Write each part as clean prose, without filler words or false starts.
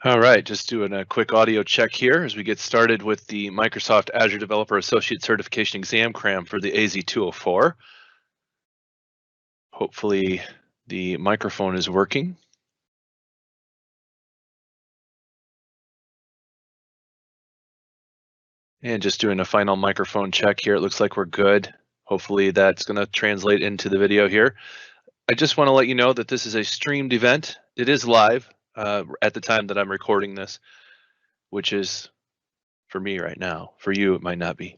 All right, just doing a quick audio check here as we get started with the Microsoft Azure Developer Associate Certification Exam Cram for the AZ-204. Hopefully the microphone is working. And just doing a final microphone check here. It looks like we're good. Hopefully that's going to translate into the video here. I just want to let you know that this is a streamed event. It is live at the time that I'm recording this, which is for me right now. For you, it might not be.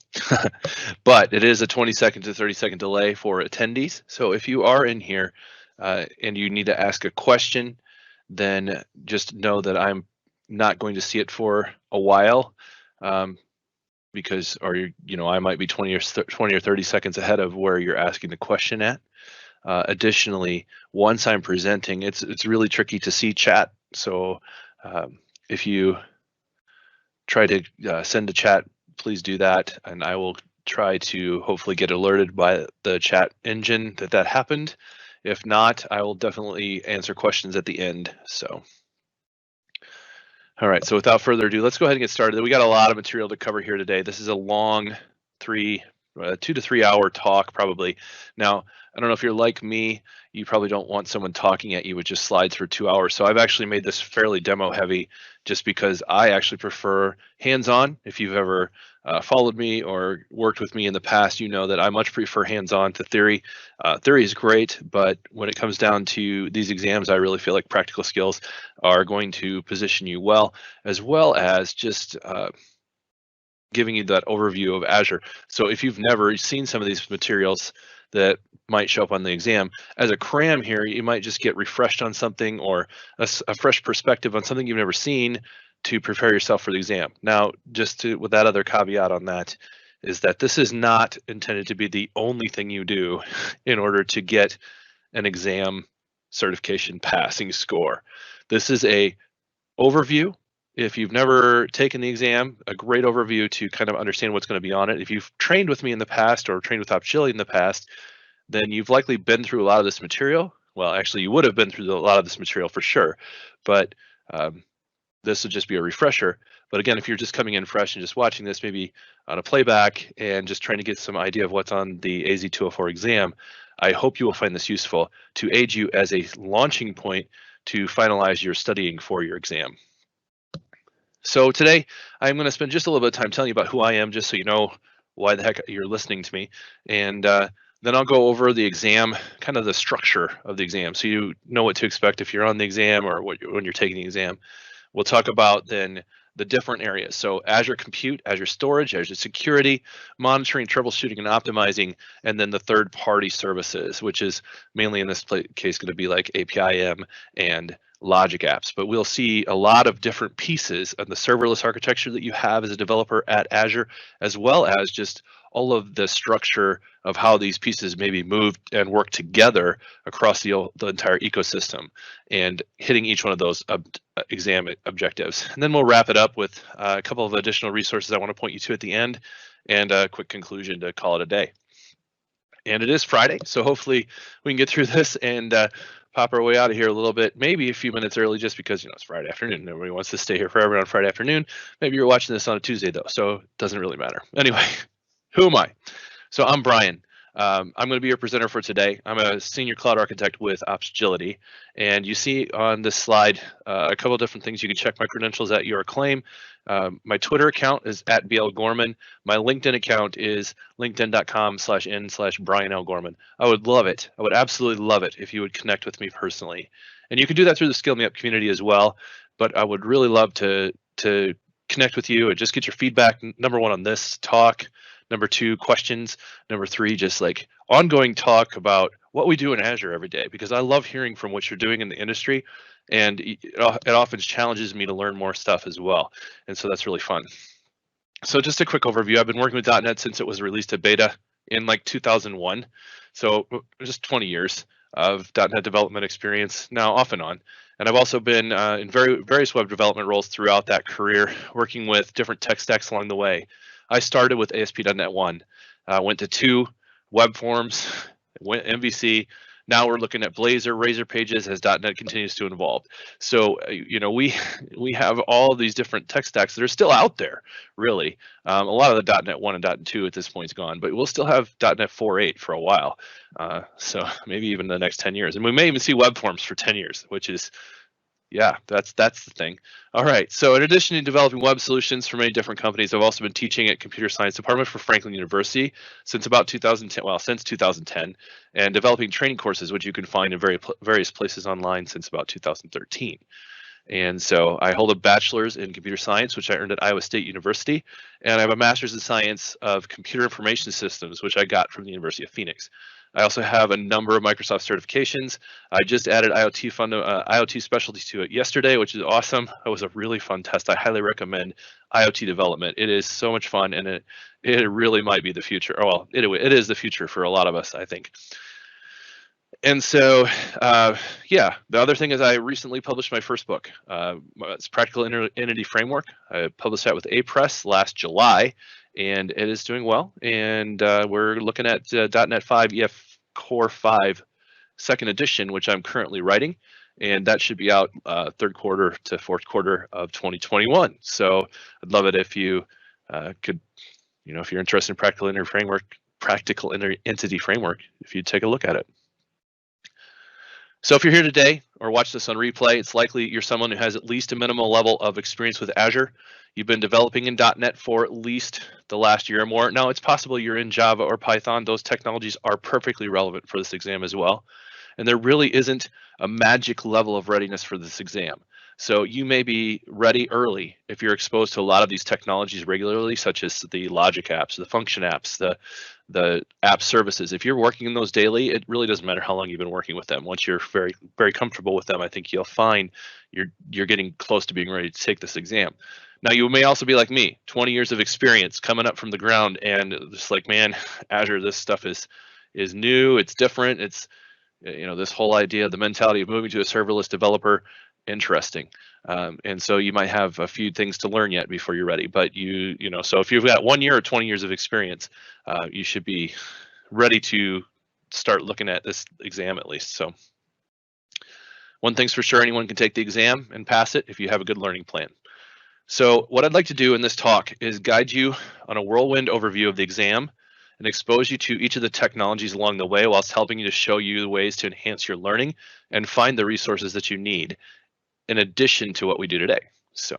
But it is a 20-second to 30-second delay for attendees. So if you are in here and you need to ask a question, then just know that I'm not going to see it for a while because, I might be 20 or 30 seconds ahead of where you're asking the question at. Additionally, once I'm presenting, it's really tricky to see chat. So if you try to send a chat, please do that, and I will try to hopefully get alerted by the chat engine that happened. If not, I will definitely answer questions at the end. So, all right, so without further ado, let's go ahead and get started. We got a lot of material to cover here today. This is a long 2 to 3 hour talk probably. Now, I don't know if you're like me, you probably don't want someone talking at you with just slides for 2 hours. So I've actually made this fairly demo heavy just because I actually prefer hands-on. If you've ever followed me or worked with me in the past, you know that I much prefer hands-on to theory. Theory is great, but when it comes down to these exams, I really feel like practical skills are going to position you well as just giving you that overview of Azure. So if you've never seen some of these materials that might show up on the exam, as a cram here, you might just get refreshed on something or a fresh perspective on something you've never seen to prepare yourself for the exam. Now, with that other caveat on that, is that this is not intended to be the only thing you do in order to get an exam certification passing score. This is a overview. If you've never taken the exam, a great overview to kind of understand what's going to be on it. If you've trained with me in the past or trained with Opchili in the past, then you've likely been through a lot of this material. Well, actually, you would have been through a lot of this material for sure, but this would just be a refresher. But again, if you're just coming in fresh and just watching this, maybe on a playback and just trying to get some idea of what's on the AZ-204 exam, I hope you will find this useful to aid you as a launching point to finalize your studying for your exam. So today, I'm going to spend just a little bit of time telling you about who I am, just so you know why the heck you're listening to me. And then I'll go over the exam, kind of the structure of the exam, so you know what to expect if you're on the exam or when you're taking the exam. We'll talk about then the different areas. So Azure Compute, Azure Storage, Azure Security, monitoring, troubleshooting, and optimizing, and then the third-party services, which is mainly in this case going to be like APIM and logic apps. But we'll see a lot of different pieces of the serverless architecture that you have as a developer at Azure, as well as just all of the structure of how these pieces maybe move and work together across the entire ecosystem, and hitting each one of those exam objectives. And then we'll wrap it up with a couple of additional resources I want to point you to at the end, and a quick conclusion to call it a day. And it is Friday, so hopefully we can get through this and pop our way out of here a little bit, maybe a few minutes early, just because it's Friday afternoon. Nobody wants to stay here forever on Friday afternoon. Maybe you're watching this on a Tuesday though, so it doesn't really matter. Anyway, who am I? So I'm Brian. I'm going to be your presenter for today. I'm a senior cloud architect with Opchili, and you see on this slide a couple of different things. You can check my credentials at your claim. My Twitter account is at @BLGorman. My LinkedIn account is linkedin.com/n/Brian L. Gorman. I would love it. I would absolutely love it if you would connect with me personally. And you can do that through the Skill Me Up community as well. But I would really love to connect with you and just get your feedback. Number one, on this talk. Number two, questions. Number three, just like ongoing talk about what we do in Azure every day, because I love hearing from what you're doing in the industry, and it often challenges me to learn more stuff as well. And so that's really fun. So just a quick overview. I've been working with .NET since it was released to beta in like 2001. So just 20 years of .NET development experience now, off and on. And I've also been in various web development roles throughout that career, working with different tech stacks along the way. I started with ASP.NET 1, went to 2, web forms, went MVC, Now we're looking at Blazor, Razor Pages as .NET continues to evolve. So, we have all these different tech stacks that are still out there, really. A lot of the .NET 1 and .NET 2 at this point is gone, but we'll still have .NET 4.8 for a while. So maybe even the next 10 years. And we may even see web forms for 10 years, which is, yeah, that's the thing. All right, so in addition to developing web solutions for many different companies, I've also been teaching at Computer Science Department for Franklin University since about 2010, since 2010, and developing training courses, which you can find in various places online since about 2013. And so I hold a bachelor's in computer science, which I earned at Iowa State University, and I have a master's in science of computer information systems, which I got from the University of Phoenix. I also have a number of Microsoft certifications. I just added IoT specialty to it yesterday, which is awesome. It was a really fun test. I highly recommend IoT development. It is so much fun, and it really might be the future. Oh, well, it is the future for a lot of us, I think. And so, yeah, the other thing is I recently published my first book. It's Practical Entity Framework. I published that with A-Press last July, and it is doing well. And we're looking at .NET 5 EF Core 5 second edition, which I'm currently writing. And that should be out third quarter to fourth quarter of 2021. So I'd love it if you could, if you're interested in Practical Entity Framework, if you'd take a look at it. So if you're here today or watch this on replay, it's likely you're someone who has at least a minimal level of experience with Azure. You've been developing in .NET for at least the last year or more. Now, it's possible you're in Java or Python. Those technologies are perfectly relevant for this exam as well. And there really isn't a magic level of readiness for this exam. So you may be ready early if you're exposed to a lot of these technologies regularly, such as the logic apps, the function apps, the app services. If you're working in those daily, it really doesn't matter how long you've been working with them. Once you're very, very comfortable with them, I think you'll find you're getting close to being ready to take this exam. Now, you may also be like me, 20 years of experience coming up from the ground, and just like, man, Azure, this stuff is new, it's different, it's, this whole idea, the mentality of moving to a serverless developer, interesting. And so you might have a few things to learn yet before you're ready, but so if you've got 1 year or 20 years of experience, you should be ready to start looking at this exam at least. So one thing's for sure, anyone can take the exam and pass it if you have a good learning plan. So what I'd like to do in this talk is guide you on a whirlwind overview of the exam and expose you to each of the technologies along the way, whilst helping you to show you the ways to enhance your learning and find the resources that you need in addition to what we do today. So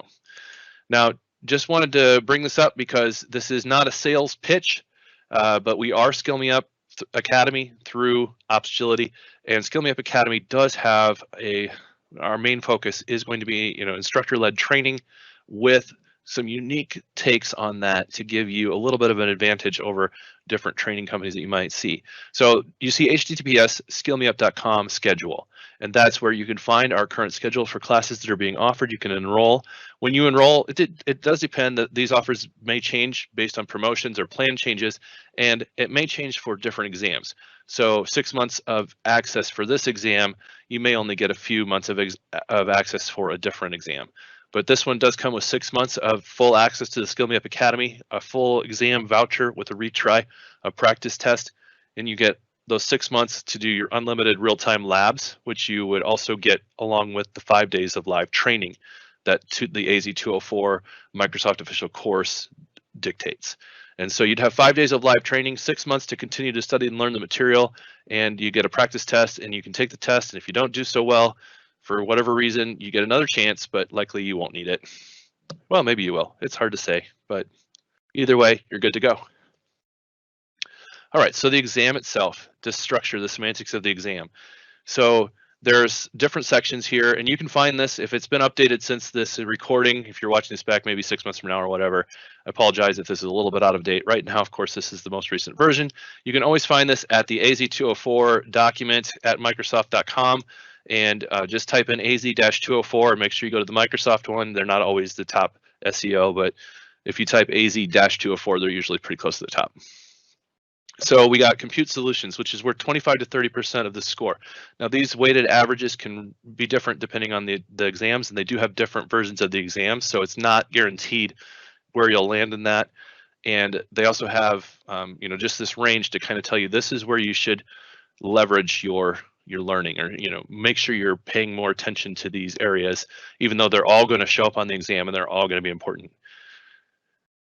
now, just wanted to bring this up because this is not a sales pitch, but we are Skill Me Up Academy through Opsagility, and Skill Me Up Academy does have our main focus is going to be, instructor-led training with some unique takes on that to give you a little bit of an advantage over different training companies that you might see. So you see https://skillmeup.com schedule, and that's where you can find our current schedule for classes that are being offered. You can enroll. When you enroll, it does depend that these offers may change based on promotions or plan changes, and it may change for different exams. So 6 months of access for this exam, you may only get a few months of access for a different exam. But this one does come with 6 months of full access to the Skill Me Up Academy, a full exam voucher with a retry, a practice test, and you get those 6 months to do your unlimited real-time labs, which you would also get along with the 5 days of live training that the AZ-204 Microsoft official course dictates. And so you'd have 5 days of live training, 6 months to continue to study and learn the material, and you get a practice test, and you can take the test, and if you don't do so well, for whatever reason, you get another chance, but likely you won't need it. Well, maybe you will. It's hard to say, but either way, you're good to go. All right, so the exam itself, the structure, the semantics of the exam. So there's different sections here, and you can find this if it's been updated since this recording. If you're watching this back maybe 6 months from now or whatever, I apologize if this is a little bit out of date. Right now, of course, this is the most recent version. You can always find this at the AZ-204 document at Microsoft.com. And just type in AZ-204 and make sure you go to the Microsoft one. They're not always the top SEO, but if you type AZ-204, they're usually pretty close to the top. So we got compute solutions, which is worth 25 to 30% of the score. Now these weighted averages can be different depending on the exams, and they do have different versions of the exams, so it's not guaranteed where you'll land in that. And they also have just this range to kind of tell you this is where you should leverage your you're learning, or make sure you're paying more attention to these areas, even though they're all going to show up on the exam and they're all going to be important.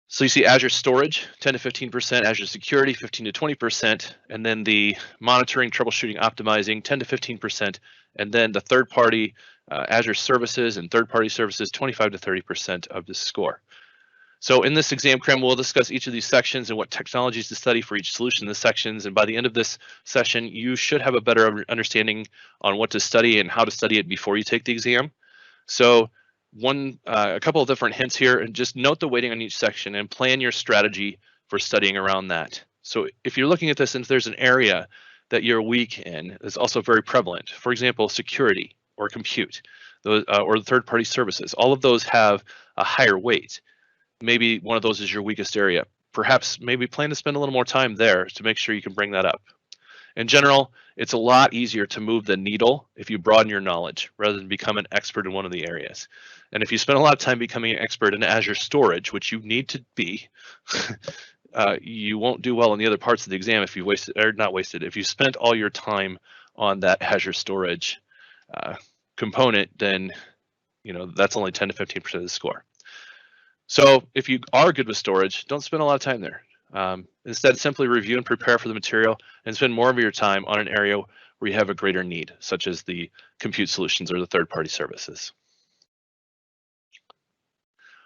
So you see Azure storage, 10 to 15%, Azure security, 15 to 20%, and then the monitoring, troubleshooting, optimizing, 10 to 15%, and then the third-party Azure services and third-party services, 25 to 30% of the score. So in this exam, Cram, we'll discuss each of these sections and what technologies to study for each solution in the sections. And by the end of this session, you should have a better understanding on what to study and how to study it before you take the exam. So a couple of different hints here, and just note the weighting on each section and plan your strategy for studying around that. So if you're looking at this and if there's an area that you're weak in, that's also very prevalent. For example, security or compute, those, or the third-party services, all of those have a higher weight. Maybe one of those is your weakest area. Perhaps maybe plan to spend a little more time there to make sure you can bring that up. In general, it's a lot easier to move the needle if you broaden your knowledge rather than become an expert in one of the areas. And if you spend a lot of time becoming an expert in Azure storage, which you need to be, you won't do well in the other parts of the exam if you wasted, or not wasted, if you spent all your time on that Azure storage component, then that's only 10 to 15% of the score. So if you are good with storage, don't spend a lot of time there. Instead, simply review and prepare for the material and spend more of your time on an area where you have a greater need, such as the compute solutions or the third-party services.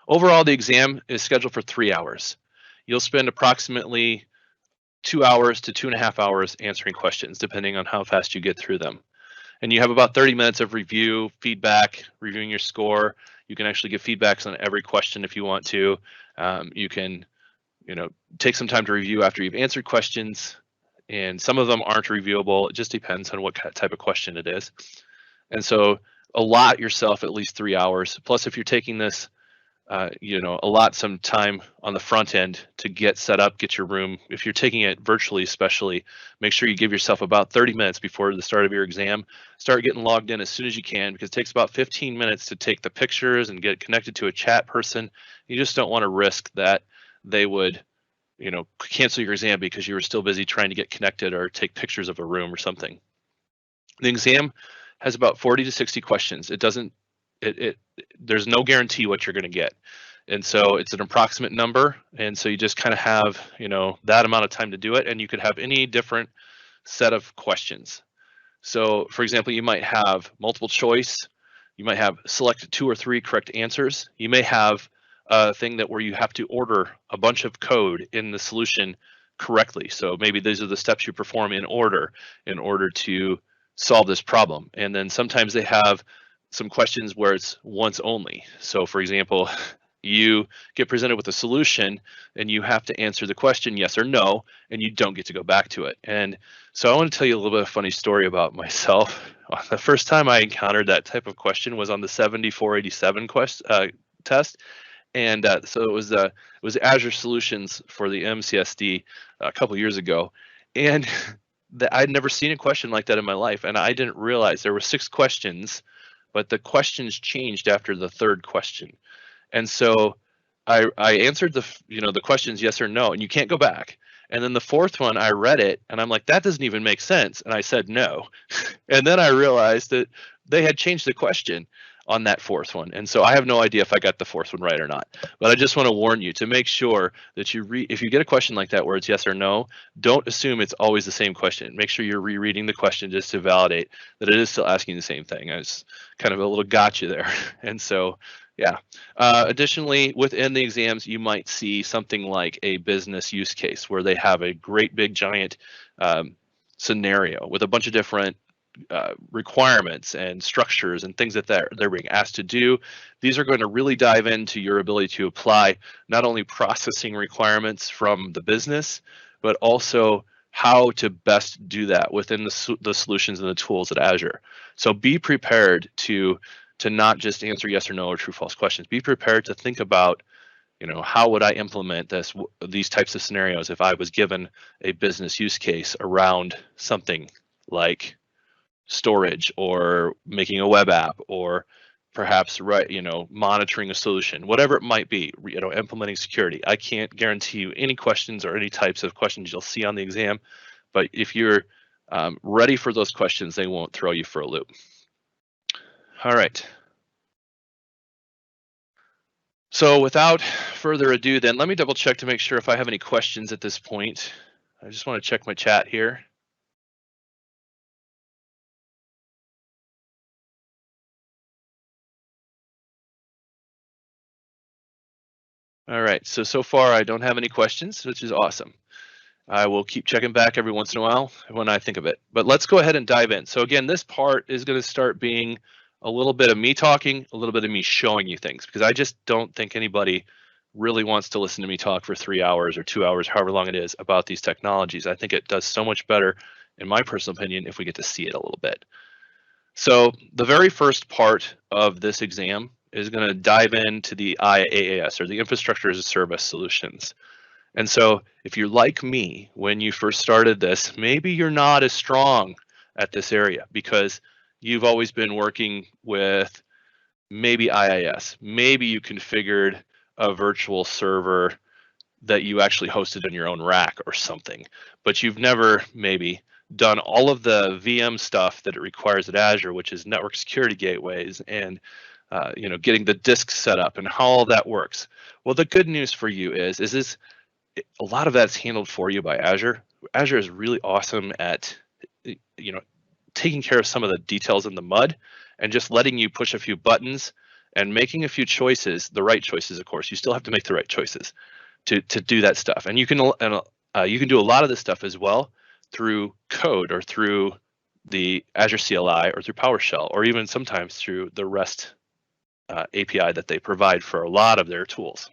Overall, the exam is scheduled for 3 hours. You'll spend approximately 2 hours to 2.5 hours answering questions, depending on how fast you get through them. And you have about 30 minutes of review, feedback, reviewing your score. You can actually give feedbacks on every question if you want to. You can, take some time to review after you've answered questions, and some of them aren't reviewable. It just depends on what type of question it is. And so allot yourself at least 3 hours. Plus, if you're taking this, allot some time on the front end to get set up, get your room. If you're taking it virtually, especially, make sure you give yourself about 30 minutes before the start of your exam. Start getting logged in as soon as you can, because it takes about 15 minutes to take the pictures and get connected to a chat person. You just don't want to risk that they would, cancel your exam because you were still busy trying to get connected or take pictures of a room or something. The exam has about 40 to 60 questions. It doesn't, there's no guarantee what you're going to get. And so it's an approximate number. And so you just kind of have, that amount of time to do it. And you could have any different set of questions. So for example, you might have multiple choice. You might have select 2 or 3 correct answers. You may have a thing where you have to order a bunch of code in the solution correctly. So maybe these are the steps you perform in order to solve this problem. And then sometimes they have some questions where it's once only. So for example, you get presented with a solution and you have to answer the question yes or no, and you don't get to go back to it. And so I want to tell you a little bit of a funny story about myself. The first time I encountered that type of question was on the 7487 test. And so it was Azure Solutions for the MCSD a couple years ago. And I'd never seen a question like that in my life. And I didn't realize there were 6 questions, but the questions changed after the 3rd question. And so I answered the questions yes or no, and you can't go back. And then the 4th one, I read it and I'm like, that doesn't even make sense. And I said no. And then I realized that they had changed the question on that 4th one. And so I have no idea if I got the 4th one right or not. But I just want to warn you to make sure that if you get a question like that where it's yes or no, don't assume it's always the same question. Make sure you're rereading the question just to validate that it is still asking the same thing. It's kind of a little gotcha there. And so, yeah. Additionally, within the exams, you might see something like a business use case where they have a great big giant scenario with a bunch of different requirements and structures and things that they're being asked to do. These are going to really dive into your ability to apply not only processing requirements from the business, but also how to best do that within the solutions and the tools at Azure. So be prepared to not just answer yes or no or true false questions. Be prepared to think about, how would I implement these types of scenarios if I was given a business use case around something like storage or making a web app or perhaps monitoring a solution, whatever it might be, implementing security. I can't guarantee you any questions or any types of questions you'll see on the exam, but if you're ready for those questions. They won't throw you for a loop. All right. So without further ado, then let me double check to make sure if I have any questions at this point. I just want to check my chat here. All right, so far I don't have any questions, which is awesome. I will keep checking back every once in a while when I think of it. But let's go ahead and dive in. So again, this part is going to start being a little bit of me talking, a little bit of me showing you things, because I just don't think anybody really wants to listen to me talk for 3 hours or 2 hours, however long it is, about these technologies. I think it does so much better, in my personal opinion, if we get to see it a little bit. So the very first part of this exam is going to dive into the IaaS, or the Infrastructure as a Service solutions. And so if you're like me, when you first started this, maybe you're not as strong at this area because you've always been working with maybe IaaS. Maybe you configured a virtual server that you actually hosted in your own rack or something, but you've never maybe done all of the VM stuff that it requires at Azure, which is network security gateways and getting the disks set up and how all that works. Well, the good news for you is a lot of that's handled for you by Azure. Azure is really awesome at taking care of some of the details in the mud and just letting you push a few buttons and making a few choices, the right choices, of course. You still have to make the right choices to do that stuff. And you can do a lot of this stuff as well through code or through the Azure CLI or through PowerShell, or even sometimes through the REST API that they provide for a lot of their tools.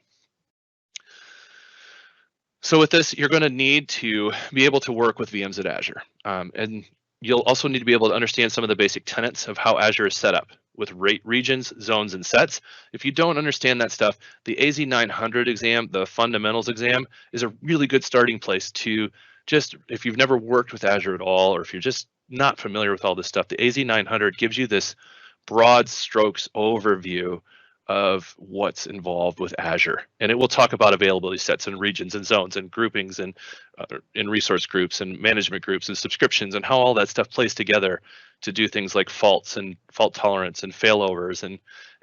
So with this, you're going to need to be able to work with VMs at Azure. And you'll also need to be able to understand some of the basic tenets of how Azure is set up with regions, zones, and sets. If you don't understand that stuff, the AZ-900 exam, the fundamentals exam, is a really good starting place to just, if you've never worked with Azure at all, or if you're just not familiar with all this stuff, the AZ-900 gives you this broad strokes overview of what's involved with Azure. And it will talk about availability sets and regions and zones and groupings and in resource groups and management groups and subscriptions and how all that stuff plays together to do things like faults and fault tolerance and failovers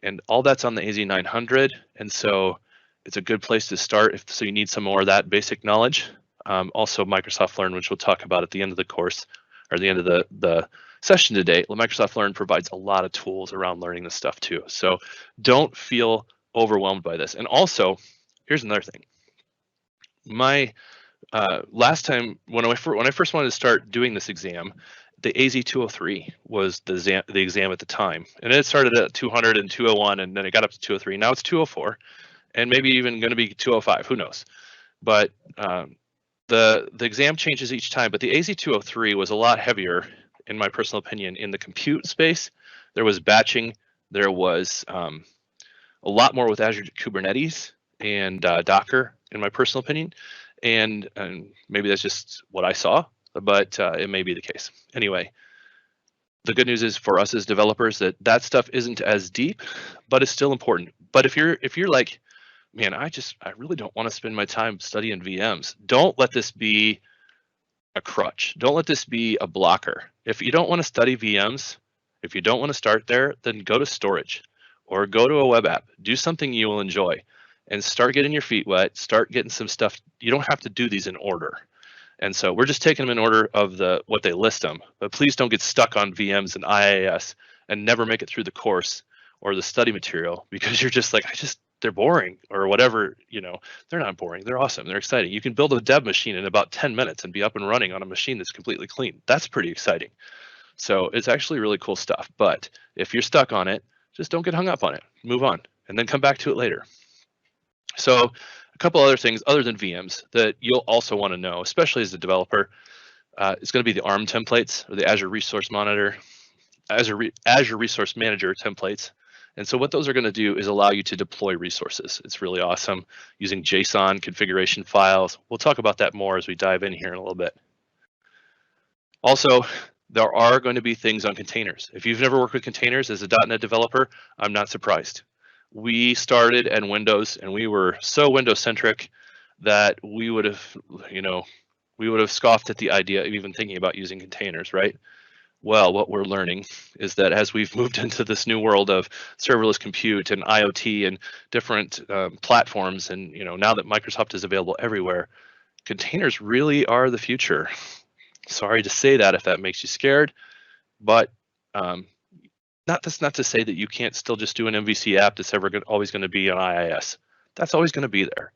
and all that's on the AZ-900. And so it's a good place to start so you need some more of that basic knowledge. Also Microsoft Learn, which we'll talk about at the end of the course or the end of the session today. Microsoft Learn provides a lot of tools around learning this stuff too. So don't feel overwhelmed by this. And also, here's another thing. My last time when I first wanted to start doing this exam, the AZ-203 was the exam at the time, and it started at 200 and 201, and then it got up to 203. Now it's 204, and maybe even going to be 205. Who knows? But the exam changes each time. But the AZ-203 was a lot heavier, in my personal opinion, in the compute space. There was batching. There was a lot more with Azure Kubernetes and Docker, in my personal opinion. And maybe that's just what I saw, but it may be the case. Anyway, the good news is for us as developers that stuff isn't as deep, but it's still important. But if you're like, man, I really don't want to spend my time studying VMs, don't let this be a crutch. Don't let this be a blocker. If you don't want to study VMs, if you don't want to start there, then go to storage or go to a web app. Do something you will enjoy and start getting your feet wet, start getting some stuff. You don't have to do these in order. And so we're just taking them in order of what they list them. But please don't get stuck on VMs and IaaS and never make it through the course or the study material because you're just like, they're boring or whatever. They're not boring. They're awesome. They're exciting. You can build a dev machine in about 10 minutes and be up and running on a machine that's completely clean. That's pretty exciting. So it's actually really cool stuff. But if you're stuck on it, just don't get hung up on it. Move on and then come back to it later. So a couple other things other than VMs that you'll also want to know, especially as a developer, it's going to be the ARM templates or the Azure Resource Monitor, Azure Resource Manager templates. And so what those are going to do is allow you to deploy resources. It's really awesome using JSON configuration files. We'll talk about that more as we dive in here in a little bit. Also, there are going to be things on containers. If you've never worked with containers as a .NET developer, I'm not surprised. We started in Windows and we were so Windows centric that we would have, we would have scoffed at the idea of even thinking about using containers, right? Well, what we're learning is that as we've moved into this new world of serverless compute and IoT and different platforms, and now that Microsoft is available everywhere, containers really are the future. Sorry to say that if that makes you scared, but that's not to say that you can't still just do an MVC app that's always going to be on IIS. That's always going to be there,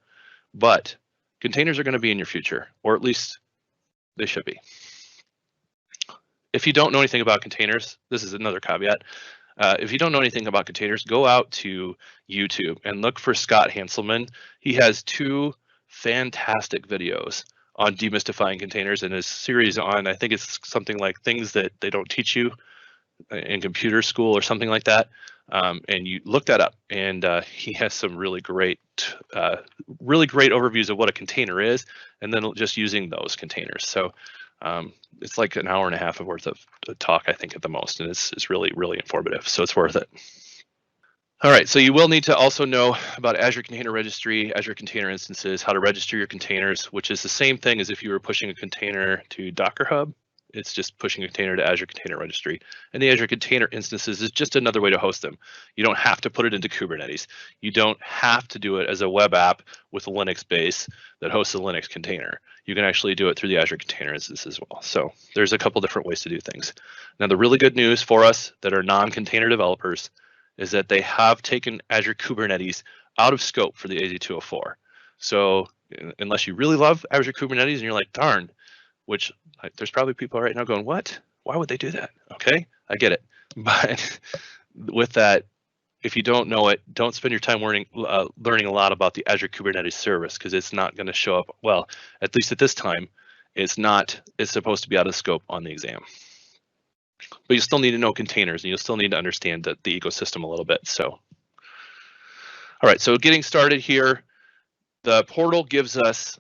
but containers are going to be in your future, or at least they should be. If you don't know anything about containers, this is another caveat. If you don't know anything about containers, go out to YouTube and look for Scott Hanselman. He has 2 fantastic videos on demystifying containers in his series on, I think it's something like things that they don't teach you in computer school or something like that. And you look that up, and he has some really great overviews of what a container is, and then just using those containers. So it's like an hour and a half of worth of talk, I think, at the most, and it's really, really informative, so it's worth it. All right, so you will need to also know about Azure Container Registry, Azure Container Instances, how to register your containers, which is the same thing as if you were pushing a container to Docker Hub. It's just pushing a container to Azure Container Registry. And the Azure Container Instances is just another way to host them. You don't have to put it into Kubernetes. You don't have to do it as a web app with a Linux base that hosts a Linux container. You can actually do it through the Azure Container Instance as well. So there's a couple different ways to do things. Now, the really good news for us that are non-container developers is that they have taken Azure Kubernetes out of scope for the AZ-204. So unless you really love Azure Kubernetes and you're like, darn, which there's probably people right now going, what? Why would they do that? Okay, I get it. But with that, if you don't know it, don't spend your time learning a lot about the Azure Kubernetes service, because it's not going to show up, well, at least at this time, it's supposed to be out of scope on the exam. But you still need to know containers, and you'll still need to understand the ecosystem a little bit. So, all right, so getting started here, the portal gives us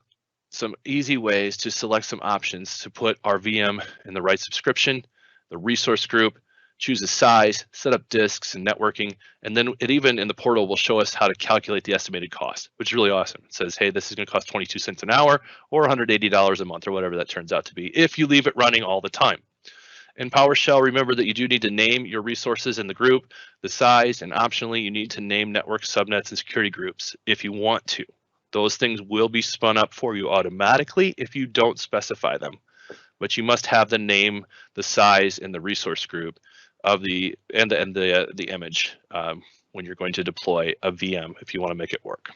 some easy ways to select some options to put our VM in the right subscription, the resource group, choose a size, set up disks and networking, and then it even in the portal will show us how to calculate the estimated cost, which is really awesome. It says, hey, this is going to cost 22 cents an hour or $180 a month or whatever that turns out to be if you leave it running all the time. In PowerShell, remember that you do need to name your resources in the group, the size, and optionally you need to name network subnets and security groups if you want to. Those things will be spun up for you automatically if you don't specify them, but you must have the name, the size, and the resource group of the image when you're going to deploy a VM if you want to make it work.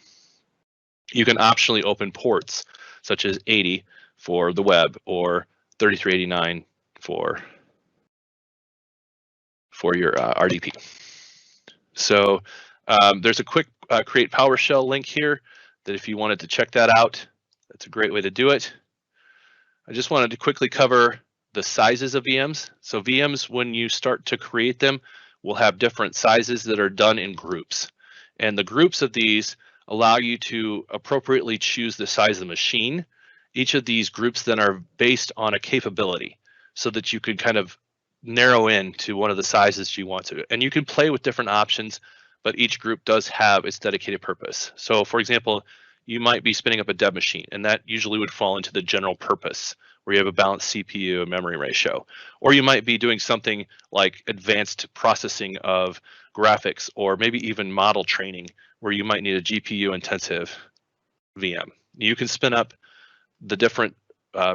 You can optionally open ports such as 80 for the web or 3389 for your RDP. So there's a quick create PowerShell link here that if you wanted to check that out, that's a great way to do it. I just wanted to quickly cover the sizes of VMs. So VMs, when you start to create them, will have different sizes that are done in groups. And the groups of these allow you to appropriately choose the size of the machine. Each of these groups then are based on a capability so that you can kind of narrow in to one of the sizes you want to. And you can play with different options, but each group does have its dedicated purpose. So for example, you might be spinning up a dev machine, and that usually would fall into the general purpose where you have a balanced CPU and memory ratio. Or you might be doing something like advanced processing of graphics, or maybe even model training where you might need a GPU intensive VM. You can spin up the different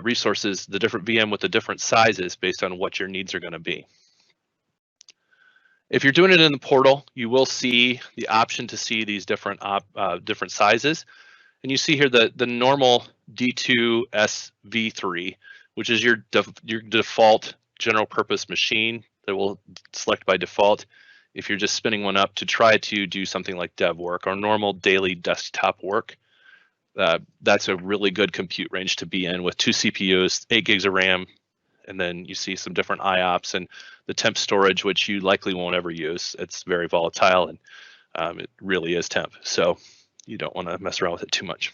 resources, the different VM with the different sizes based on what your needs are going to be. If you're doing it in the portal, you will see the option to see these different sizes. And you see here the normal D2SV3, which is your default general purpose machine that will select by default if you're just spinning one up to try to do something like dev work or normal daily desktop work. That's a really good compute range to be in with 2 CPUs, 8 gigs of RAM, and then you see some different IOPS and the temp storage, which you likely won't ever use. It's very volatile, and it really is temp. So you don't want to mess around with it too much.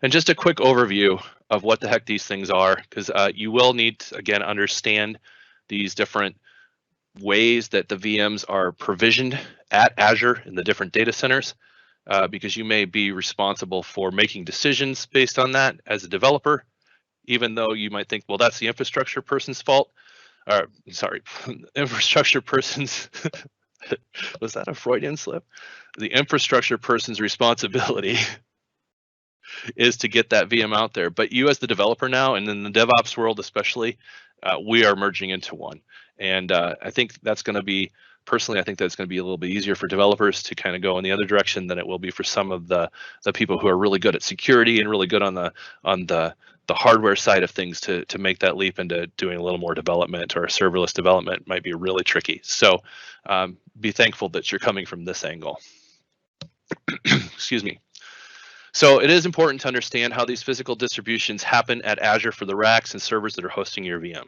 And just a quick overview of what the heck these things are, because you will need to, again, understand these different ways that the VMs are provisioned at Azure in the different data centers. because you may be responsible for making decisions based on that as a developer, even though you might think, well, that's the infrastructure person's fault. Or sorry, infrastructure person's, was that a Freudian slip? The infrastructure person's responsibility is to get that VM out there. But you as the developer now, and in the DevOps world especially, we are merging into one. And I think that's going to be, personally, I think that's going to be a little bit easier for developers to kind of go in the other direction than it will be for some of the people who are really good at security and really good on the hardware side of things to make that leap into doing a little more development, or serverless development might be really tricky. So be thankful that you're coming from this angle. Excuse me. So it is important to understand how these physical distributions happen at Azure for the racks and servers that are hosting your VM.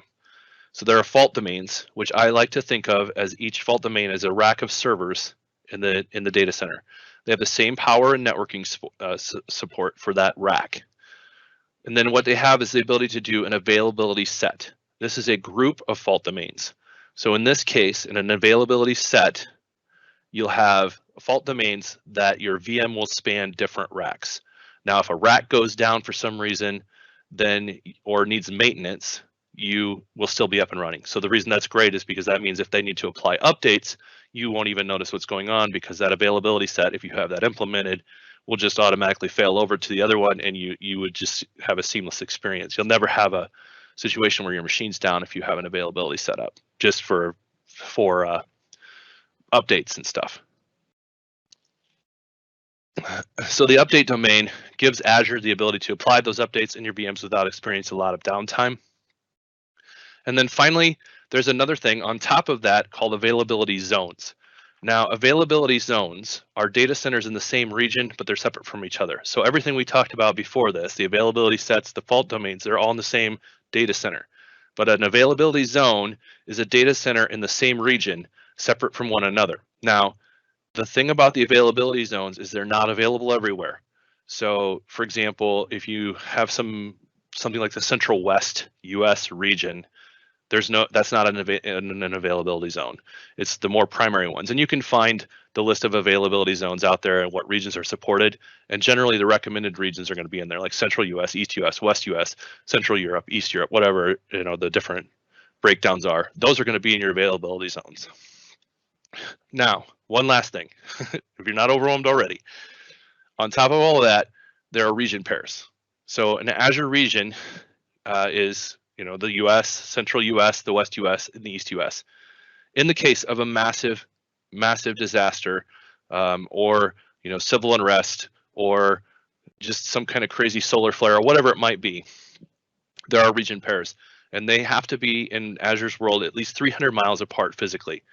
So there are fault domains, which I like to think of as each fault domain as a rack of servers in the data center. They have the same power and networking support for that rack. And then what they have is the ability to do an availability set. This is a group of fault domains. So in this case, in an availability set, you'll have fault domains that your VM will span different racks. Now, if a rack goes down for some reason, then or needs maintenance, you will still be up and running. So the reason that's great is because that means if they need to apply updates, you won't even notice what's going on, because that availability set, if you have that implemented, will just automatically fail over to the other one, and you would just have a seamless experience. You'll never have a situation where your machine's down if you have an availability set up, just for updates and stuff. So the update domain gives Azure the ability to apply those updates in your VMs without experiencing a lot of downtime. And then finally, there's another thing on top of that called availability zones. Now, availability zones are data centers in the same region, but they're separate from each other. So everything we talked about before this, the availability sets, the fault domains, they're all in the same data center. But an availability zone is a data center in the same region, separate from one another. Now, the thing about the availability zones is they're not available everywhere. So, for example, if you have something like the Central West US region, that's not an availability zone. It's the more primary ones. And you can find the list of availability zones out there and what regions are supported. And generally the recommended regions are going to be in there, like Central US, East US, West US, Central Europe, East Europe, whatever, the different breakdowns are. Those are going to be in your availability zones. Now, one last thing, if you're not overwhelmed already, on top of all of that, there are region pairs. So an Azure region is the US, Central US, the West US, and the East US. In the case of a massive disaster, or civil unrest, or just some kind of crazy solar flare, or whatever it might be, there are region pairs, and they have to be in Azure's world at least 300 miles apart physically.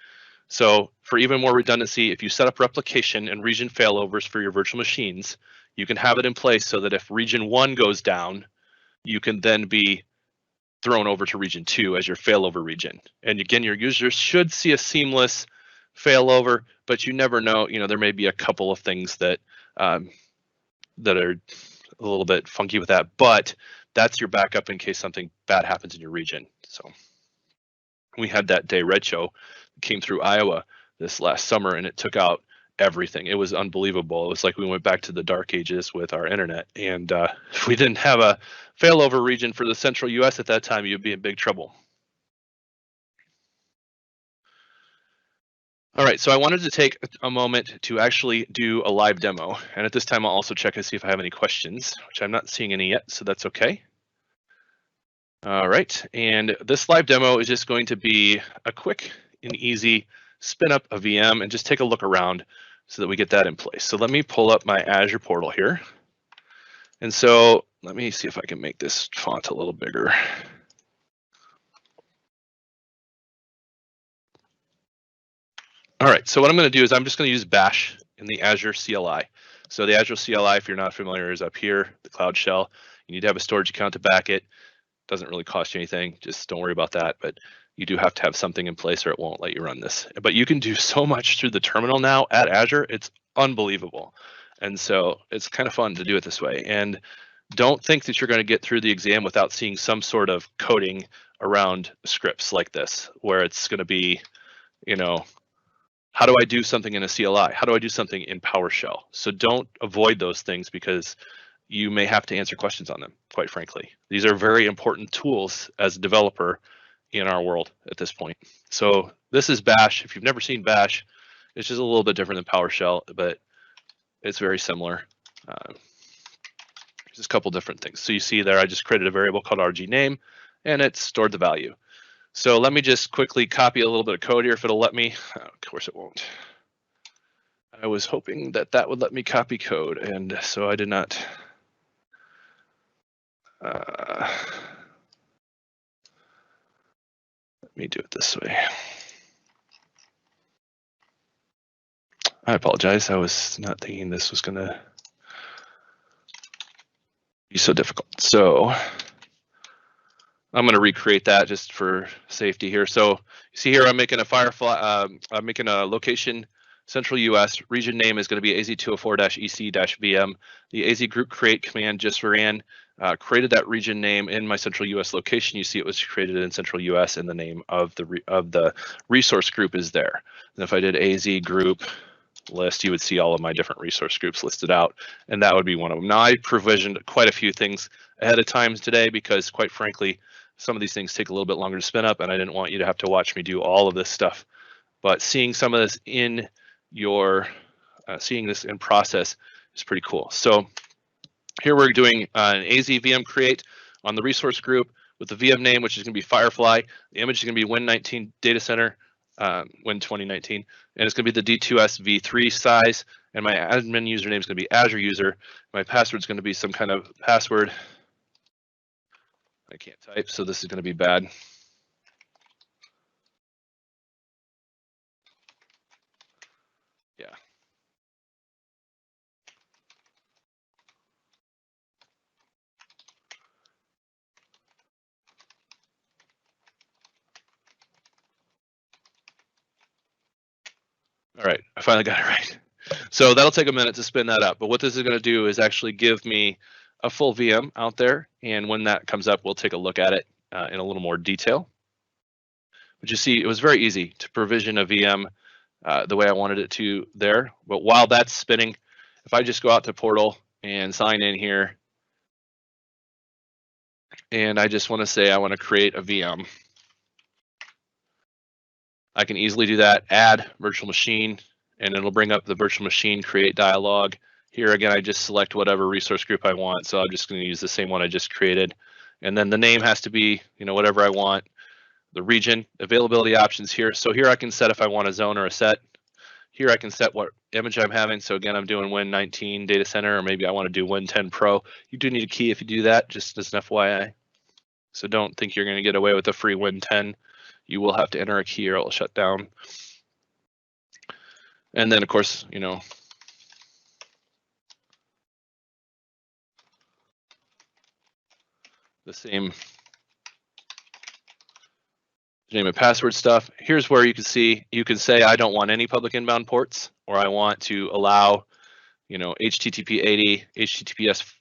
So for even more redundancy, if you set up replication and region failovers for your virtual machines, you can have it in place so that if region 1 goes down, you can then be thrown over to region 2 as your failover region. And again, your users should see a seamless failover, but you never know. There may be a couple of things that that are a little bit funky with that, but that's your backup in case something bad happens in your region. So we had that day Red Show came through Iowa this last summer, and it took out everything. It was unbelievable. It was like we went back to the dark ages with our internet, and if we didn't have a failover region for the Central US at that time, you'd be in big trouble. All right, so I wanted to take a moment to actually do a live demo, and at this time I'll also check and see if I have any questions, which I'm not seeing any yet, so that's okay. All right, and this live demo is just going to be a quick and easy spin up a VM and just take a look around so that we get that in place. So let me pull up my Azure portal here. And so let me see if I can make this font a little bigger. All right, so what I'm going to do is I'm just going to use Bash in the Azure CLI. So the Azure CLI, if you're not familiar, is up here, the Cloud Shell. You need to have a storage account to back it. Doesn't really cost you anything, just don't worry about that. But you do have to have something in place or it won't let you run this. But you can do so much through the terminal now at Azure, it's unbelievable. And so it's kind of fun to do it this way. And don't think that you're going to get through the exam without seeing some sort of coding around scripts like this, where it's going to be, How do I do something in a CLI? How do I do something in PowerShell? So don't avoid those things because you may have to answer questions on them, quite frankly. These are very important tools as a developer in our world at this point. So this is Bash. If you've never seen Bash, it's just a little bit different than PowerShell, but it's very similar. Just a couple different things. So you see there, I just created a variable called RG_name, and it stored the value. So let me just quickly copy a little bit of code here if it'll let me. Of course it won't. I was hoping that that would let me copy code, and so I did not. Let me do it this way. I apologize. I was not thinking this was going to be so difficult. So I'm going to recreate that just for safety here. So you see here, I'm making a Firefly. I'm making a location Central US. Region name is going to be AZ-204-EC-VM. The AZ group create command just ran. Created that region name in my Central US location. You see it was created in Central US, and the name of the resource group is there. And if I did AZ group list, you would see all of my different resource groups listed out, and that would be one of them. Now I provisioned quite a few things ahead of time today because, quite frankly, some of these things take a little bit longer to spin up, and I didn't want you to have to watch me do all of this stuff. But seeing some of this in your seeing this in process is pretty cool. So here we're doing an AZ VM create on the resource group with the VM name, which is going to be Firefly. The image is going to be Win19 data center, Win 2019, and it's going to be the D2S v3 size. And my admin username is going to be Azure user. My password is going to be some kind of password. I can't type, so this is going to be bad. Yeah. All right, I finally got it right. So that'll take a minute to spin that up, but what this is going to do is actually give me a full VM out there, and when that comes up, we'll take a look at it in a little more detail. But you see, it was very easy to provision a VM the way I wanted it to there. But while that's spinning, if I just go out to Portal and sign in here, and I just want to say I want to create a VM, I can easily do that, add virtual machine, and it'll bring up the virtual machine create dialog. Here again, I just select whatever resource group I want. So I'm just going to use the same one I just created. And then the name has to be, whatever I want. The region, availability options here. So here I can set if I want a zone or a set. Here I can set what image I'm having. So again, I'm doing Win19 data center, or maybe I want to do Win10 Pro. You do need a key if you do that, just as an FYI. So don't think you're going to get away with a free Win10. You will have to enter a key or it'll shut down. And then of course, the same name and password stuff. Here's where you can see, you can say I don't want any public inbound ports, or I want to allow, HTTP 80, HTTPS,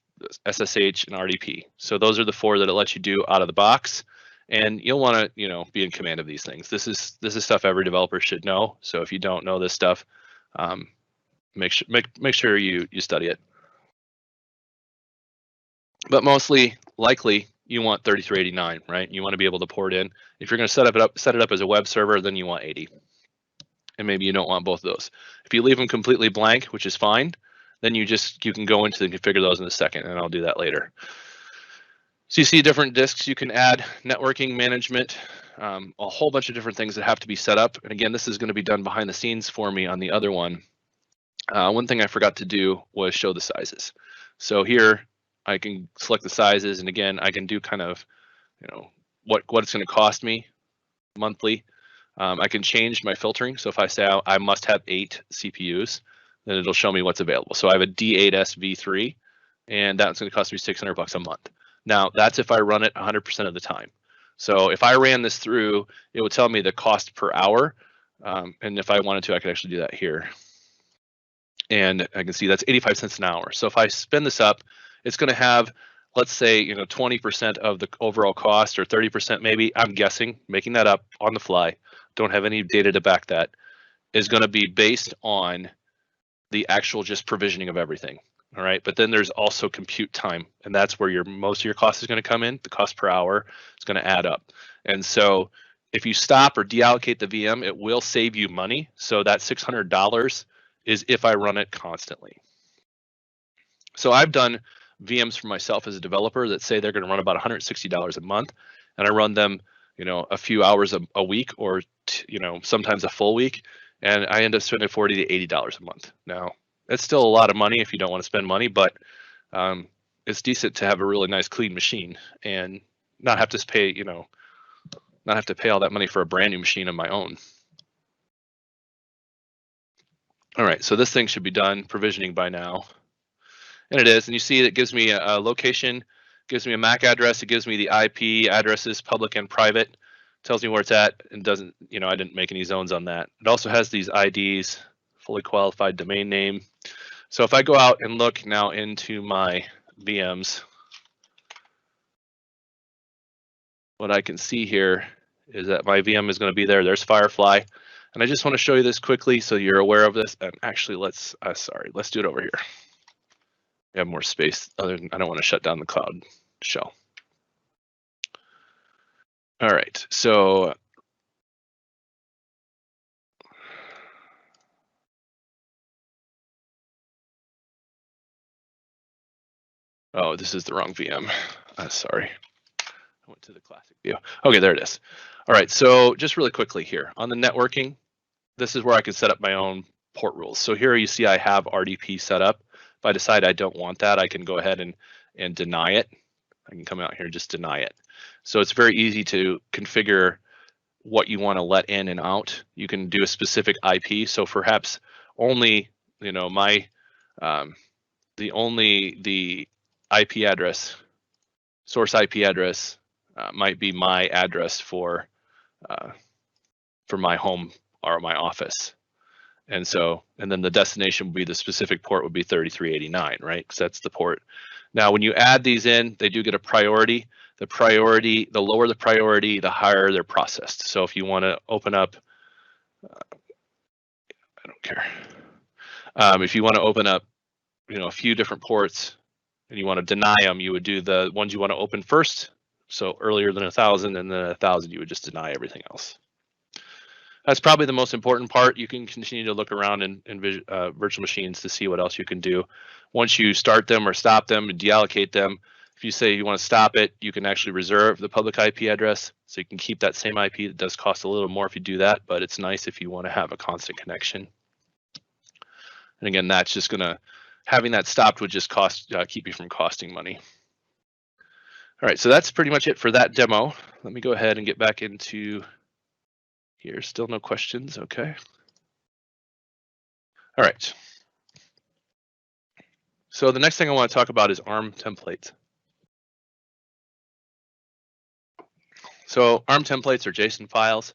SSH, and RDP. So those are the four that it lets you do out of the box. And you'll want to, be in command of these things. This is stuff every developer should know. So if you don't know this stuff, make sure you study it. But mostly likely you want 3389, right? You want to be able to port in. If you're going to set it up as a web server, then you want 80. And maybe you don't want both of those. If you leave them completely blank, which is fine, then you can go into and configure those in a second, and I'll do that later. So you see different disks you can add, networking management, a whole bunch of different things that have to be set up. And again, this is going to be done behind the scenes for me on the other one. One thing I forgot to do was show the sizes. So here I can select the sizes, and again, I can do kind of, what it's going to cost me monthly. I can change my filtering. So if I say I must have 8 CPUs, then it'll show me what's available. So I have a D8S V3, and that's going to cost me $600 a month. Now that's if I run it 100% of the time. So if I ran this through, it would tell me the cost per hour. And if I wanted to, I could actually do that here. And I can see that's 85 cents an hour. So if I spin this up, it's going to have, let's say, 20% of the overall cost, or 30% maybe. I'm guessing, making that up on the fly. Don't have any data to back that. is going to be based on the actual just provisioning of everything. All right, but then there's also compute time, and that's where most of your cost is going to come in. The cost per hour is going to add up. And so if you stop or deallocate the VM, it will save you money. So that $600 is if I run it constantly. So I've done VMs for myself as a developer that say they're going to run about $160 a month, and I run them, a few hours a week, or sometimes a full week, and I end up spending $40 to $80 a month. Now, it's still a lot of money if you don't want to spend money, but it's decent to have a really nice, clean machine and not have to pay, not have to pay all that money for a brand new machine of my own. All right, so this thing should be done provisioning by now. And it is, and you see it gives me a location, gives me a MAC address, it gives me the IP addresses, public and private, tells me where it's at, and doesn't, I didn't make any zones on that. It also has these IDs, fully qualified domain name. So if I go out and look now into my VMs, what I can see here is that my VM is going to be there. There's Firefly. And I just want to show you this quickly so you're aware of this. And actually, let's do it over here. We have more space. I don't want to shut down the cloud shell. All right, so oh, this is the wrong VM. Sorry. I went to the classic view. Okay, there it is. All right, so just really quickly here on the networking, this is where I can set up my own port rules. So here you see I have RDP set up. If I decide I don't want that, I can go ahead and deny it. I can come out here and just deny it. So it's very easy to configure what you want to let in and out. You can do a specific IP. So perhaps only, the IP address, source IP address might be my address for my home or my office. And then the destination would be the specific port would be 3389, right? Because that's the port. Now, when you add these in, they do get a priority. The lower the priority, the higher they're processed. So if you want to open up, I don't care. If you want to open up, a few different ports and you want to deny them, you would do the ones you want to open first. So earlier than 1,000, and then 1,000, you would just deny everything else. That's probably the most important part. You can continue to look around in virtual machines to see what else you can do. Once you start them or stop them and deallocate them, if you say you want to stop it, you can actually reserve the public IP address. So you can keep that same IP. It does cost a little more if you do that, but it's nice if you want to have a constant connection. And again, that's just having that stopped would just keep you from costing money. All right, so that's pretty much it for that demo. Let me go ahead and get back into here. Still no questions, okay. All right. So the next thing I want to talk about is ARM templates. So ARM templates are JSON files.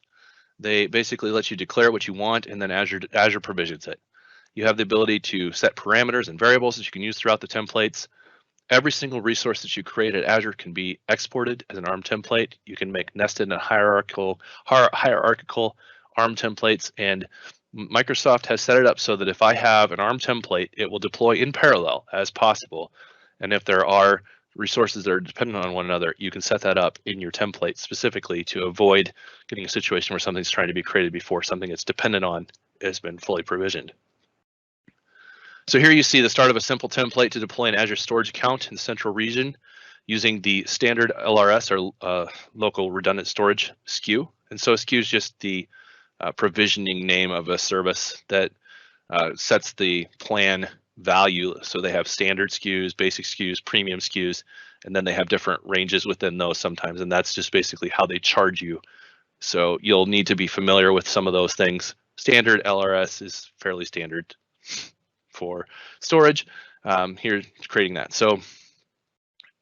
They basically let you declare what you want, and then Azure provisions it. You have the ability to set parameters and variables that you can use throughout the templates. Every single resource that you create at Azure can be exported as an ARM template. You can make nested and hierarchical ARM templates, and Microsoft has set it up so that if I have an ARM template, it will deploy in parallel as possible. And if there are resources that are dependent on one another, you can set that up in your template specifically to avoid getting a situation where something's trying to be created before something it's dependent on has been fully provisioned. So here you see the start of a simple template to deploy an Azure storage account in the central region using the standard LRS or local redundant storage SKU. And so SKU is just the provisioning name of a service that sets the plan value. So they have standard SKUs, basic SKUs, premium SKUs, and then they have different ranges within those sometimes. And that's just basically how they charge you. So you'll need to be familiar with some of those things. Standard LRS is fairly standard for storage. Here, creating that. So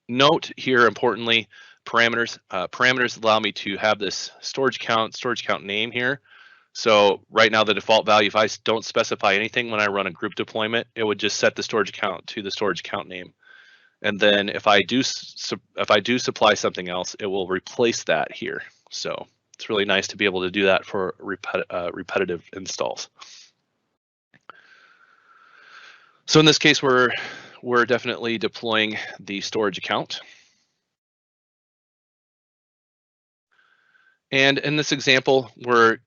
note here, importantly, parameters. Parameters allow me to have this storage count name here. So right now, the default value, if I don't specify anything when I run a group deployment, it would just set the storage account to the storage account name. And then if I do supply something else, it will replace that here. So It's really nice to be able to do that for repetitive installs. So in this case, we're definitely deploying the storage account. And in this example, we're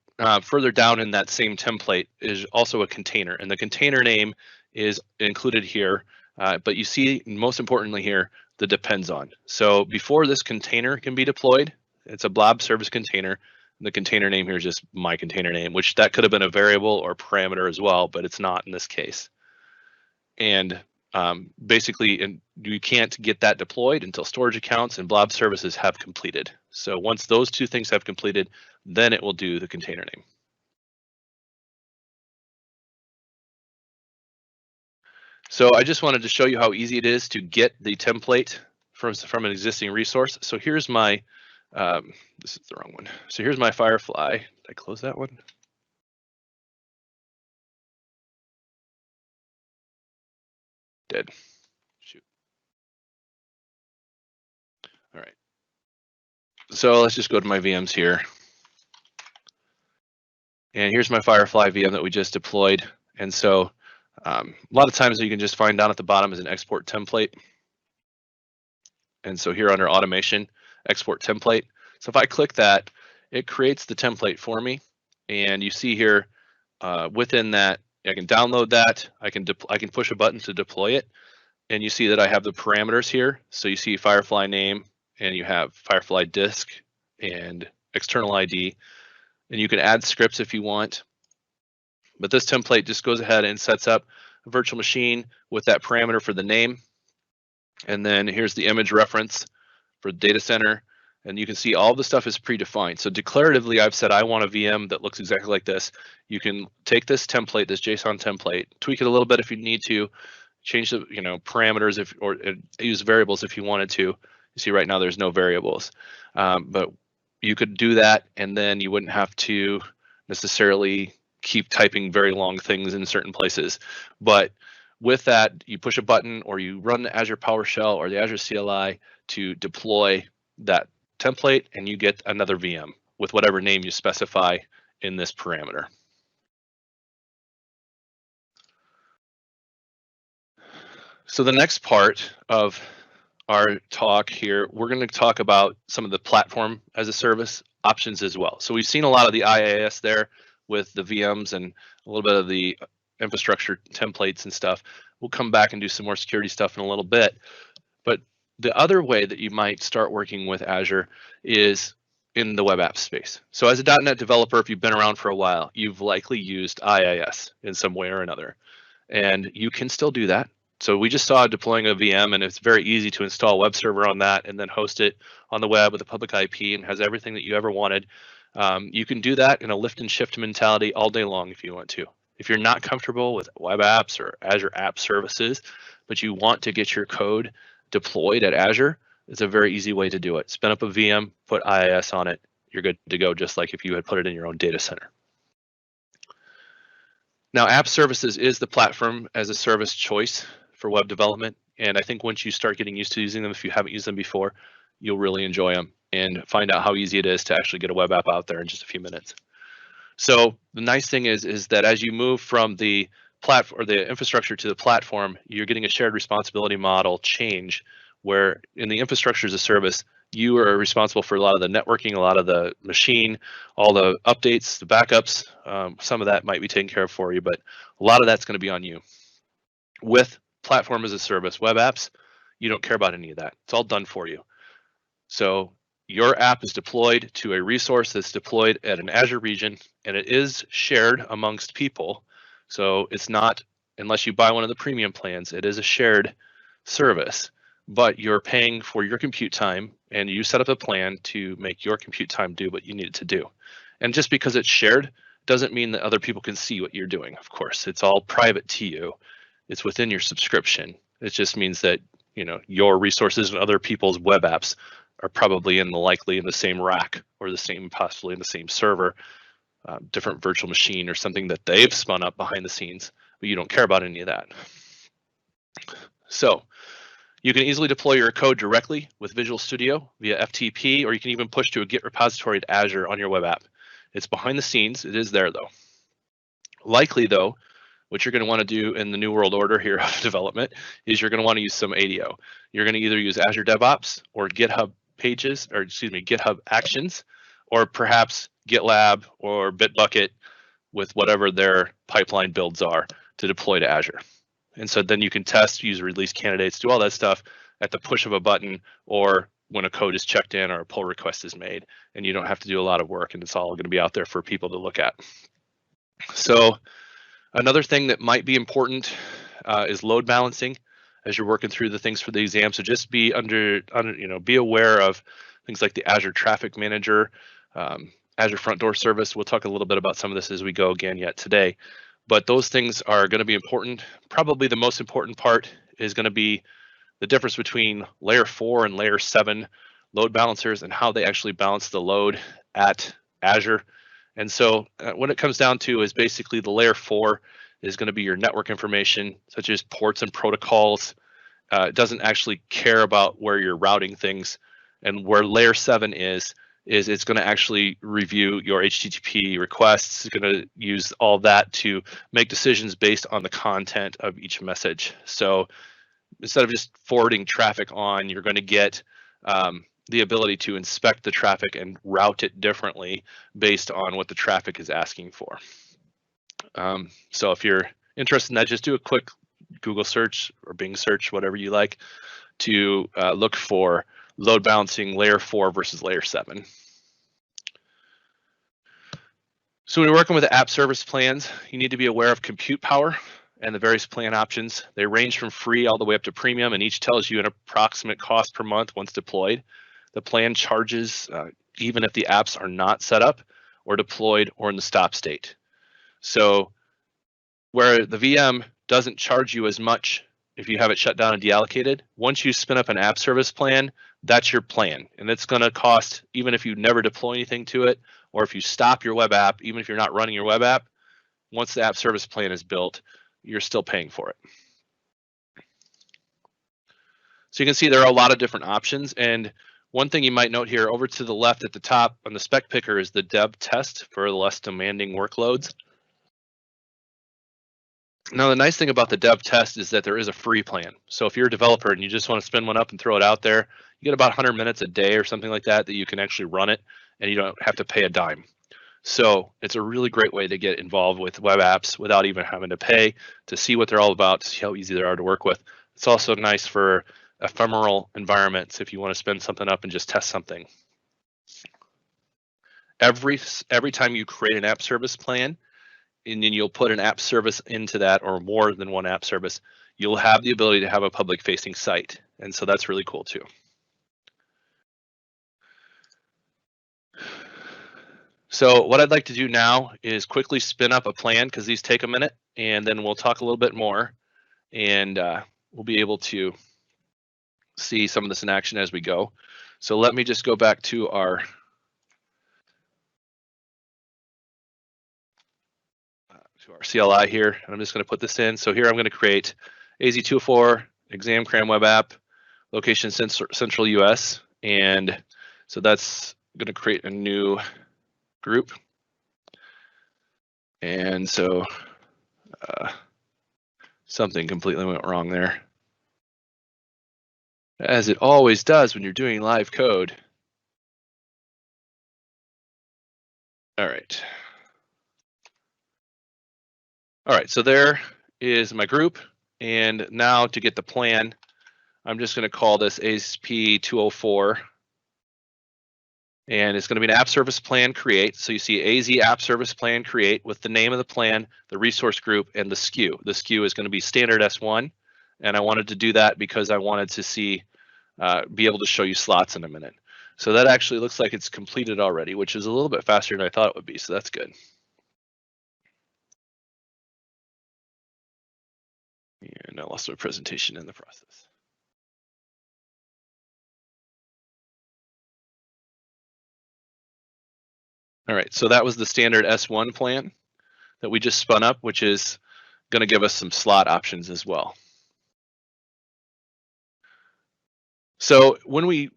further down in that same template is also a container, and the container name is included here. But you see, most importantly here, the depends on. So before this container can be deployed, it's a blob service container. The container name here is just my container name, which that could have been a variable or parameter as well, but it's not in this case. And basically, you can't get that deployed until storage accounts and blob services have completed. So once those two things have completed, then it will do the container name. So I just wanted to show you how easy it is to get the template from an existing resource. So here's my, this is the wrong one. So here's my Firefly. Did I close that one? Did. Shoot. All right. So let's just go to my VMs here. And here's my Firefly VM that we just deployed. And so a lot of times you can just find down at the bottom is an export template. And so here under automation, export template. So if I click that, it creates the template for me. And you see here within that, I can download that. I can push a button to deploy it. And you see that I have the parameters here. So you see Firefly name, and you have Firefly disk and external ID. And you can add scripts if you want. But this template just goes ahead and sets up a virtual machine with that parameter for the name. And then here's the image reference for the data center. And you can see all the stuff is predefined. So declaratively, I've said I want a VM that looks exactly like this. You can take this template, this JSON template, tweak it a little bit if you need to, change the parameters or use variables if you wanted to. You see right now there's no variables, but you could do that, and then you wouldn't have to necessarily keep typing very long things in certain places. But with that, you push a button or you run the Azure PowerShell or the Azure CLI to deploy that template, and you get another VM with whatever name you specify in this parameter. So the next part of our talk here, we're going to talk about some of the platform as a service options as well. So we've seen a lot of the IaaS there with the VMs and a little bit of the infrastructure templates and stuff. We'll come back and do some more security stuff in a little bit. But the other way that you might start working with Azure is in the web app space. So as a .NET developer, if you've been around for a while, you've likely used IaaS in some way or another. And you can still do that. So we just saw deploying a VM, and it's very easy to install a web server on that and then host it on the web with a public IP and has everything that you ever wanted. You can do that in a lift and shift mentality all day long if you want to. If you're not comfortable with web apps or Azure App Services, but you want to get your code deployed at Azure, it's a very easy way to do it. Spin up a VM, put IaaS on it, you're good to go, just like if you had put it in your own data center. Now, App Services is the platform as a service choice for web development. And I think once you start getting used to using them, if you haven't used them before, you'll really enjoy them and find out how easy it is to actually get a web app out there in just a few minutes. So the nice thing is that as you move from the platform or the infrastructure to the platform, you're getting a shared responsibility model change where in the infrastructure as a service, you are responsible for a lot of the networking, a lot of the machine, all the updates, the backups. Some of that might be taken care of for you, but a lot of that's going to be on you. With platform as a service, web apps, you don't care about any of that. It's all done for you. So your app is deployed to a resource that's deployed at an Azure region, and it is shared amongst people. So it's not, unless you buy one of the premium plans, it is a shared service, but you're paying for your compute time, and you set up a plan to make your compute time do what you need it to do. And just because it's shared doesn't mean that other people can see what you're doing. Of course, it's all private to you. It's within your subscription. It just means that your resources and other people's web apps are probably likely in the same rack or possibly in the same server, different virtual machine or something that they've spun up behind the scenes, but you don't care about any of that. So You can easily deploy your code directly with Visual Studio via FTP, or you can even push to a Git repository at Azure on your web app. It's behind the scenes. It is there, though. Likely, though, what you're going to want to do in the new world order here of development is you're going to want to use some ADO. You're going to either use Azure DevOps or GitHub Pages, or excuse me, GitHub Actions, or perhaps GitLab or Bitbucket with whatever their pipeline builds are to deploy to Azure. And so then you can test, use release candidates, do all that stuff at the push of a button or when a code is checked in or a pull request is made, and you don't have to do a lot of work, and it's all going to be out there for people to look at. So another thing that might be important is load balancing as you're working through the things for the exam. So just be be aware of things like the Azure Traffic Manager, Azure Front Door Service. We'll talk a little bit about some of this as we go again yet today. But those things are going to be important. Probably the most important part is going to be the difference between layer 4 and layer 7 load balancers and how they actually balance the load at Azure. And so what it comes down to is basically the layer 4 is going to be your network information, such as ports and protocols. It doesn't actually care about where you're routing things. And where layer 7 is it's going to actually review your HTTP requests. It's going to use all that to make decisions based on the content of each message. So instead of just forwarding traffic on, you're going to get the ability to inspect the traffic and route it differently based on what the traffic is asking for. So if you're interested in that, just do a quick Google search or Bing search, whatever you like, to look for load balancing layer 4 versus layer 7. So when you're working with the app service plans, you need to be aware of compute power and the various plan options. They range from free all the way up to premium, and each tells you an approximate cost per month once deployed. The plan charges even if the apps are not set up or deployed or in the stop state. So where the VM doesn't charge you as much if you have it shut down and deallocated, once you spin up an app service plan, that's your plan. And it's going to cost, even if you never deploy anything to it, or if you stop your web app, even if you're not running your web app, once the app service plan is built, you're still paying for it. So you can see there are a lot of different options. And one thing you might note here, over to the left at the top on the spec picker is the dev test for the less demanding workloads. Now, the nice thing about the dev test is that there is a free plan. So if you're a developer and you just want to spin one up and throw it out there, you get about 100 minutes a day or something like that you can actually run it, and you don't have to pay a dime. So it's a really great way to get involved with web apps without even having to pay, to see what they're all about, to see how easy they are to work with. It's also nice for ephemeral environments if you want to spin something up and just test something. Every time you create an app service plan, and then you'll put an app service into that, or more than one app service, you'll have the ability to have a public facing site. And so that's really cool too. So what I'd like to do now is quickly spin up a plan, because these take a minute, and then we'll talk a little bit more, and we'll be able to see some of this in action as we go. So let me just go back to our CLI here, and I'm just going to put this in. So here I'm going to create AZ-204 exam cram web app, location central US, and so that's going to create a new group. And so something completely went wrong there, as it always does when you're doing live code. All right. All right, so there is my group, and now to get the plan, I'm just going to call this AZ-204, and it's going to be an app service plan create. So you see AZ app service plan create with the name of the plan, the resource group, and the SKU. The SKU is going to be standard S1, and I wanted to do that because I wanted to see, be able to show you slots in a minute. So that actually looks like it's completed already, which is a little bit faster than I thought it would be, so that's good. And I lost my presentation in the process. All right, so that was the standard S1 plan that we just spun up, which is going to give us some slot options as well. So when we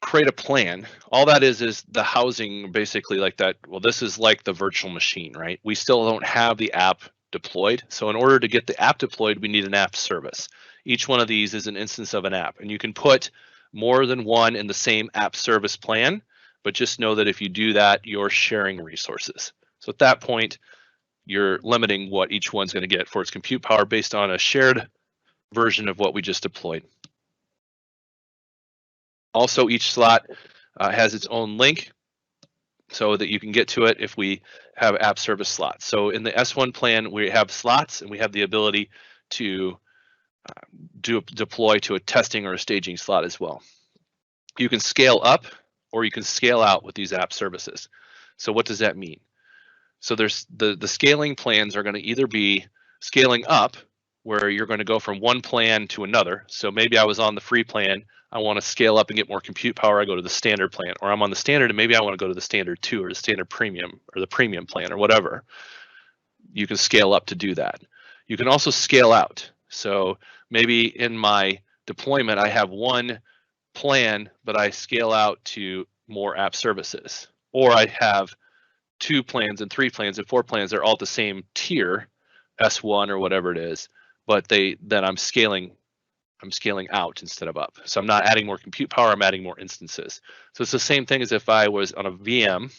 create a plan, all that is the housing, basically, like that. Well, this is like the virtual machine, right? We still don't have the app deployed. So in order to get the app deployed, we need an app service. Each one of these is an instance of an app, and you can put more than one in the same app service plan, but just know that if you do that, you're sharing resources. So at that point, you're limiting what each one's going to get for its compute power based on a shared version of what we just deployed. Also, each slot has its own link so that you can get to it if we have app service slots. So in the S1 plan, we have slots and we have the ability to deploy to a testing or a staging slot as well. You can scale up or you can scale out with these app services. So what does that mean? So there's the scaling plans are going to either be scaling up, where you're going to go from one plan to another. So maybe I was on the free plan, I want to scale up and get more compute power, I go to the standard plan, or I'm on the standard and maybe I want to go to the standard 2 or the standard premium or the premium plan or whatever. You can scale up to do that. You can also scale out. So maybe in my deployment, I have one plan, but I scale out to more app services, or I have 2 plans and 3 plans and 4 plans. They're all at the same tier, S1 or whatever it is, but then I'm scaling out instead of up. So I'm not adding more compute power, I'm adding more instances. So it's the same thing as if I was on a VM.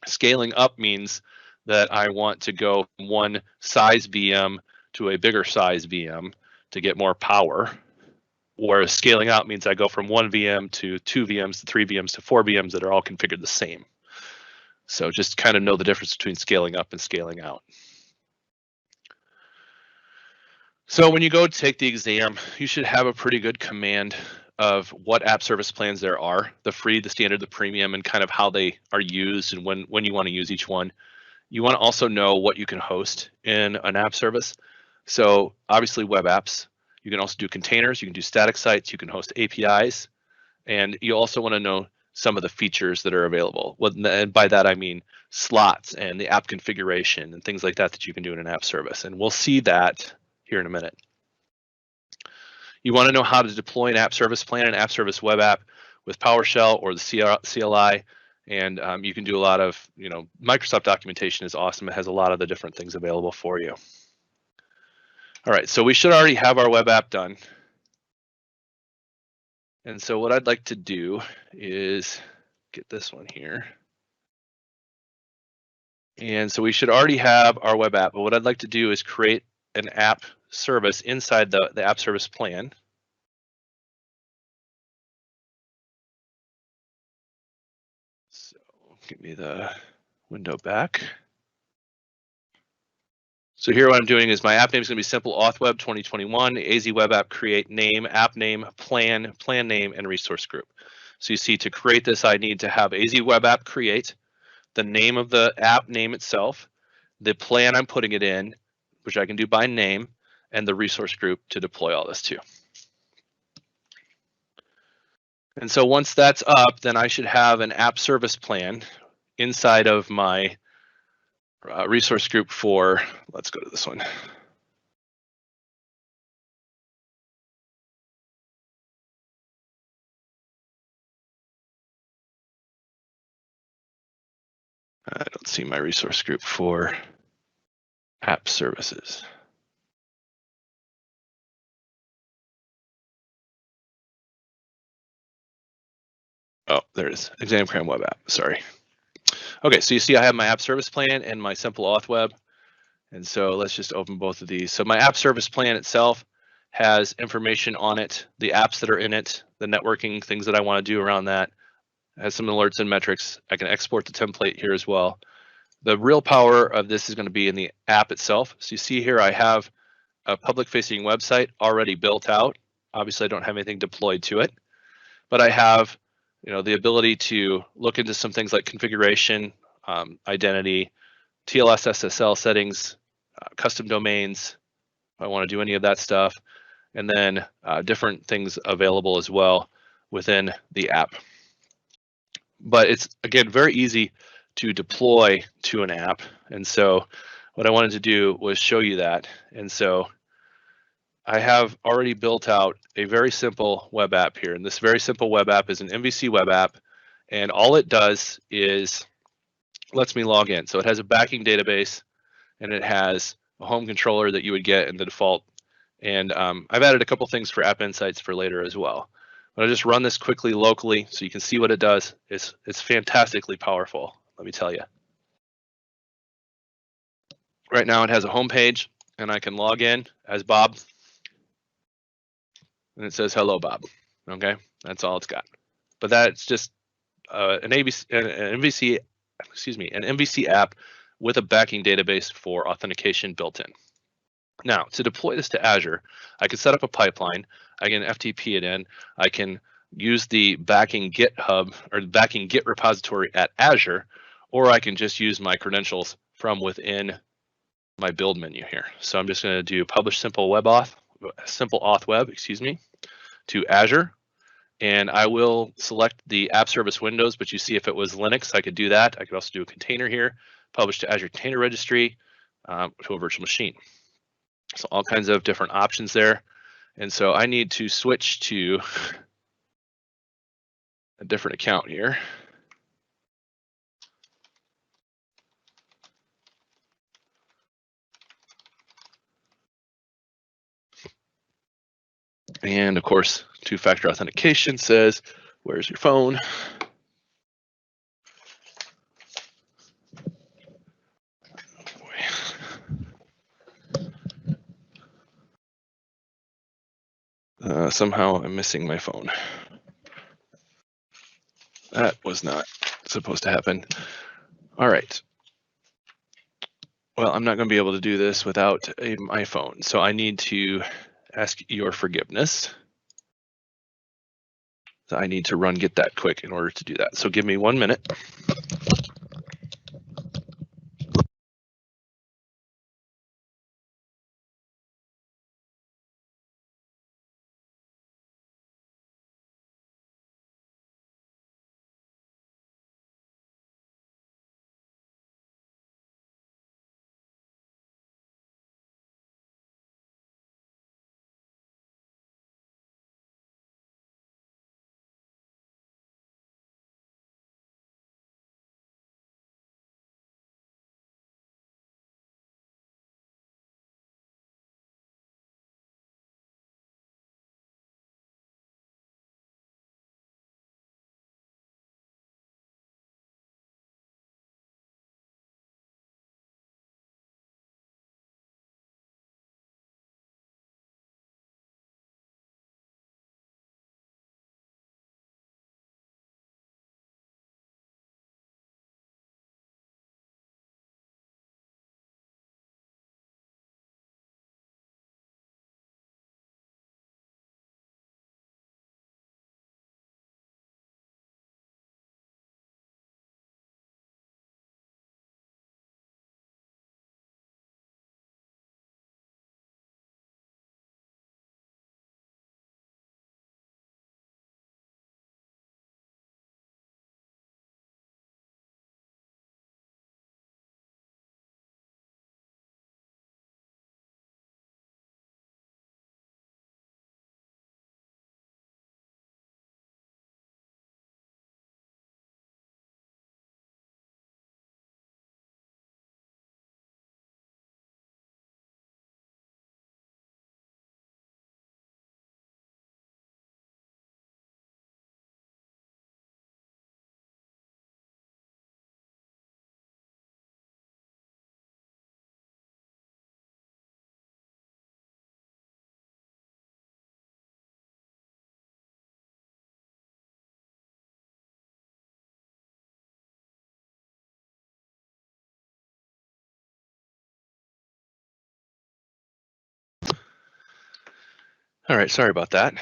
Scaling up means that I want to go from one size VM to a bigger size VM to get more power. Whereas scaling out means I go from one VM to 2 VMs to 3 VMs to 4 VMs that are all configured the same. So just kind of know the difference between scaling up and scaling out. So when you go take the exam, you should have a pretty good command of what app service plans there are, the free, the standard, the premium, and kind of how they are used and when you want to use each one. You want to also know what you can host in an app service. So obviously web apps. You can also do containers, you can do static sites, you can host APIs, and you also want to know some of the features that are available. And by that I mean slots and the app configuration and things like that that you can do in an app service. And we'll see that here in a minute. You want to know how to deploy an app service plan, an app service web app with PowerShell or the CLI. And you can do a lot of, Microsoft documentation is awesome. It has a lot of the different things available for you. All right, so we should already have our web app done. And so what I'd like to do is get this one here. And so we should already have our web app, but what I'd like to do is create an app service inside the app service plan. So give me the window back. So here what I'm doing is my app name is going to be Simple Auth Web 2021, AZ Web App Create Name, App Name, Plan Name, and Resource Group. So you see, to create this, I need to have AZ Web App Create, the name of the app name itself, the plan I'm putting it in, which I can do by name, and the resource group to deploy all this to. And so once that's up, then I should have an app service plan inside of my resource group for, let's go to this one. I don't see my resource group for app services. Oh, there it is, Exam Cram Web App, sorry. Okay, so you see I have my app service plan and my Simple Auth Web. And so let's just open both of these. So my app service plan itself has information on it, the apps that are in it, the networking things that I want to do around that. It has some alerts and metrics. I can export the template here as well. The real power of this is going to be in the app itself. So you see here I have a public facing website already built out. Obviously I don't have anything deployed to it, but I have the ability to look into some things like configuration, identity, TLS SSL settings, custom domains, if I want to do any of that stuff, and then different things available as well within the app. But it's, again, very easy to deploy to an app. And so what I wanted to do was show you that. And so I have already built out a very simple web app here. And this very simple web app is an MVC web app. And all it does is lets me log in. So it has a backing database and it has a home controller that you would get in the default. And I've added a couple things for App Insights for later as well. But I'll just run this quickly locally so you can see what it does. It's fantastically powerful, let me tell you. Right now it has a home page and I can log in as Bob. And it says, hello, Bob. Okay, that's all it's got. But that's just an MVC app with a backing database for authentication built in. Now, to deploy this to Azure, I can set up a pipeline. I can FTP it in. I can use the backing GitHub or the backing Git repository at Azure, or I can just use my credentials from within my build menu here. So I'm just going to do publish simple auth web, to Azure. And I will select the app service windows, but you see if it was Linux, I could do that. I could also do a container here, publish to Azure Container Registry, to a virtual machine. So all kinds of different options there. And so I need to switch to a different account here. And of course, two-factor authentication says, where's your phone? Somehow I'm missing my phone. That was not supposed to happen. All right. Well, I'm not going to be able to do this without my phone. So I need to ask your forgiveness. So I need to run get that quick in order to do that. So give me 1 minute. All right, sorry about that.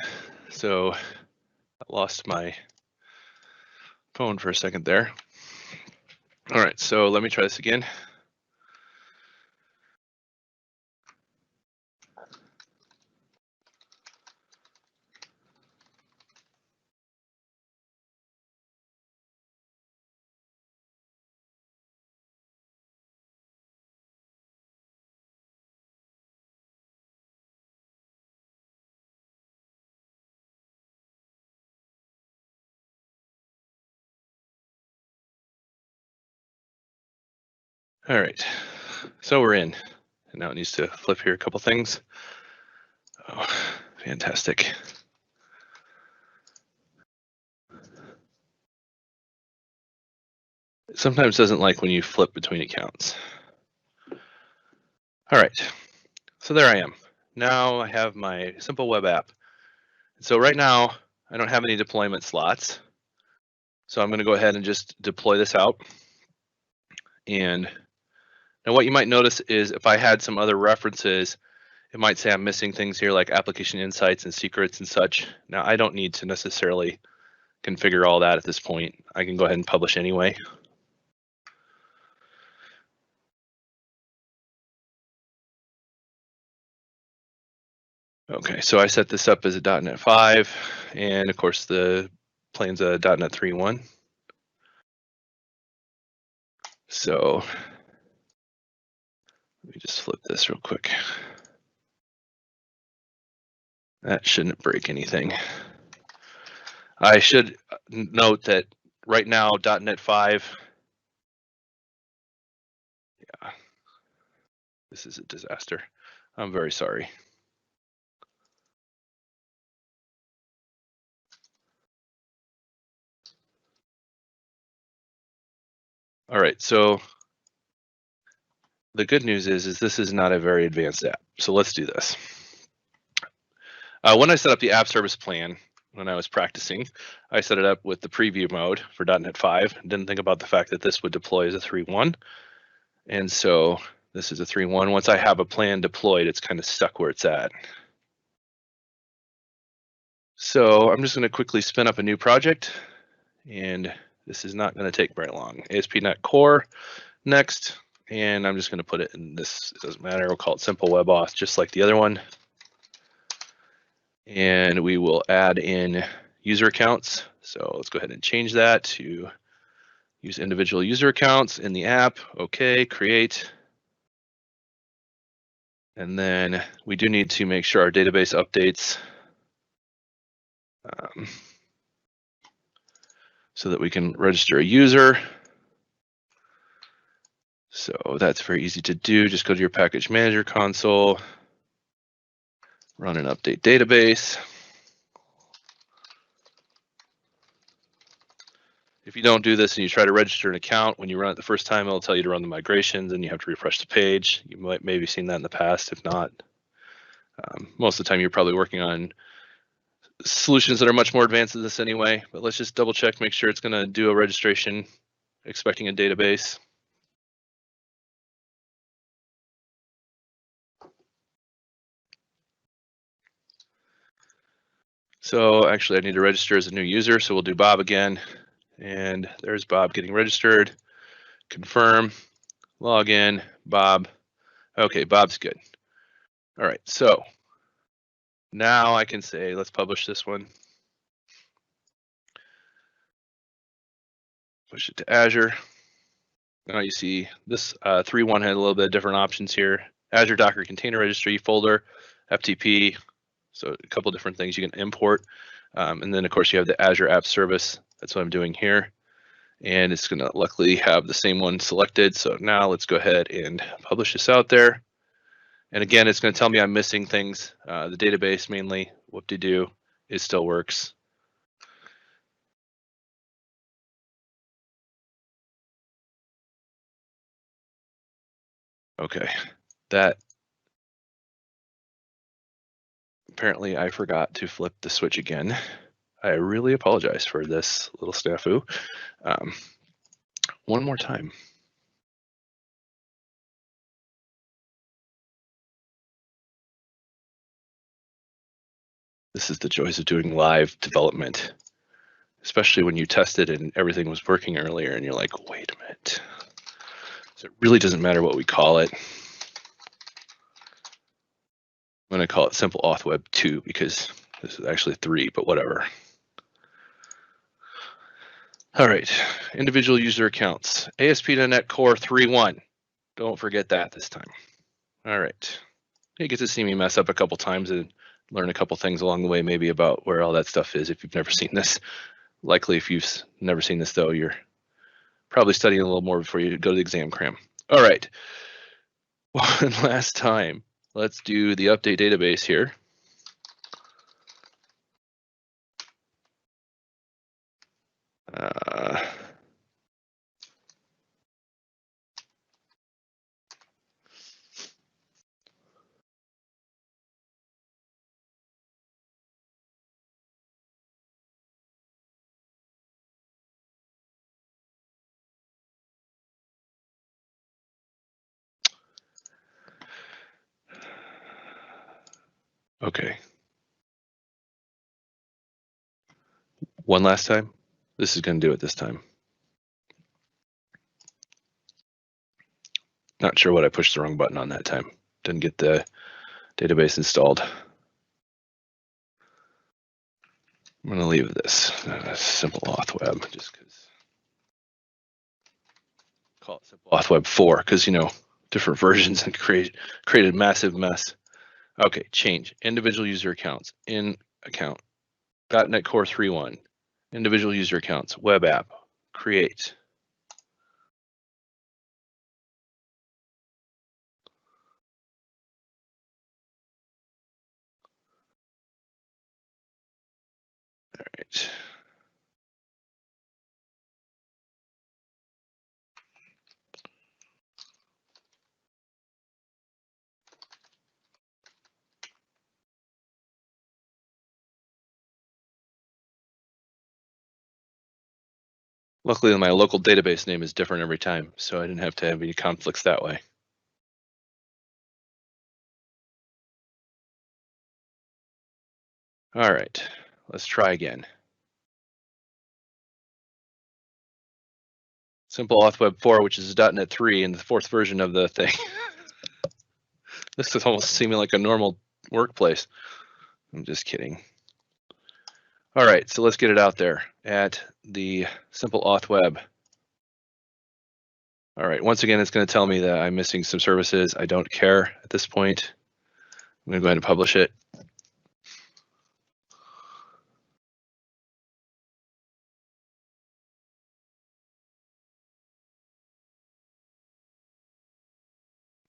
So I lost my phone for a second there. All right, so let me try this again. All right, so we're in. And now it needs to flip here a couple things. Oh, fantastic. It sometimes doesn't like when you flip between accounts. All right, so there I am. Now I have my simple web app. So right now, I don't have any deployment slots. So I'm going to go ahead and just deploy this out. And now what you might notice is if I had some other references, it might say I'm missing things here like application insights and secrets and such. Now I don't need to necessarily configure all that at this point. I can go ahead and publish anyway. Okay, so I set this up as a .NET 5, and of course the plan's a .NET 3.1. So let me just flip this real quick. That shouldn't break anything. I should note that right now .NET 5, yeah, this is a disaster. I'm very sorry. All right, so the good news is this is not a very advanced app. So let's do this. When I set up the app service plan, when I was practicing, I set it up with the preview mode for .NET 5. Didn't think about the fact that this would deploy as a 3.1. And so this is a 3.1. Once I have a plan deployed, it's kind of stuck where it's at. So I'm just going to quickly spin up a new project, and this is not going to take very long. ASP.NET Core, next, and I'm just going to put it in this, it doesn't matter, we'll call it Simple Web Auth, just like the other one. And we will add in user accounts. So let's go ahead and change that to use individual user accounts in the app. Okay, create. And then we do need to make sure our database updates so that we can register a user. So that's very easy to do. Just go to your package manager console, run an update database. If you don't do this and you try to register an account, when you run it the first time, it'll tell you to run the migrations and you have to refresh the page. You might maybe seen that in the past. If not, most of the time you're probably working on solutions that are much more advanced than this anyway. But let's just double check, make sure it's going to do a registration, expecting a database. So actually I need to register as a new user. So we'll do Bob again. And there's Bob getting registered. Confirm, log in, Bob. Okay, Bob's good. All right, so now I can say, let's publish this one. Push it to Azure. Now you see this 3.1 had a little bit of different options here. Azure Docker Container Registry folder, FTP, so a couple different things you can import. And then of course you have the Azure App Service. That's what I'm doing here. And it's gonna luckily have the same one selected. So now let's go ahead and publish this out there. And again, it's gonna tell me I'm missing things. The database mainly, whoop-de-doo, it still works. Okay, that apparently I forgot to flip the switch again. I really apologize for this little snafu. One more time. This is the joys of doing live development, especially when you tested and everything was working earlier and you're like, wait a minute. So it really doesn't matter what we call it. I'm gonna call it Simple Auth Web 2 because this is actually 3, but whatever. All right, individual user accounts, ASP.NET Core 3.1. Don't forget that this time. All right, you get to see me mess up a couple times and learn a couple things along the way, maybe about where all that stuff is if you've never seen this. Likely if you've never seen this though, you're probably studying a little more before you go to the exam cram. All right. One last time. Let's do the update database here. Okay. One last time. This is going to do it this time. Not sure what I pushed the wrong button on that time. Didn't get the database installed. I'm going to leave this simple auth web just because. Call it simple auth web 4 because, you know, different versions and created a massive mess. Okay, change individual user accounts in account .NET Core 3.1 individual user accounts web app create. All right. Luckily, my local database name is different every time, so I didn't have to have any conflicts that way. All right, let's try again. Simple auth web 4, which is .NET 3 and the 4th version of the thing. This is almost seeming like a normal workplace. I'm just kidding. All right, so let's get it out there at the simple auth web. All right, once again, it's going to tell me that I'm missing some services. I don't care at this point. I'm going to go ahead and publish it.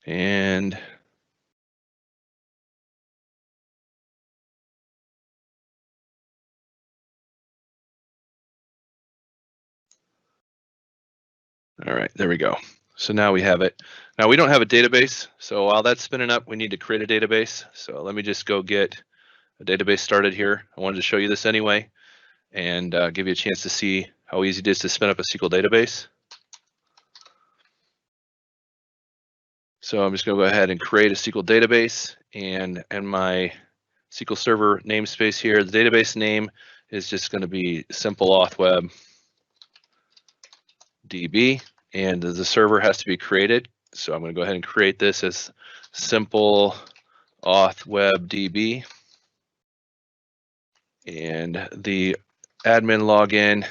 And all right, there we go. So now we have it. Now we don't have a database. So while that's spinning up, we need to create a database. So let me just go get a database started here. I wanted to show you this anyway and give you a chance to see how easy it is to spin up a SQL database. So I'm just going to go ahead and create a SQL database, and in my SQL Server namespace here, the database name is just going to be simple auth web DB, and the server has to be created. So I'm going to go ahead and create this as simple auth web DB, and the admin login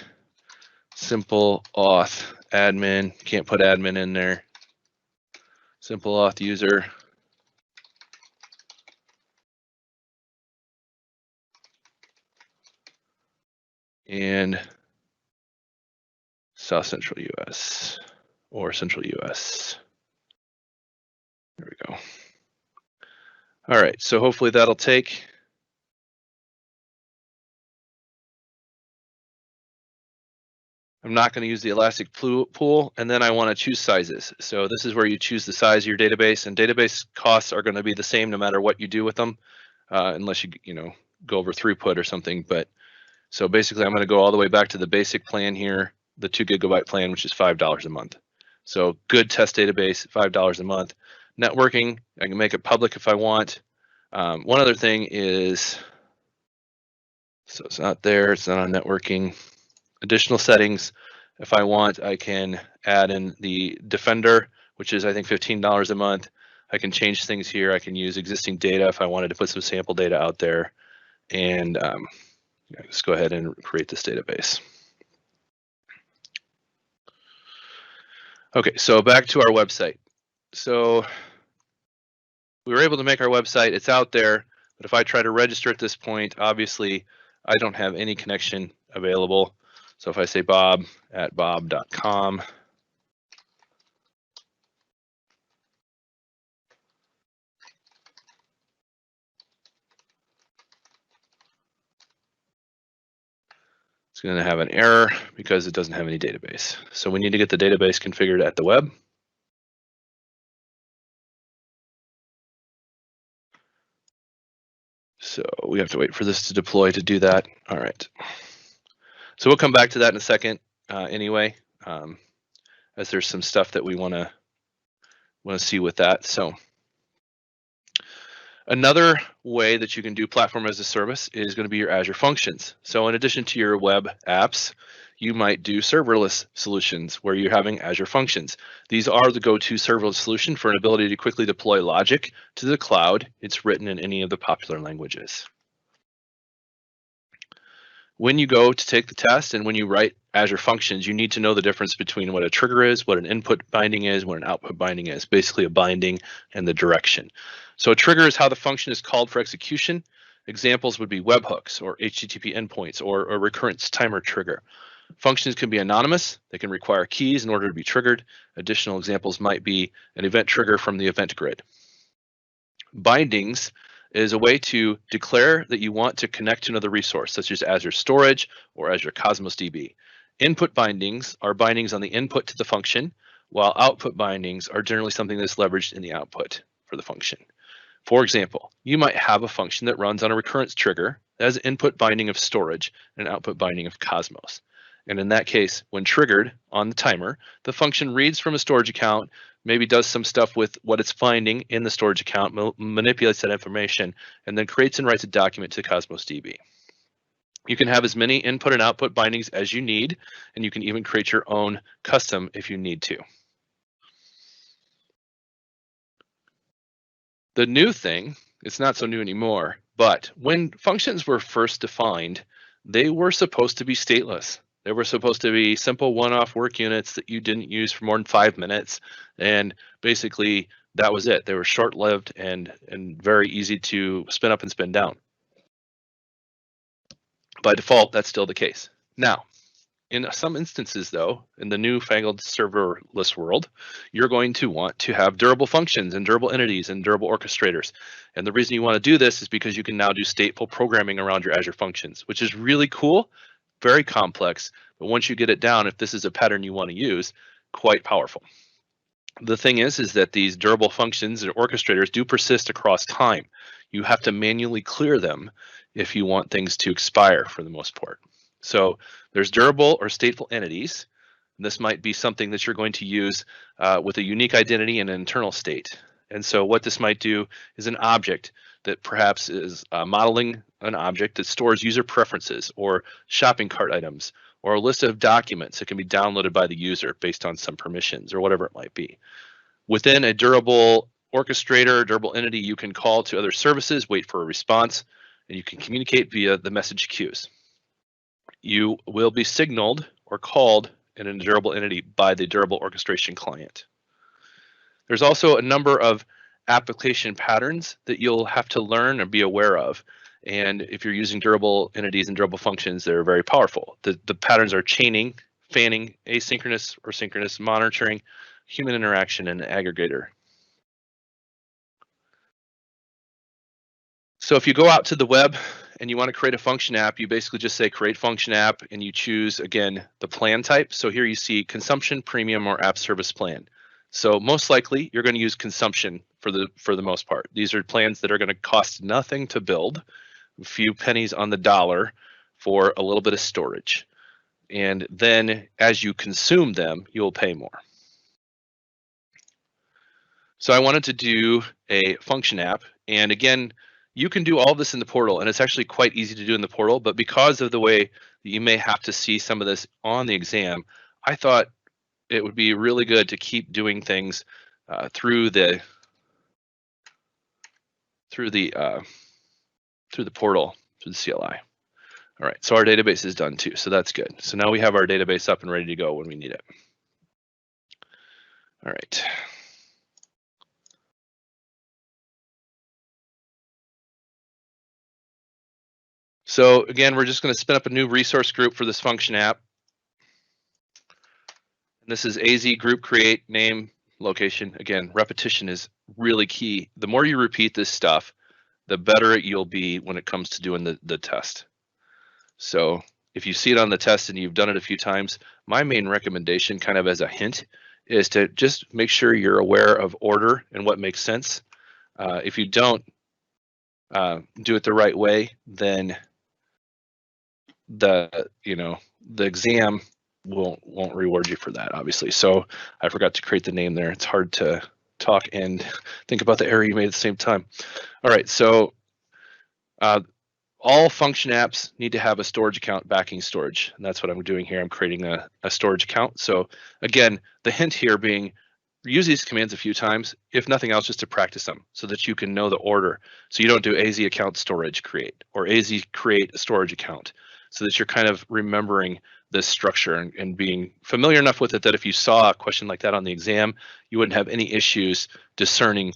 simple auth admin. Can't put admin in there. Simple auth user. And South Central US or Central US. There we go. All right, so hopefully that'll take. I'm not going to use the elastic pool, and then I want to choose sizes. So this is where you choose the size of your database, and database costs are going to be the same no matter what you do with them, unless you know go over throughput or something. But so basically, I'm going to go all the way back to the basic plan here, the 2 GB plan, which is $5 a month. So good test database, $5 a month. Networking, I can make it public if I want. One other thing is, so it's not there, it's not on networking. Additional settings, if I want, I can add in the Defender, which is I think $15 a month. I can change things here. I can use existing data if I wanted to put some sample data out there, and just go ahead and create this database. Okay, so back to our website. So we were able to make our website. It's out there, but if I try to register at this point, obviously I don't have any connection available. So if I say bob@bob.com, going to have an error because it doesn't have any database. So we need to get the database configured at the web. So we have to wait for this to deploy to do that. All right. So we'll come back to that in a second anyway, as there's some stuff that we want to see with that. So another way that you can do platform as a service is going to be your Azure functions. So in addition to your web apps, you might do serverless solutions where you're having Azure functions. These are the go-to serverless solution for an ability to quickly deploy logic to the cloud. It's written in any of the popular languages. When you go to take the test and when you write Azure functions, you need to know the difference between what a trigger is, what an input binding is, what an output binding is, basically a binding and the direction. So a trigger is how the function is called for execution. Examples would be webhooks or HTTP endpoints or a recurrence timer trigger. Functions can be anonymous. They can require keys in order to be triggered. Additional examples might be an event trigger from the event grid. Bindings is a way to declare that you want to connect to another resource, such as Azure Storage or Azure Cosmos DB. Input bindings are bindings on the input to the function, while output bindings are generally something that's leveraged in the output for the function. For example, you might have a function that runs on a recurrence trigger that has an input binding of storage and an output binding of Cosmos. And in that case, when triggered on the timer, the function reads from a storage account, maybe does some stuff with what it's finding in the storage account, manipulates that information, and then creates and writes a document to Cosmos DB. You can have as many input and output bindings as you need, and you can even create your own custom if you need to. The new thing, it's not so new anymore, but when functions were first defined, they were supposed to be stateless. They were supposed to be simple one-off work units that you didn't use for more than 5 minutes. And basically that was it. They were short-lived and very easy to spin up and spin down. By default, that's still the case. Now, in some instances though, in the newfangled serverless world, you're going to want to have durable functions and durable entities and durable orchestrators. And the reason you want to do this is because you can now do stateful programming around your Azure functions, which is really cool. Very complex, but once you get it down, if this is a pattern you want to use, quite powerful. The thing is that these durable functions and orchestrators do persist across time. You have to manually clear them if you want things to expire for the most part. So there's durable or stateful entities. This might be something that you're going to use with a unique identity and an internal state. And so what this might do is an object that perhaps is modeling an object that stores user preferences or shopping cart items or a list of documents that can be downloaded by the user based on some permissions or whatever it might be. Within a durable orchestrator, durable entity, you can call to other services, wait for a response, and you can communicate via the message queues. You will be signaled or called in a durable entity by the durable orchestration client. There's also a number of application patterns that you'll have to learn and be aware of. And if you're using durable entities and durable functions, they're very powerful. The patterns are chaining, fanning, asynchronous or synchronous monitoring, human interaction, and aggregator. So if you go out to the web and you want to create a function app, you basically just say create function app and you choose, again, the plan type. So here you see consumption, premium, or app service plan. So most likely you're going to use consumption for the most part. These are plans that are going to cost nothing to build, a few pennies on the dollar for a little bit of storage. And then as you consume them, you'll pay more. So I wanted to do a function app. And again, you can do all this in the portal, and it's actually quite easy to do in the portal, but because of the way that you may have to see some of this on the exam, I thought it would be really good to keep doing things through the portal, through the CLI. All right, so our database is done too, so that's good. So now we have our database up and ready to go when we need it. All right. So again, we're just going to spin up a new resource group for this function app. And this is AZ group create name location. Again, repetition is really key. The more you repeat this stuff, the better you'll be when it comes to doing the test. So if you see it on the test and you've done it a few times, my main recommendation, kind of as a hint, is to just make sure you're aware of order and what makes sense. If you don't do it the right way, then the exam won't reward you for that, obviously. So I forgot to create the name there. It's hard to talk and think about the error you made at the same time. All right, so all function apps need to have a storage account backing storage, and that's what I'm doing here. I'm creating a storage account. So again, the hint here being use these commands a few times, if nothing else, just to practice them so that you can know the order. So you don't do AZ account storage create or AZ create a storage account, so that you're kind of remembering this structure and being familiar enough with it that if you saw a question like that on the exam, you wouldn't have any issues discerning,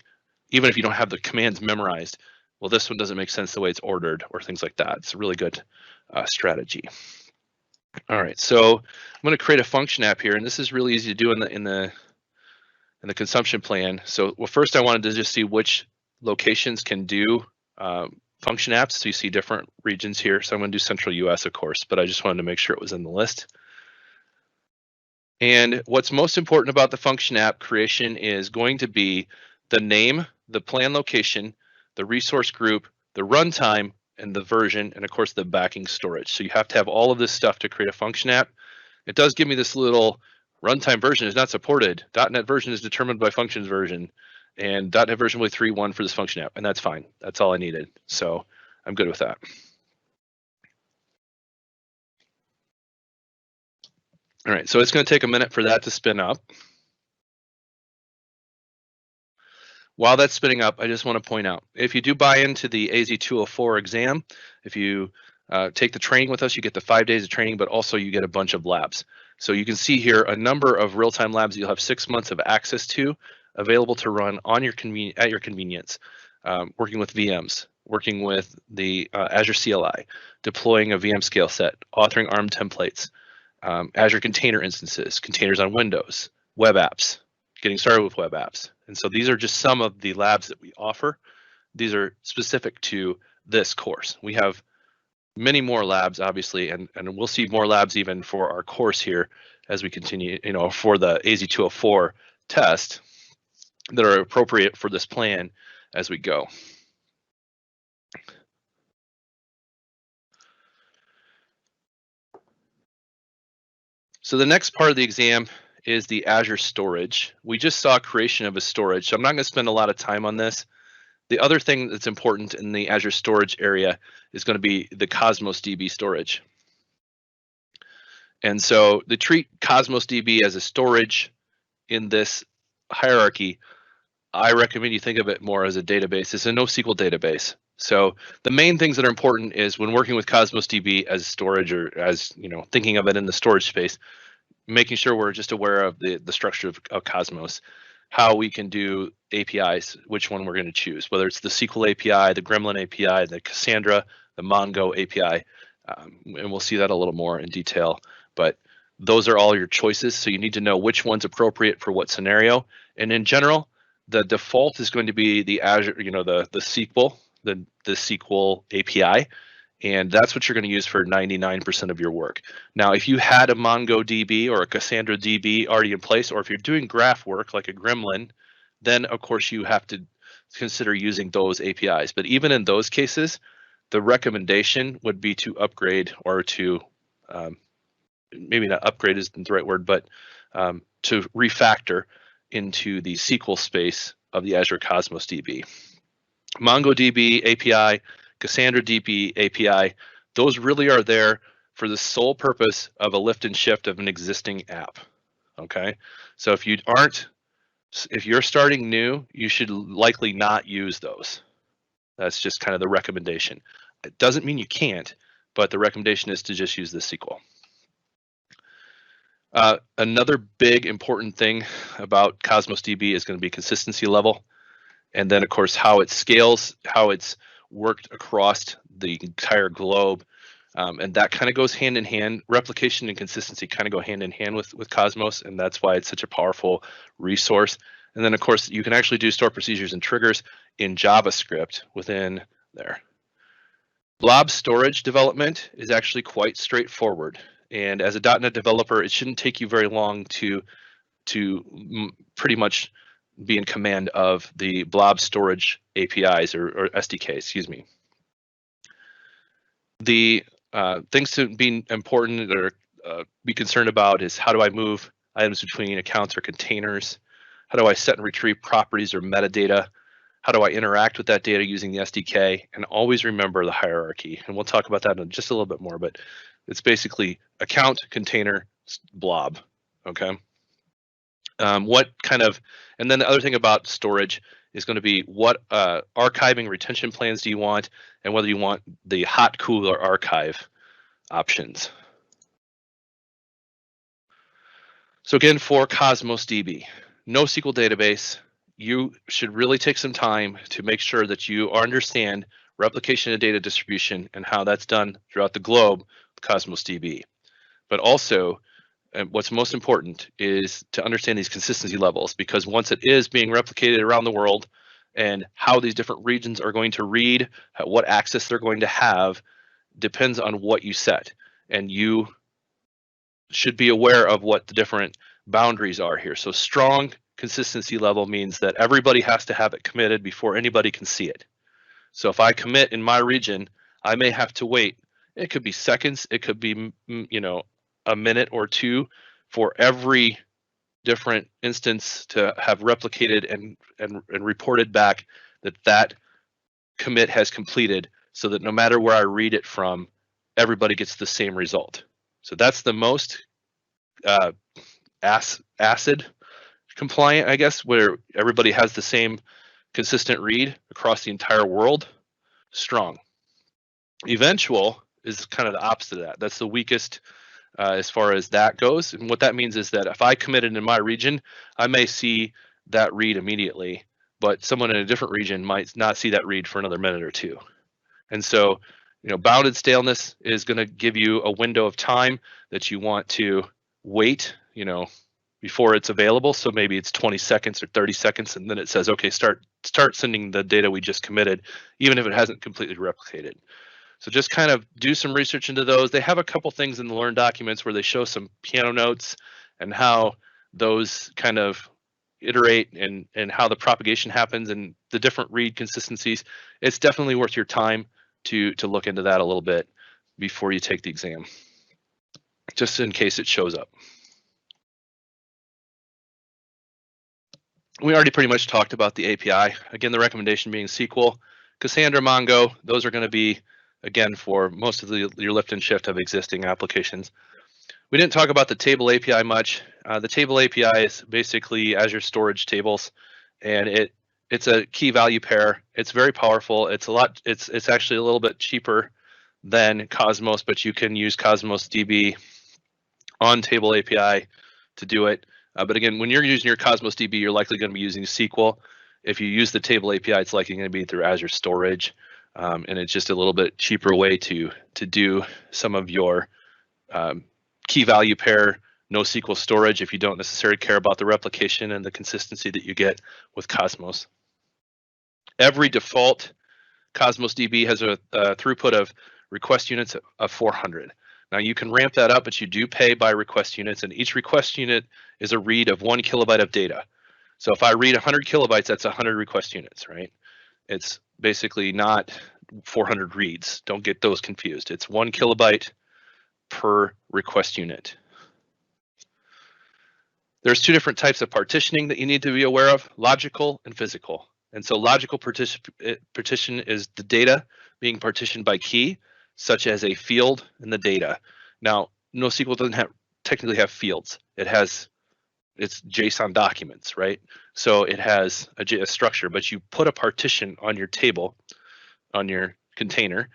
even if you don't have the commands memorized, well, this one doesn't make sense the way it's ordered or things like that. It's a really good strategy. All right, so I'm going to create a function app here, and this is really easy to do in the consumption plan. So, well, first I wanted to just see which locations can do function apps. So you see different regions here. So I'm going to do Central US, of course, but I just wanted to make sure it was in the list. And what's most important about the function app creation is going to be the name, the plan location, the resource group, the runtime, and the version, and of course the backing storage. So you have to have all of this stuff to create a function app. It does give me this little runtime version is not supported. .NET version is determined by functions version, and .NET version will be 3.1 for this function app, and that's fine. That's all I needed. So I'm good with that. All right, so it's going to take a minute for that to spin up. While that's spinning up, I just want to point out, if you do buy into the AZ-204 exam, if you take the training with us, you get the 5 days of training, but also you get a bunch of labs. So you can see here a number of real-time labs that you'll have 6 months of access to, available to run on your at your convenience, working with VMs, working with the Azure CLI, deploying a VM scale set, authoring ARM templates, Azure container instances, containers on Windows, web apps, getting started with web apps. And so these are just some of the labs that we offer. These are specific to this course. We have many more labs, obviously, and we'll see more labs even for our course here as we continue, for the AZ-204 test that are appropriate for this plan as we go. So the next part of the exam is the Azure storage. We just saw creation of a storage, so I'm not going to spend a lot of time on this. The other thing that's important in the Azure storage area is going to be the Cosmos DB storage. And so to treat Cosmos DB as a storage in this hierarchy, I recommend you think of it more as a database. It's a NoSQL database. So the main things that are important is when working with Cosmos DB as storage, or as thinking of it in the storage space, making sure we're just aware of the structure of Cosmos, how we can do APIs, which one we're going to choose, whether it's the SQL API, the Gremlin API, the Cassandra, the Mongo API, and we'll see that a little more in detail. But those are all your choices, so you need to know which one's appropriate for what scenario. And in general, the default is going to be the Azure, the SQL, the SQL API. And that's what you're going to use for 99% of your work. Now, if you had a MongoDB or a Cassandra DB already in place, or if you're doing graph work like a Gremlin, then of course you have to consider using those APIs. But even in those cases, the recommendation would be to upgrade, or to maybe not upgrade isn't the right word, but to refactor into the SQL space of the Azure Cosmos DB. MongoDB API, Cassandra DB API, those really are there for the sole purpose of a lift and shift of an existing app. Okay, so if you're starting new, you should likely not use those. That's just kind of the recommendation. It doesn't mean you can't, but the recommendation is to just use the SQL. Another big important thing about Cosmos DB is going to be consistency level, and then of course how it scales, how it's worked across the entire globe, and that kind of goes hand in hand. Replication and consistency kind of go hand in hand with Cosmos, and that's why it's such a powerful resource. And then of course you can actually do store procedures and triggers in JavaScript within there. Blob storage development is actually quite straightforward. And as a .NET developer, it shouldn't take you very long to pretty much be in command of the blob storage APIs or SDK, excuse me. The things to be important or be concerned about is how do I move items between accounts or containers? How do I set and retrieve properties or metadata? How do I interact with that data using the SDK? And always remember the hierarchy. And we'll talk about that in just a little bit more, but it's basically account, container, blob, okay? And then the other thing about storage is going to be what archiving retention plans do you want, and whether you want the hot, cool, or archive options. So again, for Cosmos DB, NoSQL database, you should really take some time to make sure that you understand replication and data distribution and how that's done throughout the globe with Cosmos DB. But also, what's most important is to understand these consistency levels, because once it is being replicated around the world and how these different regions are going to read, what access they're going to have, depends on what you set. And you should be aware of what the different boundaries are here. So strong consistency level means that everybody has to have it committed before anybody can see it. So if I commit in my region, I may have to wait. It could be seconds, it could be, you know, a minute or two for every different instance to have replicated and reported back that that commit has completed, so that no matter where I read it from, everybody gets the same result. So that's the most ACID compliant, I guess, where everybody has the same consistent read across the entire world. Strong. Eventual is kind of the opposite of that. That's the weakest as far as that goes. And what that means is that if I committed in my region, I may see that read immediately, but someone in a different region might not see that read for another minute or two. And so, you know, bounded staleness is going to give you a window of time that you want to wait, you know, before it's available. So maybe it's 20 seconds or 30 seconds, and then it says, okay, start sending the data we just committed, even if it hasn't completely replicated. So just kind of do some research into those. They have a couple things in the Learn documents where they show some piano notes and how those kind of iterate and how the propagation happens and the different read consistencies. It's definitely worth your time to look into that a little bit before you take the exam, just in case it shows up. We already pretty much talked about the API. Again, the recommendation being SQL, Cassandra, Mongo. Those are going to be, again, for most of your lift and shift of existing applications. We didn't talk about the table API much. The table API is basically Azure storage tables, and it's a key value pair. It's very powerful. It's actually a little bit cheaper than Cosmos, but you can use Cosmos DB on table API to do it. But again, when you're using your Cosmos DB, you're likely going to be using SQL. If you use the table API, it's likely going to be through Azure Storage, and it's just a little bit cheaper way to do some of your key value pair NoSQL storage if you don't necessarily care about the replication and the consistency that you get with Cosmos. Every default Cosmos DB has a throughput of request units of 400. Now you can ramp that up, but you do pay by request units, and each request unit is a read of 1 kilobyte of data. So if I read 100 kilobytes, that's 100 request units, right? It's basically not 400 reads. Don't get those confused. It's 1 kilobyte per request unit. There's two different types of partitioning that you need to be aware of, logical and physical. And so logical partition is the data being partitioned by key, such as a field in the data. Now, NoSQL doesn't technically have fields. It's JSON documents, right? So it has a structure, but you put a partition on your table, on your container,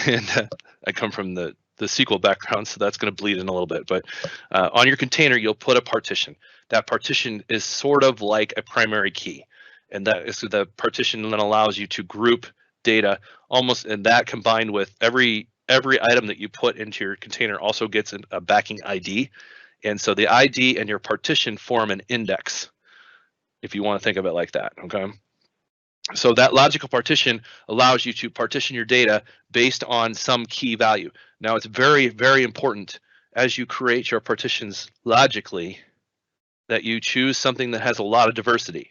and I come from the SQL background, so that's going to bleed in a little bit. But on your container, you'll put a partition. That partition is sort of like a primary key, and that is the partition then allows you to group data almost, and that combined with every item that you put into your container also gets a backing ID, and so the ID and your partition form an index, if you want to think of it like that. Okay. So that logical partition allows you to partition your data based on some key value. Now it's very, very important as you create your partitions logically that you choose something that has a lot of diversity,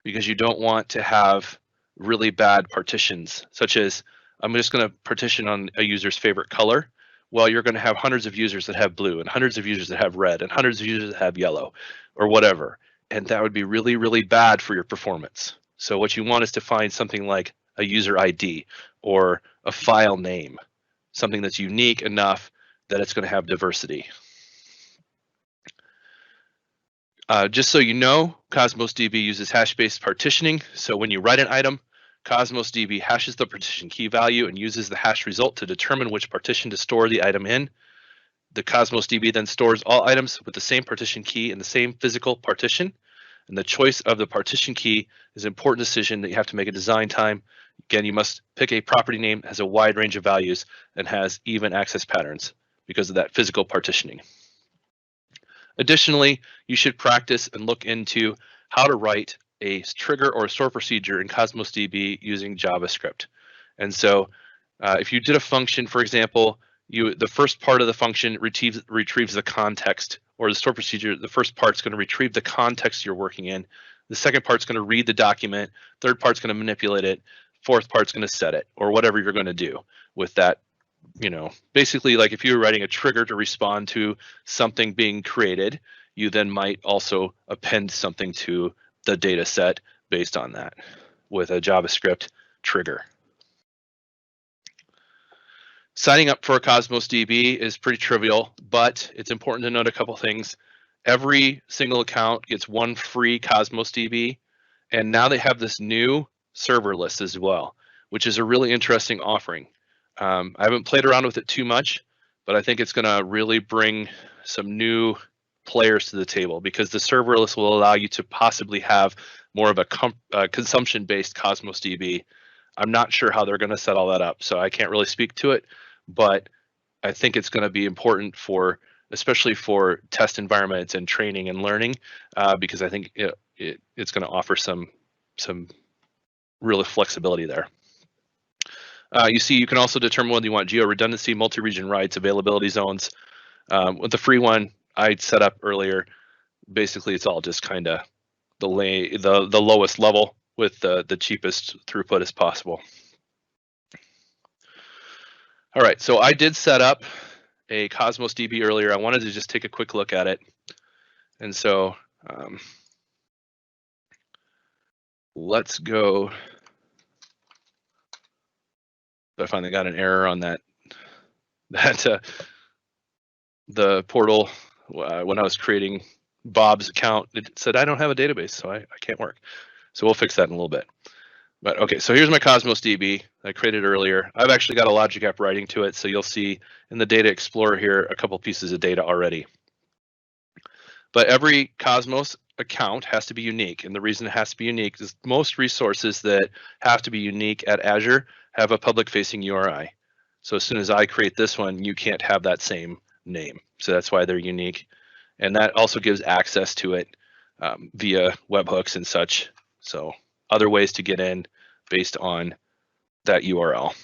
because you don't want to have really bad partitions, such as I'm just going to partition on a user's favorite color. Well, you're going to have hundreds of users that have blue and hundreds of users that have red and hundreds of users that have yellow or whatever. And that would be really, really bad for your performance. So what you want is to find something like a user ID or a file name, something that's unique enough that it's going to have diversity. Just so you know, Cosmos DB uses hash-based partitioning. So when you write an item, Cosmos DB hashes the partition key value and uses the hash result to determine which partition to store the item in. The Cosmos DB then stores all items with the same partition key in the same physical partition. And the choice of the partition key is an important decision that you have to make at design time. Again, you must pick a property name that has a wide range of values and has even access patterns because of that physical partitioning. Additionally, you should practice and look into how to write a trigger or a store procedure in Cosmos DB using JavaScript. And so if you did a function, for example, the first part of the function retrieves the context, or the store procedure, the first part's going to retrieve the context you're working in. The second part's going to read the document. Third part's going to manipulate it. Fourth part's going to set it, or whatever you're going to do with that. Basically, like if you were writing a trigger to respond to something being created, you then might also append something to the data set based on that with a JavaScript trigger. Signing up for a Cosmos DB is pretty trivial, but it's important to note a couple things. Every single account gets one free Cosmos DB, and now they have this new serverless as well, which is a really interesting offering. I haven't played around with it too much, but I think it's going to really bring some new players to the table, because the serverless will allow you to possibly have more of a consumption-based Cosmos DB. I'm not sure how they're going to set all that up, so I can't really speak to it, but I think it's going to be important especially for test environments and training and learning, because I think it's going to offer some real flexibility there. You see, you can also determine whether you want geo-redundancy, multi-region writes, availability zones. With the free one I'd set up earlier, basically it's all just kind of the lowest level with the cheapest throughput as possible. All right, so I did set up a Cosmos DB earlier. I wanted to just take a quick look at it. And so let's go. I finally got an error on that the portal when I was creating Bob's account. It said I don't have a database, so I can't work. So we'll fix that in a little bit. But okay, so here's my Cosmos DB I created earlier. I've actually got a logic app writing to it, so you'll see in the data explorer here a couple pieces of data already. But every Cosmos account has to be unique, and the reason it has to be unique is most resources that have to be unique at Azure have a public-facing URI. So as soon as I create this one, you can't have that same name. So that's why they're unique. And that also gives access to it via webhooks and such. So other ways to get in based on that URL.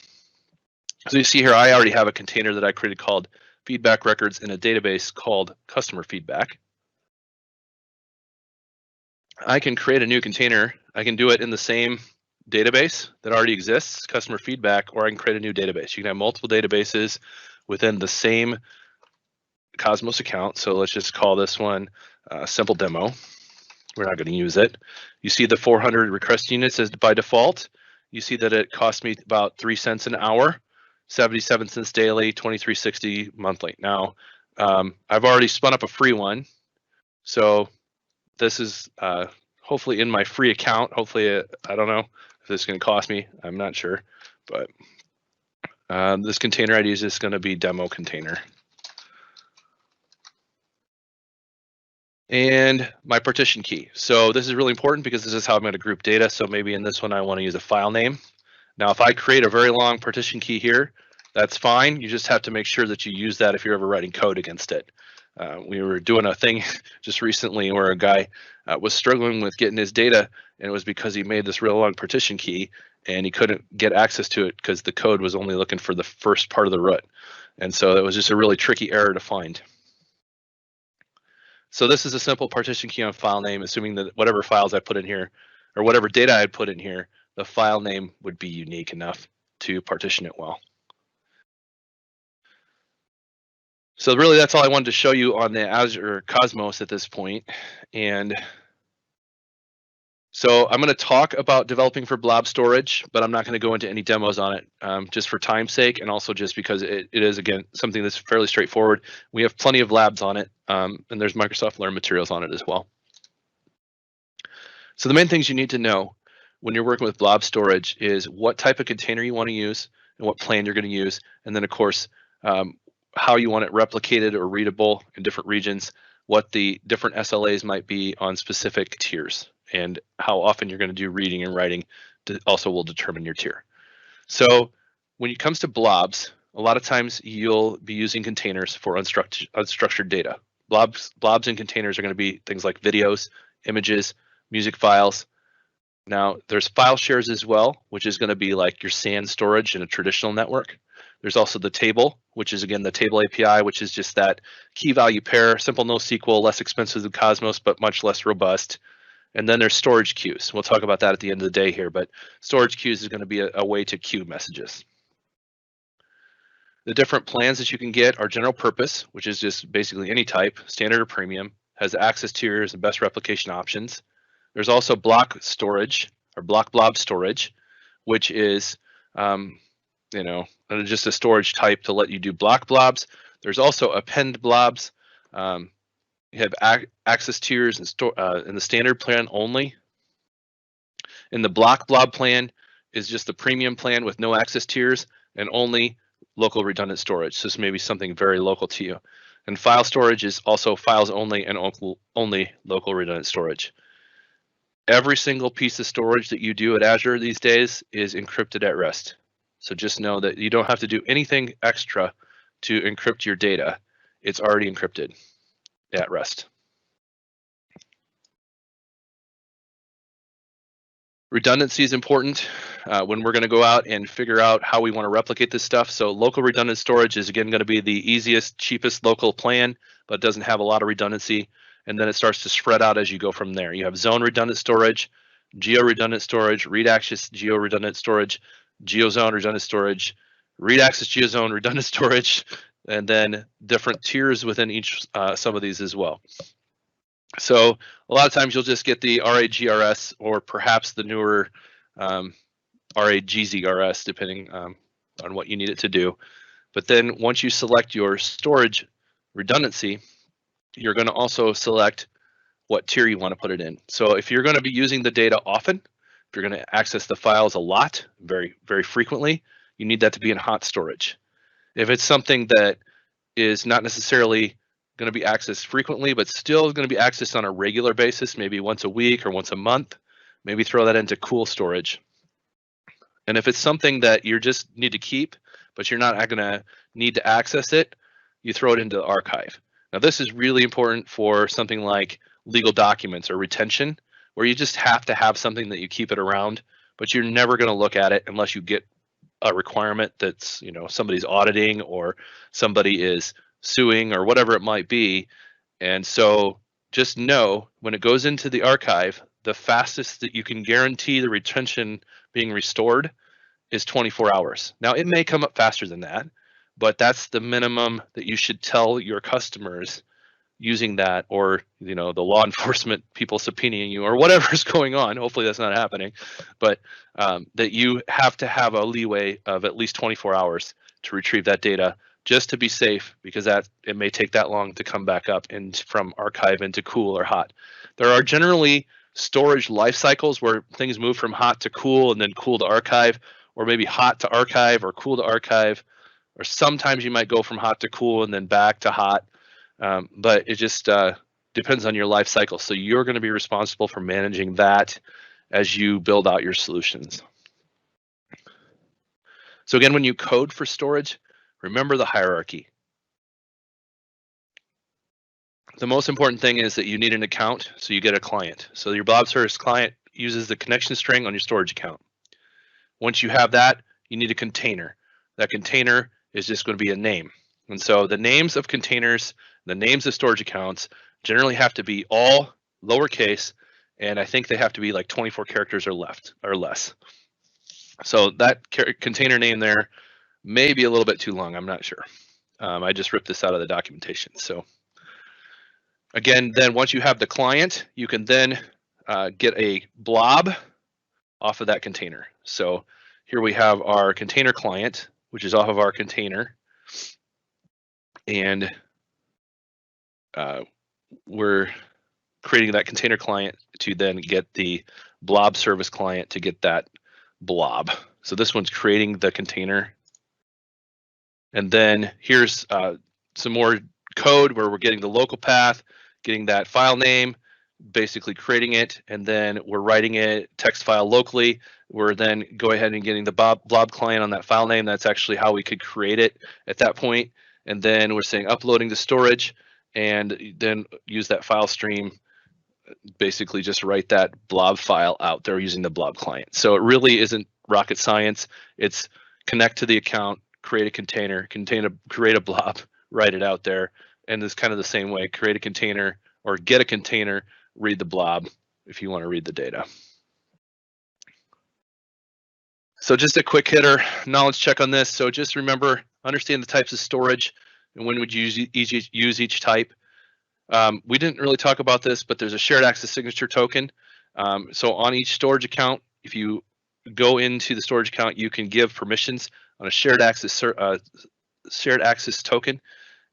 So you see here, I already have a container that I created called feedback records in a database called customer feedback. I can create a new container. I can do it in the same database that already exists, customer feedback, or I can create a new database. You can have multiple databases within the same Cosmos account. So let's just call this one simple demo. We're not going to use it. You see the 400 request units as by default. You see that it cost me about 3 cents an hour, 77 cents daily, 23.60 monthly. Now, I've already spun up a free one. So this is hopefully in my free account. Hopefully, I don't know if this is going to cost me. I'm not sure, but this container ID is just going to be demo container. And my partition key. So this is really important because this is how I'm going to group data. So maybe in this one, I want to use a file name. Now, if I create a very long partition key here, that's fine. You just have to make sure that you use that if you're ever writing code against it. We were doing a thing just recently where a guy was struggling with getting his data and it was because he made this real long partition key and he couldn't get access to it because the code was only looking for the first part of the root. And so it was just a really tricky error to find. So this is a simple partition key on file name, assuming that whatever files I put in here or whatever data I had put in here, the file name would be unique enough to partition it well. So really that's all I wanted to show you on the Azure Cosmos at this point. And so I'm going to talk about developing for blob storage, but I'm not going to go into any demos on it just for time's sake, and also just because it is, again, something that's fairly straightforward. We have plenty of labs on it, and there's Microsoft Learn materials on it as well. So the main things you need to know when you're working with blob storage is what type of container you want to use and what plan you're going to use, and then of course how you want it replicated or readable in different regions, what the different SLAs might be on specific tiers, and how often you're going to do reading and writing also will determine your tier. So when it comes to blobs, a lot of times you'll be using containers for unstructured data. Blobs and containers are going to be things like videos, images, music files. Now there's file shares as well, which is going to be like your SAN storage in a traditional network. There's also the table, which is again the table API, which is just that key value pair, simple NoSQL, less expensive than Cosmos, but much less robust. And then there's storage queues. We'll talk about that at the end of the day here, but storage queues is going to be a way to queue messages. The different plans that you can get are general purpose, which is just basically any type, standard or premium, has access tiers and best replication options. There's also block storage or block blob storage, which is just a storage type to let you do block blobs. There's also append blobs. You have access tiers in the standard plan only. In the block blob plan is just the premium plan with no access tiers and only local redundant storage. So this may be something very local to you. And file storage is also files only and only local redundant storage. Every single piece of storage that you do at Azure these days is encrypted at rest. So just know that you don't have to do anything extra to encrypt your data. It's already encrypted at rest. Redundancy is important when we're going to go out and figure out how we want to replicate this stuff. So local redundant storage is again going to be the easiest, cheapest local plan, but doesn't have a lot of redundancy. And then it starts to spread out as you go from there. You have zone redundant storage, geo redundant storage, read access geo redundant storage, geozone redundant storage, read access geozone redundant storage, and then different tiers within each some of these as well. So a lot of times you'll just get the RAGRS or perhaps the newer RAGZRS, depending on what you need it to do. But then once you select your storage redundancy, you're going to also select what tier you want to put it in. So if you're going to be using the data often, if you're going to access the files a lot, very, very frequently, you need that to be in hot storage. If it's something that is not necessarily going to be accessed frequently, but still going to be accessed on a regular basis, maybe once a week or once a month, maybe throw that into cool storage. And if it's something that you just need to keep, but you're not going to need to access it, you throw it into the archive. Now, this is really important for something like legal documents or retention, where you just have to have something that you keep it around, but you're never going to look at it unless you get a requirement that's, somebody's auditing or somebody is suing or whatever it might be. And so just know when it goes into the archive, the fastest that you can guarantee the retention being restored is 24 hours. Now, it may come up faster than that, but that's the minimum that you should tell your customers using that, or the law enforcement people subpoenaing you or whatever's going on. Hopefully that's not happening, but that you have to have a leeway of at least 24 hours to retrieve that data just to be safe, because it may take that long to come back up and from archive into cool or hot. There are generally storage life cycles where things move from hot to cool and then cool to archive, or maybe hot to archive or cool to archive. Or sometimes you might go from hot to cool and then back to hot, but it just depends on your life cycle. So you're going to be responsible for managing that as you build out your solutions. So again, when you code for storage, remember the hierarchy. The most important thing is that you need an account, so you get a client. So your blob service client uses the connection string on your storage account. Once you have that, you need a container. That container is just going to be a name. And so the names of containers, the names of storage accounts generally have to be all lowercase, and I think they have to be like 24 characters or less. So that container name there may be a little bit too long, I'm not sure. I just ripped this out of the documentation. So again, then once you have the client, you can then get a blob off of that container. So here we have our container client, which is off of our container. And we're creating that container client to then get the blob service client to get that blob. So this one's creating the container. And then here's some more code where we're getting the local path, getting that file name, basically creating it, and then we're writing it text file locally. We're then go ahead and getting the blob client on that file name. That's actually how we could create it at that point. And then we're saying uploading to storage, and then use that file stream, basically just write that blob file out there using the blob client. So it really isn't rocket science. It's connect to the account, create a container, create a blob, write it out there. And it's kind of the same way, create a container or get a container, read the blob if you want to read the data. So just a quick hitter knowledge check on this. So just remember, understand the types of storage and when would you use each type. We didn't really talk about this, but there's a shared access signature token. So on each storage account, if you go into the storage account, you can give permissions on a shared access token,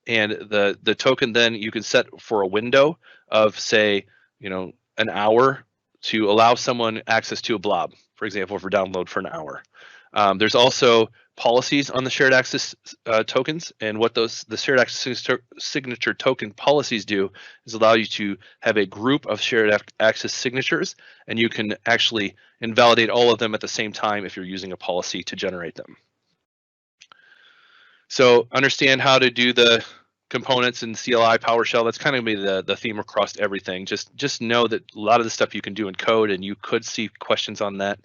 and the token then you can set for a window of, say, an hour to allow someone access to a blob, for example, for download for an hour. There's also policies on the shared access tokens, and what the shared access signature token policies do is allow you to have a group of shared access signatures, and you can actually invalidate all of them at the same time if you're using a policy to generate them. So understand how to do the components in CLI PowerShell. That's kind of be the theme across everything. Just know that a lot of the stuff you can do in code, and you could see questions on that.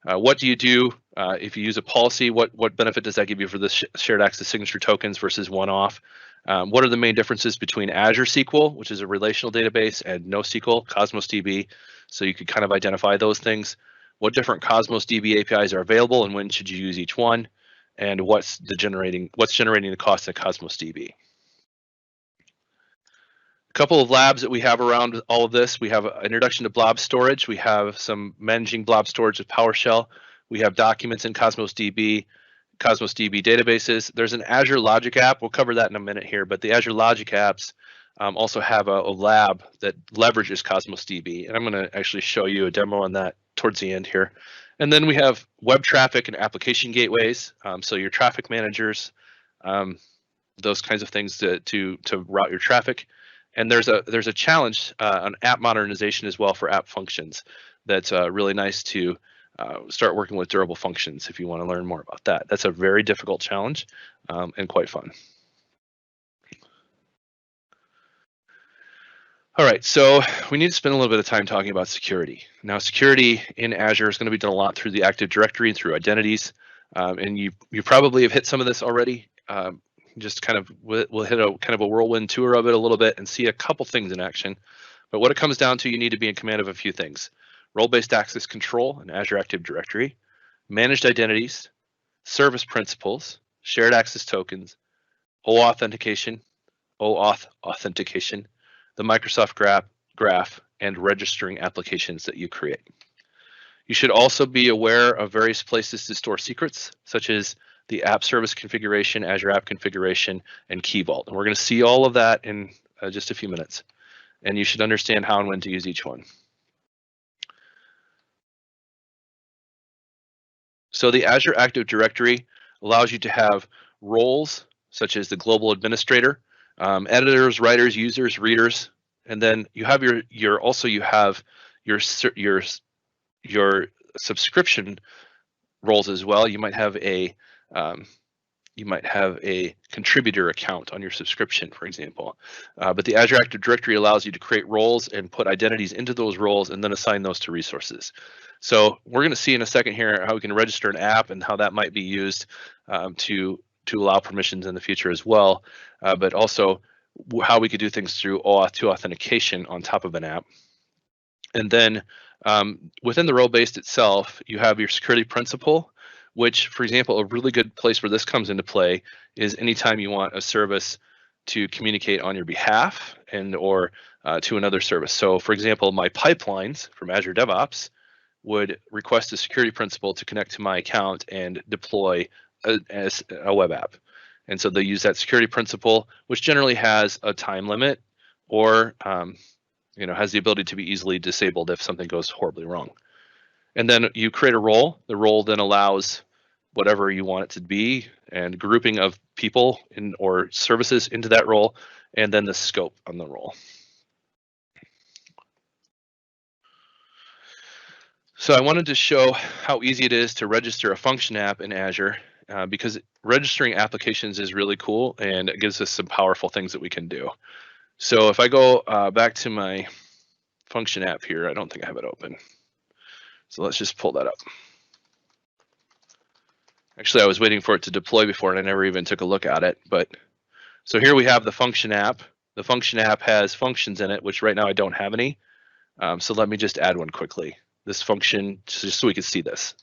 What do you do if you use a policy? What benefit does that give you for the shared access signature tokens versus one-off? What are the main differences between Azure SQL, which is a relational database, and NoSQL, Cosmos DB? So you could kind of identify those things. What different Cosmos DB APIs are available, and when should you use each one? And what's generating the cost of Cosmos DB? A couple of labs that we have around all of this. We have an introduction to blob storage. We have some managing blob storage with PowerShell. We have documents in Cosmos DB databases. There's an Azure Logic app. We'll cover that in a minute here, but the Azure Logic apps also have a lab that leverages Cosmos DB, and I'm going to actually show you a demo on that towards the end here. And then we have web traffic and application gateways. So your traffic managers, those kinds of things to route your traffic. And there's a challenge on app modernization as well for app functions. That's really nice to start working with durable functions if you want to learn more about that. That's a very difficult challenge and quite fun. All right, so we need to spend a little bit of time talking about security. Now, security in Azure is going to be done a lot through the Active Directory and through identities. And you probably have hit some of this already. Just kind of, we'll hit a kind of a whirlwind tour of it a little bit and see a couple things in action. But what it comes down to, you need to be in command of a few things. Role-based access control in Azure Active Directory, managed identities, service principals, shared access tokens, OAuth authentication, the Microsoft graph, and registering applications that you create. You should also be aware of various places to store secrets, such as the app service configuration, Azure app configuration, and Key Vault. And we're going to see all of that in just a few minutes. And you should understand how and when to use each one. So the Azure Active Directory allows you to have roles such as the global administrator, editors, writers, users, readers, and then you have your subscription roles as well. You might have a you might have a contributor account on your subscription, for example. But the Azure Active Directory allows you to create roles and put identities into those roles and then assign those to resources. So we're going to see in a second here how we can register an app and how that might be used to allow permissions in the future as well, but also how we could do things through OAuth 2 authentication on top of an app. And then within the role-based itself, you have your security principal, which, for example, a really good place where this comes into play is anytime you want a service to communicate on your behalf and or to another service. So for example, my pipelines from Azure DevOps would request a security principal to connect to my account and deploy as a web app. And so they use that security principal, which generally has a time limit or has the ability to be easily disabled if something goes horribly wrong. And then you create a role. The role then allows whatever you want it to be and grouping of people or services into that role, and then the scope on the role. So I wanted to show how easy it is to register a function app in Azure because registering applications is really cool and it gives us some powerful things that we can do. So if I go back to my function app here, I don't think I have it open. So let's just pull that up. Actually, I was waiting for it to deploy before and I never even took a look at it. But so here we have the function app. The function app has functions in it, which right now I don't have any. So let me just add one quickly. This function, just so we can see this.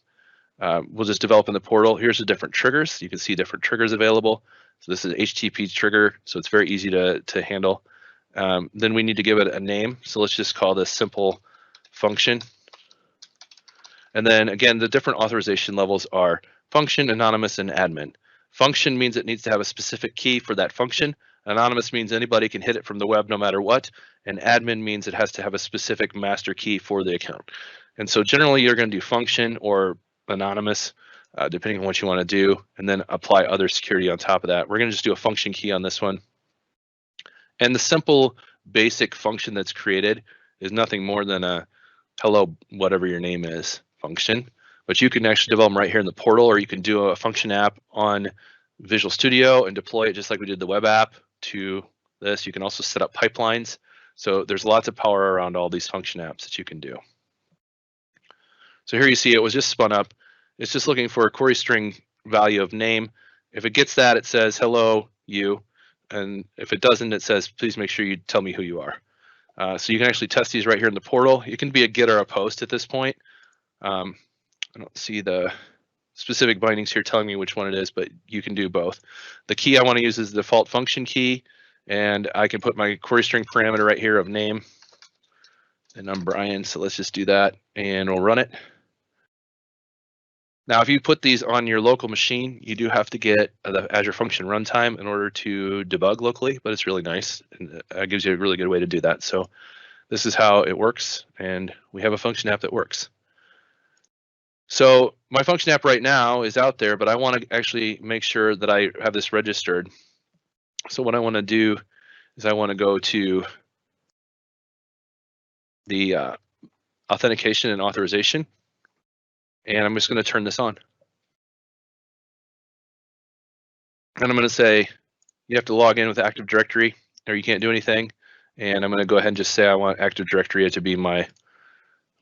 We'll just develop in the portal. Here's the different triggers. You can see different triggers available. So this is HTTP trigger, so it's very easy to handle. Then we need to give it a name. So let's just call this simple function. And then again, the different authorization levels are function, anonymous, and admin. Function means it needs to have a specific key for that function. Anonymous means anybody can hit it from the web no matter what. And admin means it has to have a specific master key for the account. And so generally you're going to do function or anonymous, depending on what you want to do, and then apply other security on top of that. We're going to just do a function key on this one. And the simple basic function that's created is nothing more than a hello, whatever your name is, function. But you can actually develop them right here in the portal, or you can do a function app on Visual Studio and deploy it just like we did the web app to this. You can also set up pipelines. So there's lots of power around all these function apps that you can do. So here you see it was just spun up. It's just looking for a query string value of name. If it gets that, it says hello, you. And if it doesn't, it says, please make sure you tell me who you are. So you can actually test these right here in the portal. You can be a get or a post at this point. I don't see the specific bindings here telling me which one it is, but you can do both. The key I want to use is the default function key, and I can put my query string parameter right here of name. And I'm Brian, so let's just do that, and we'll run it. Now, if you put these on your local machine, you do have to get the Azure Function Runtime in order to debug locally, but it's really nice, and it gives you a really good way to do that. So this is how it works, and we have a function app that works. So my function app right now is out there, but I want to actually make sure that I have this registered. So what I want to do is I want to go to the authentication and authorization, and I'm just going to turn this on. And I'm going to say you have to log in with Active Directory or you can't do anything. And I'm going to go ahead and just say I want Active Directory to be my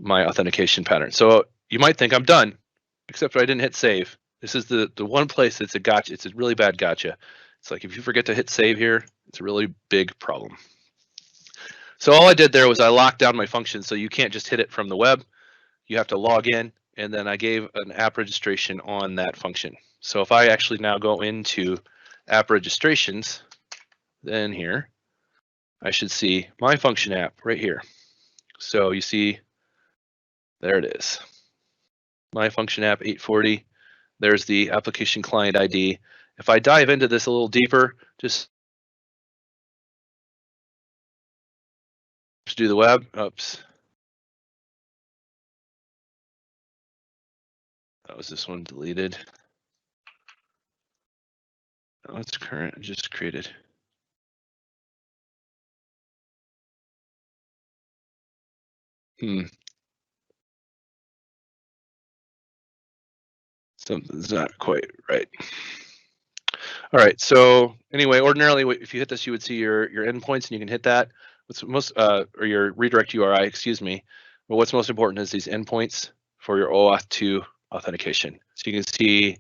authentication pattern. So you might think I'm done, except for I didn't hit save. This is the one place that's a gotcha. It's a really bad gotcha. It's like if you forget to hit save here, it's a really big problem. So all I did there was I locked down my function, so you can't just hit it from the web. You have to log in, and then I gave an app registration on that function. So if I actually now go into app registrations, then here, I should see my function app right here. So you see, there it is. My function app 840. There's the application client ID. If I dive into this a little deeper, just do the web. Oops. That was this one deleted. Oh, it's current. I just created. Something's not quite right. All right, so anyway, ordinarily if you hit this, you would see your endpoints, and you can hit that. What's most or your redirect URI, excuse me. But what's most important is these endpoints for your OAuth 2 authentication. So you can see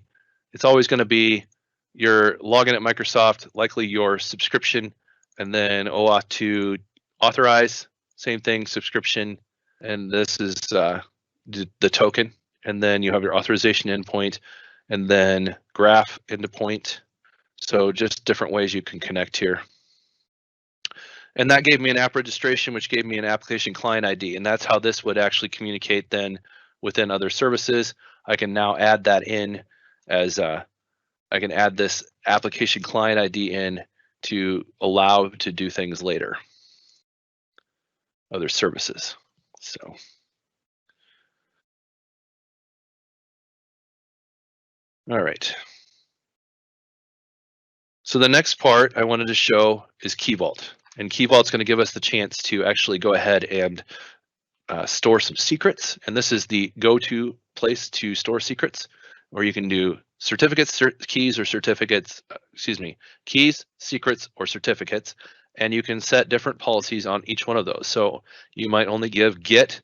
it's always going to be your login at Microsoft, likely your subscription, and then OAuth 2 authorize, same thing, subscription, and this is the token, and then you have your authorization endpoint, and then graph endpoint. So just different ways you can connect here. And that gave me an app registration, which gave me an application client ID. And that's how this would actually communicate then within other services. I can now add that in as I can add this application client ID in to allow to do things later, other services. So. All right. So the next part I wanted to show is Key Vault. And Key Vault's going to give us the chance to actually go ahead and store some secrets. And this is the go-to place to store secrets, where you can do certificates, keys, or certificates, keys, secrets, or certificates. And you can set different policies on each one of those. So you might only give get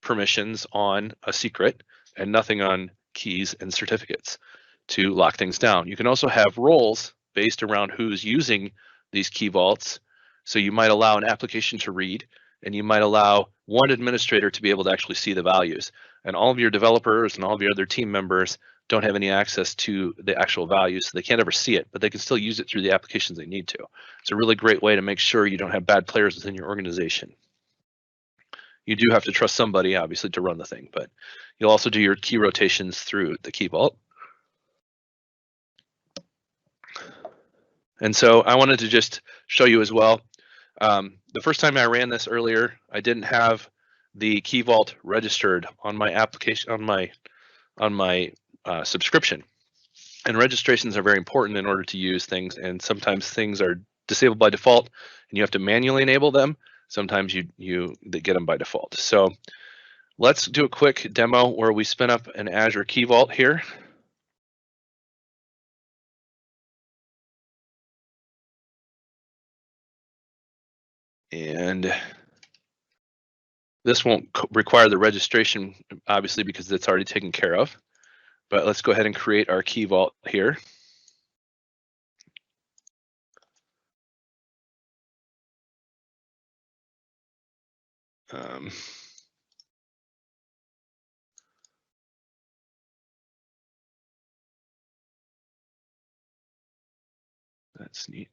permissions on a secret and nothing on keys and certificates to lock things down. You can also have roles based around who's using these key vaults. So you might allow an application to read, and you might allow one administrator to be able to actually see the values. And all of your developers and all of your other team members don't have any access to the actual values, so they can't ever see it, but they can still use it through the applications they need to. It's a really great way to make sure you don't have bad players within your organization. You do have to trust somebody, obviously, to run the thing, but you'll also do your key rotations through the key vault. And so I wanted to just show you as well. The first time I ran this earlier, I didn't have the key vault registered on my application, on my subscription. And registrations are very important in order to use things, and sometimes things are disabled by default and you have to manually enable them. Sometimes you get them by default. So let's do a quick demo where we spin up an Azure Key Vault here. And this won't require the registration, obviously, because it's already taken care of. But let's go ahead and create our Key Vault here. That's neat.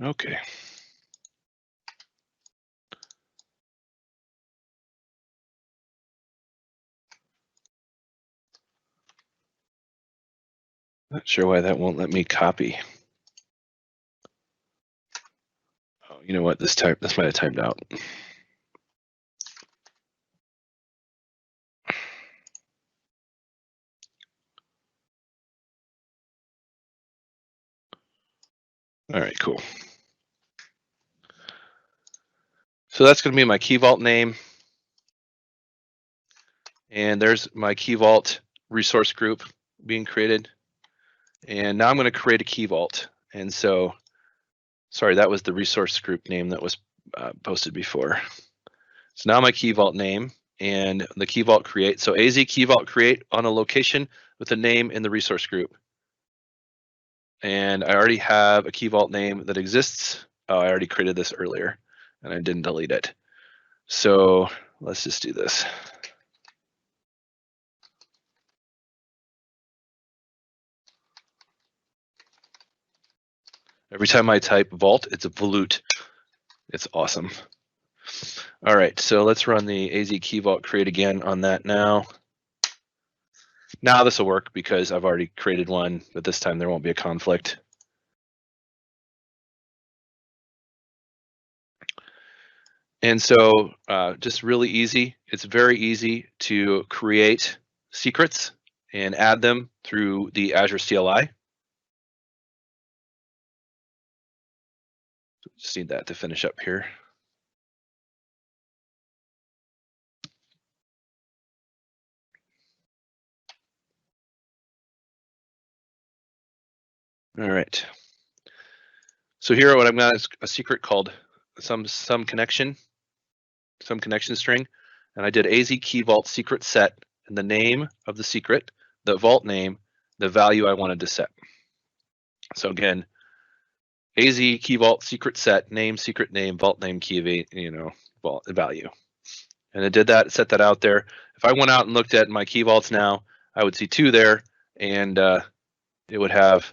Okay. Not sure why that won't let me copy. Oh, you know what? This might have timed out. All right, cool. So that's going to be my Key Vault name. And there's my Key Vault resource group being created. And now I'm going to create a Key Vault. And so, sorry, that was the resource group name that was posted before. So now my Key Vault name and the Key Vault create. So AZ Key Vault create on a location with a name in the resource group. And I already have a Key Vault name that exists. Oh, I already created this earlier and I didn't delete it. So let's just do this. Every time I type vault, it's a volute. It's awesome. All right, so let's run the AZ Key Vault create again on that now. Now this will work because I've already created one, but this time there won't be a conflict. And so just really easy. It's very easy to create secrets and add them through the Azure CLI. Just need that to finish up here. All right. So here what I've got is a secret called some connection string, and I did AZ key vault secret set and the name of the secret, the vault name, the value I wanted to set. So again, AZ key vault secret set name, secret name, vault name, key, vault value. And it did that, set that out there. If I went out and looked at my key vaults now, I would see 2 there, and it would have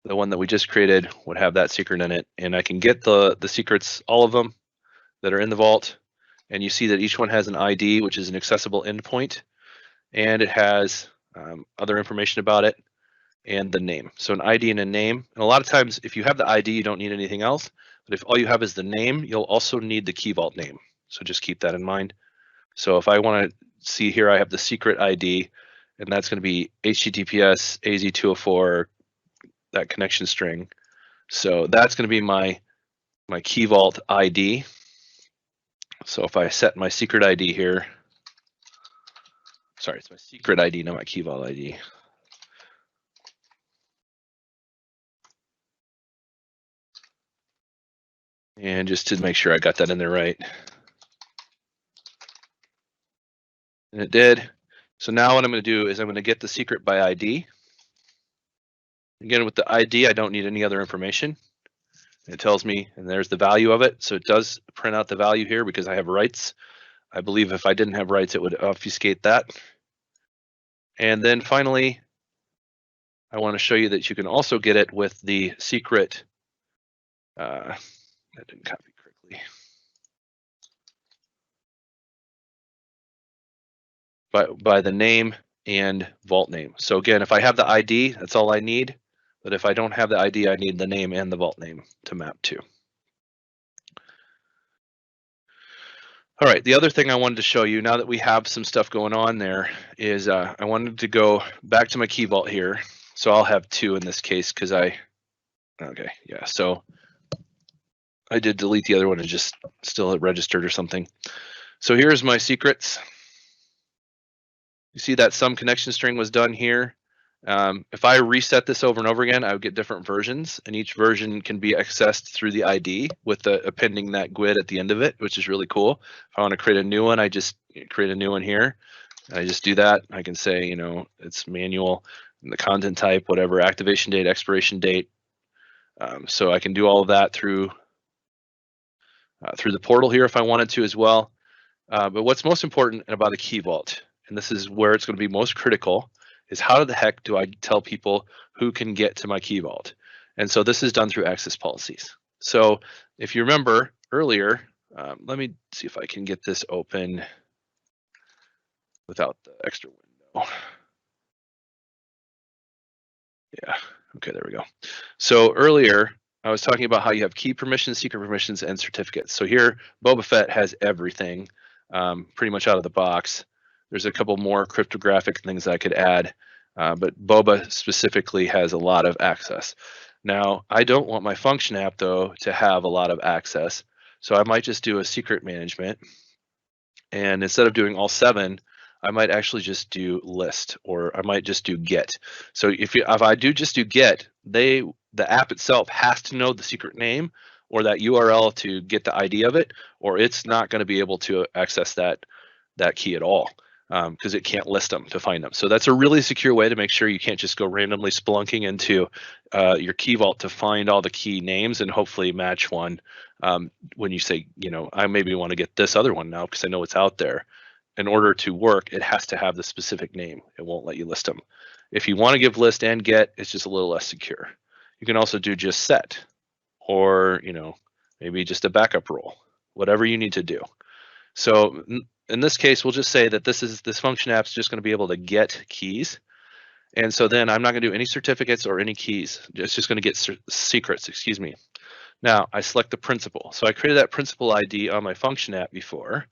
the one that we just created would have that secret in it. And I can get the secrets, all of them that are in the vault. And you see that each one has an ID, which is an accessible endpoint, and it has other information about it and the name. So an ID and a name. And a lot of times, if you have the ID, you don't need anything else. But if all you have is the name, you'll also need the key vault name. So just keep that in mind. So if I want to see here, I have the secret ID, and that's going to be HTTPS AZ-204, that connection string. So that's going to be my key vault ID. So if I set my secret ID here, sorry, it's my secret ID, not my key vault ID. And just to make sure I got that in there right. And it did. So now what I'm going to do is I'm going to get the secret by ID. Again, with the ID, I don't need any other information. It tells me, and there's the value of it. So it does print out the value here because I have rights. I believe if I didn't have rights, it would obfuscate that. And then finally, I want to show you that you can also get it with the secret. That didn't copy correctly. By the name and vault name. So again, if I have the ID, that's all I need. But if I don't have the ID, I need the name and the vault name to map to. All right, the other thing I wanted to show you, now that we have some stuff going on there, is I wanted to go back to my key vault here. So I'll have 2 in this case because okay, yeah, so I did delete the other one and just still it registered or something. So here's my secrets. You see that some connection string was done here. If I reset this over and over again, I would get different versions, and each version can be accessed through the ID with the appending that GUID at the end of it, which is really cool. If I want to create a new one, I just create a new one here. I just do that. I can say, it's manual, and the content type, whatever, activation date, expiration date. So I can do all of that through the portal here if I wanted to as well. But what's most important about a key vault, and this is where it's going to be most critical, is how the heck do I tell people who can get to my key vault? And so this is done through access policies. So if you remember earlier, let me see if I can get this open without the extra window. Yeah, okay, there we go. So earlier, I was talking about how you have key permissions, secret permissions, and certificates. So here, Boba Fett has everything pretty much out of the box. There's a couple more cryptographic things I could add, but Boba specifically has a lot of access. Now, I don't want my function app, though, to have a lot of access. So I might just do a secret management. And instead of doing all 7, I might actually just do list, or I might just do get. So if I just do get, the app itself has to know the secret name or that URL to get the ID of it, or it's not going to be able to access that key at all because it can't list them to find them. So that's a really secure way to make sure you can't just go randomly spelunking into your key vault to find all the key names and hopefully match one when you say, I maybe want to get this other one now because I know it's out there. In order to work, it has to have the specific name. It won't let you list them. If you want to give list and get, it's just a little less secure. You can also do just set, or maybe just a backup rule, whatever you need to do. So in this case, we'll just say that this function app is just going to be able to get keys. And so then I'm not going to do any certificates or any keys. It's just going to get secrets, excuse me. Now I select the principal. So I created that principal ID on my function app before.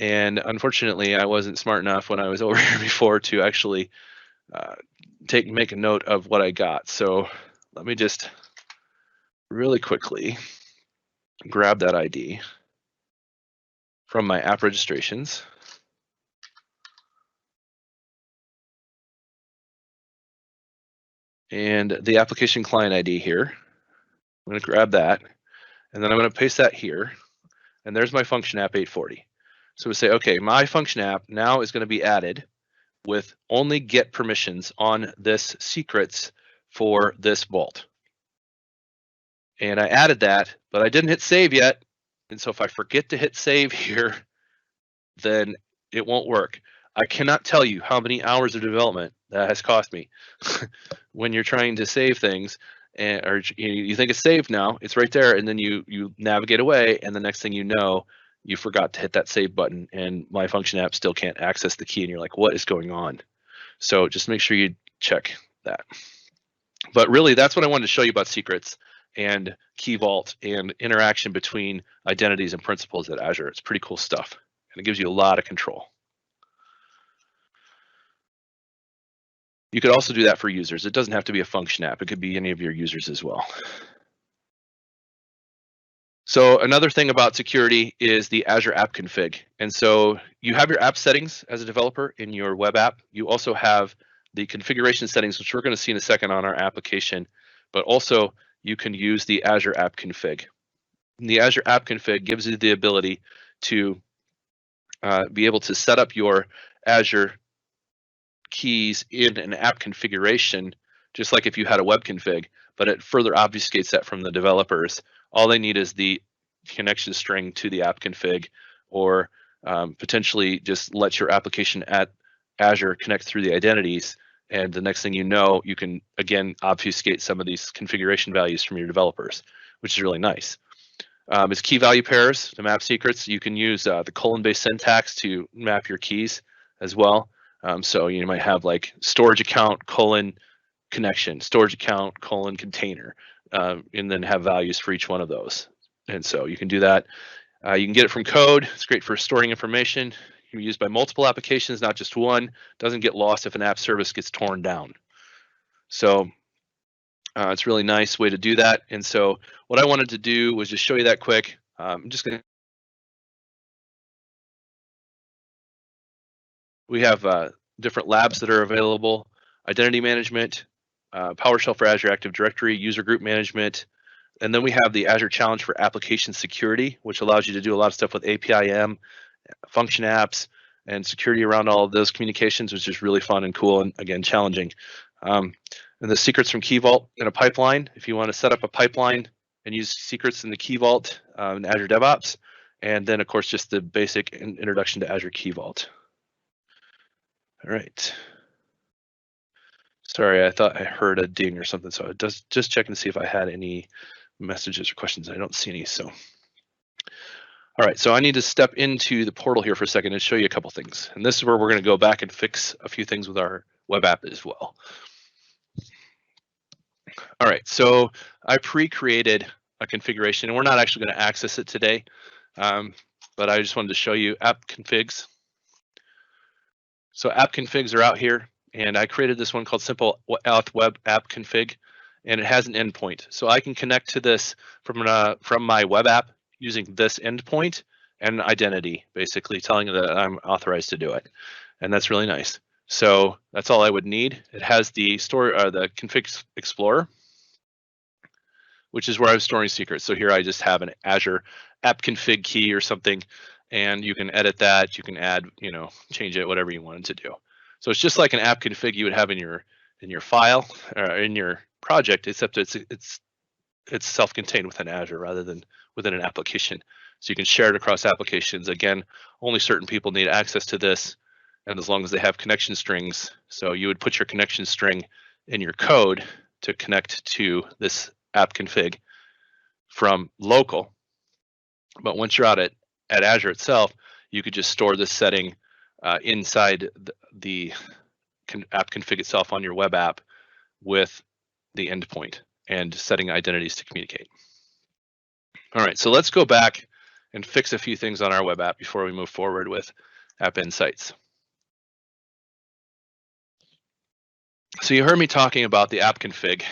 And unfortunately, I wasn't smart enough when I was over here before to actually make a note of what I got. So let me just really quickly grab that ID from my app registrations. and the application client ID here. I'm going to grab that, and then I'm going to paste that here, and there's my function app 840. So we say, okay, my function app now is going to be added with only get permissions on this secrets for this vault. And I added that, but I didn't hit save yet. And so if I forget to hit save here, then it won't work. I cannot tell you how many hours of development that has cost me when you're trying to save things, and or you think it's saved now, it's right there, and then you navigate away, and the next thing you know, you forgot to hit that save button, and my function app still can't access the key, and you're like, what is going on? So just make sure you check that. But really, that's what I wanted to show you about secrets and Key Vault and interaction between identities and principles at Azure. It's pretty cool stuff, and it gives you a lot of control. You could also do that for users. It doesn't have to be a function app. It could be any of your users as well. So another thing about security is the Azure App Config. And so you have your app settings as a developer in your web app. You also have the configuration settings, which we're going to see in a second on our application, but also you can use the Azure App Config. And the Azure App Config gives you the ability to be able to set up your Azure keys in an app configuration, just like if you had a web config, but it further obfuscates that from the developers. All they need is the connection string to the app config, or potentially just let your application at Azure connect through the identities, and the next thing you know, you can again obfuscate some of these configuration values from your developers, which is really nice. As key value pairs to map secrets, you can use the colon-based syntax to map your keys as well. So you might have like storage account colon connection, storage account colon container, and then have values for each one of those. And so you can do that. You can get it from code. It's great for storing information. It can be used by multiple applications, not just one. Doesn't get lost if an app service gets torn down. So it's a really nice way to do that. And so what I wanted to do was just show you that quick. I'm just going to. We have different labs that are available: identity management, PowerShell for Azure Active Directory, user group management, and then we have the Azure Challenge for application security, which allows you to do a lot of stuff with APIM, function apps, and security around all of those communications, which is really fun and cool and again challenging. And the secrets from Key Vault in a pipeline, if you want to set up a pipeline and use secrets in the Key Vault in Azure DevOps, and then of course just the basic introduction to Azure Key Vault. All right. Sorry, I thought I heard a ding or something, so I just checking to see if I had any messages or questions. I don't see any, so. All right, so I need to step into the portal here for a second and show you a couple things. And this is where we're going to go back and fix a few things with our web app as well. All right, so I pre-created a configuration, and we're not actually going to access it today, but I just wanted to show you app configs. So app configs are out here, and I created this one called Simple Auth Web App Config, and it has an endpoint. So I can connect to this from my web app using this endpoint and identity, basically telling it that I'm authorized to do it, and that's really nice. So that's all I would need. It has the the config explorer, which is where I'm storing secrets. So here I just have an Azure app config key or something, and you can edit that. You can add, change it, whatever you wanted to do. So it's just like an app config you would have in your file or in your project, except it's self-contained within Azure rather than within an application. So you can share it across applications. Again, only certain people need access to this, and as long as they have connection strings. So you would put your connection string in your code to connect to this app config from local. But once you're out at Azure itself, you could just store this setting inside the app config itself on your web app with the endpoint and setting identities to communicate. All right, so let's go back and fix a few things on our web app before we move forward with App Insights. So you heard me talking about the app config.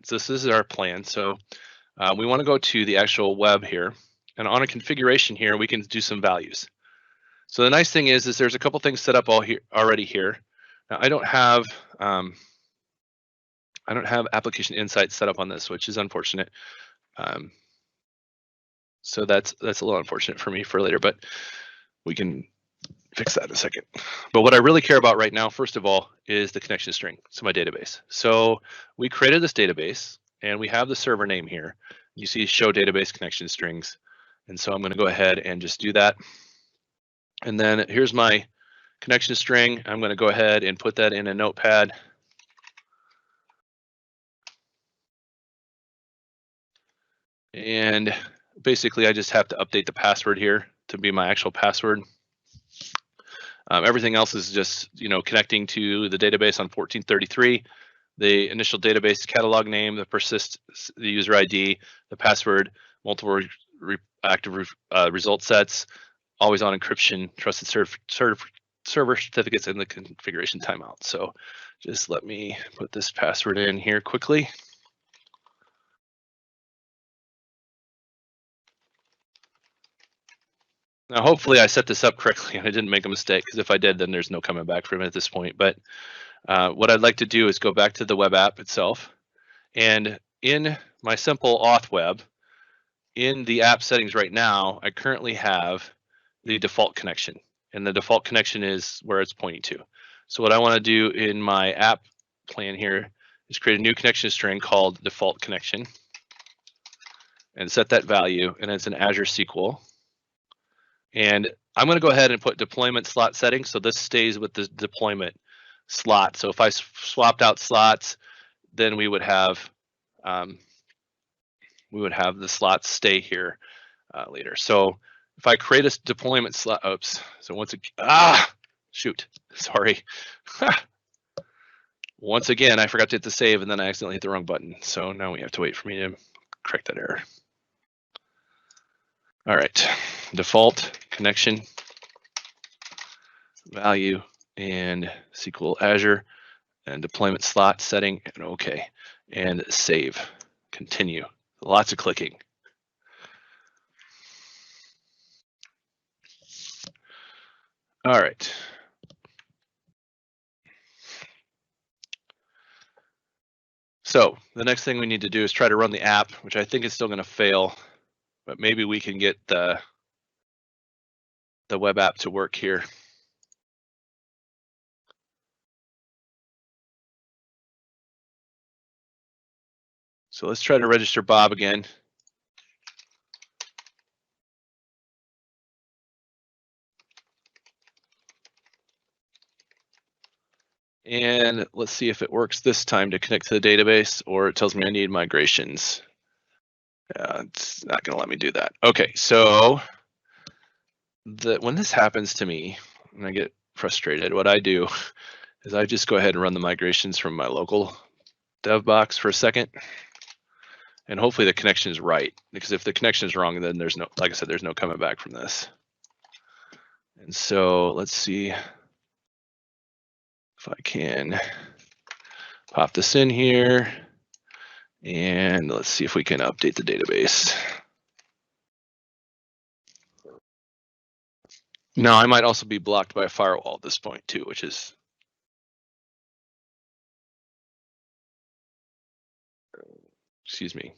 This is our plan. So we want to go to the actual web here, and on a configuration here, we can do some values. So the nice thing is there's a couple things set up already here. Now I don't have I don't have application insights set up on this, which is unfortunate. So that's a little unfortunate for me for later, but we can fix that in a second. But what I really care about right now, first of all, is the connection string to my database. So we created this database and we have the server name here. You see show database connection strings. And so I'm going to go ahead and just do that. And then here's my connection string. I'm going to go ahead and put that in a notepad. And basically I just have to update the password here to be my actual password. Everything else is just, connecting to the database on 1433, the initial database catalog name, the persist, the user ID, the password, multiple active result sets, always on encryption, trusted server certificates, and the configuration timeout. So just let me put this password in here quickly. Now, hopefully I set this up correctly and I didn't make a mistake, because if I did, then there's no coming back from it at this point. But what I'd like to do is go back to the web app itself, and in my simple auth web, in the app settings right now, I currently have the default connection, and the default connection is where it's pointing to. So what I want to do in my app plan here is create a new connection string called default connection and set that value, and it's an Azure SQL. And I'm going to go ahead and put deployment slot settings, so this stays with the deployment slot. So if I swapped out slots, then we would have the slots stay here later. So if I create a deployment slot, oops. So once again, shoot, sorry. Once again, I forgot to hit the save, and then I accidentally hit the wrong button. So now we have to wait for me to correct that error. All right, default connection value and SQL Azure and deployment slot setting, and OK, and save, continue. Lots of clicking. All right. So the next thing we need to do is try to run the app, which I think is still going to fail, but maybe we can get the web app to work here. So let's try to register Bob again. And let's see if it works this time to connect to the database, or it tells me I need migrations. It's not going to let me do that. Okay, so when this happens to me and I get frustrated, what I do is I just go ahead and run the migrations from my local dev box for a second. And hopefully the connection is right, because if the connection is wrong, then there's no, like I said, there's no coming back from this. And so let's see if I can pop this in here, and let's see if we can update the database. Now, I might also be blocked by a firewall at this point too, which is excuse me.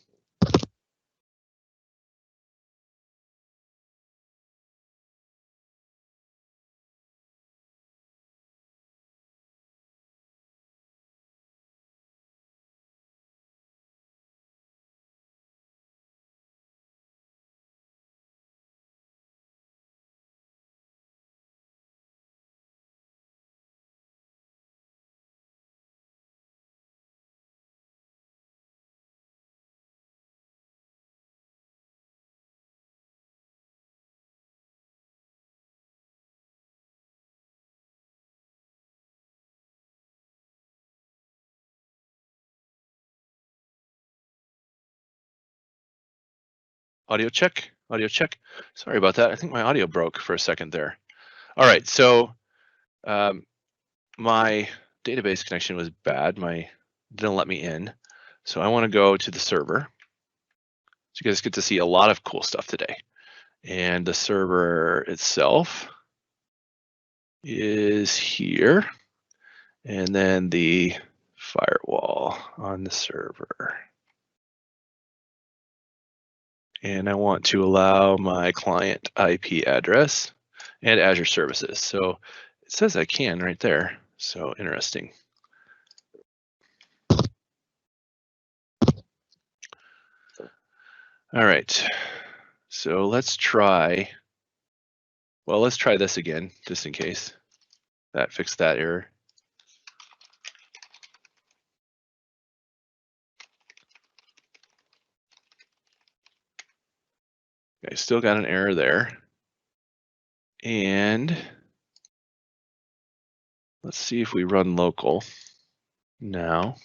Audio check, audio check. Sorry about that. I think my audio broke for a second there. All right, so my database connection was bad. Didn't let me in. So I want to go to the server. So you guys get to see a lot of cool stuff today. And the server itself is here. And then the firewall on the server. And I want to allow my client IP address and Azure services. So it says I can right there. So interesting. All right. So let's try. Well, let's try this again, just in case. That fixed that error. Okay, still got an error there. And let's see if we run local now.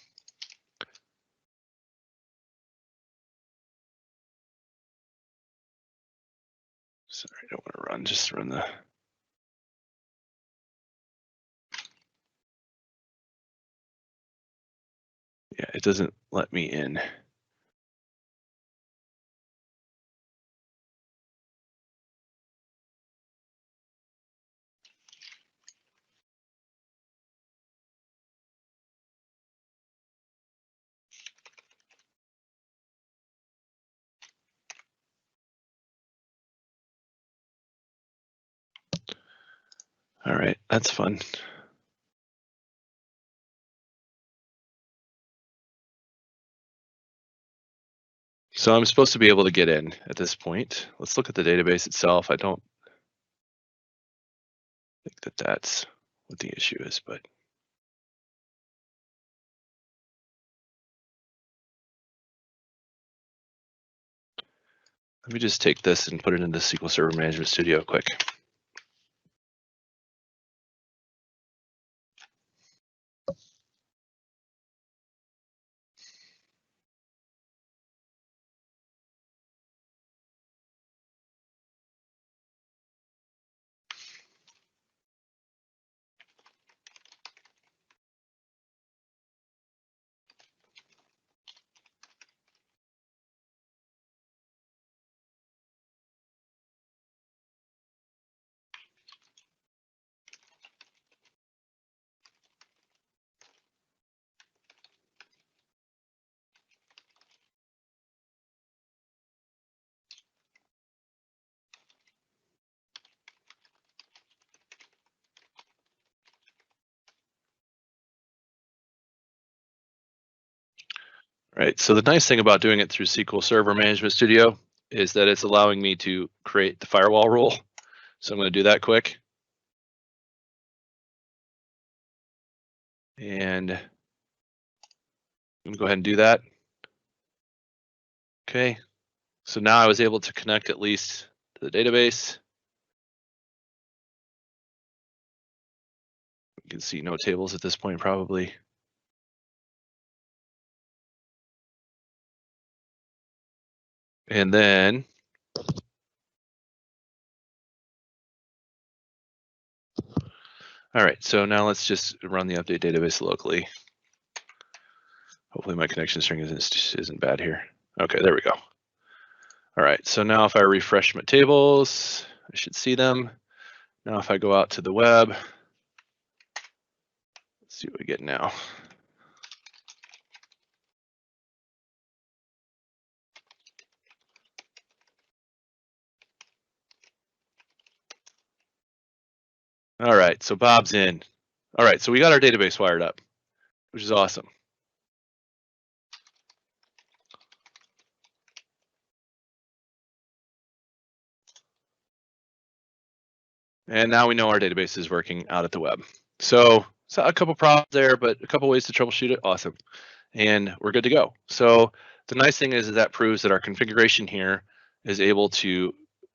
Sorry, I don't want to run, just run the. Yeah, it doesn't let me in. All right, that's fun. So I'm supposed to be able to get in at this point. Let's look at the database itself. I don't think that that's what the issue is, but. Let me just take this and put it into SQL Server Management Studio quick. Right, so the nice thing about doing it through SQL Server Management Studio is that it's allowing me to create the firewall rule. So I'm going to do that quick. And I'm going to go ahead and do that. Okay, so now I was able to connect at least to the database. You can see no tables at this point probably. And then all right, so now let's just run the update database locally. Hopefully my connection string isn't bad here. Okay, there we go. All right, so now if I refresh my tables, I should see them. Now if I go out to the web, let's see what we get now. All right, so Bob's in. All right, so we got our database wired up, which is awesome. And now we know our database is working out at the web. So a couple problems there, but a couple ways to troubleshoot it. Awesome. And we're good to go. So the nice thing is that proves that our configuration here is able to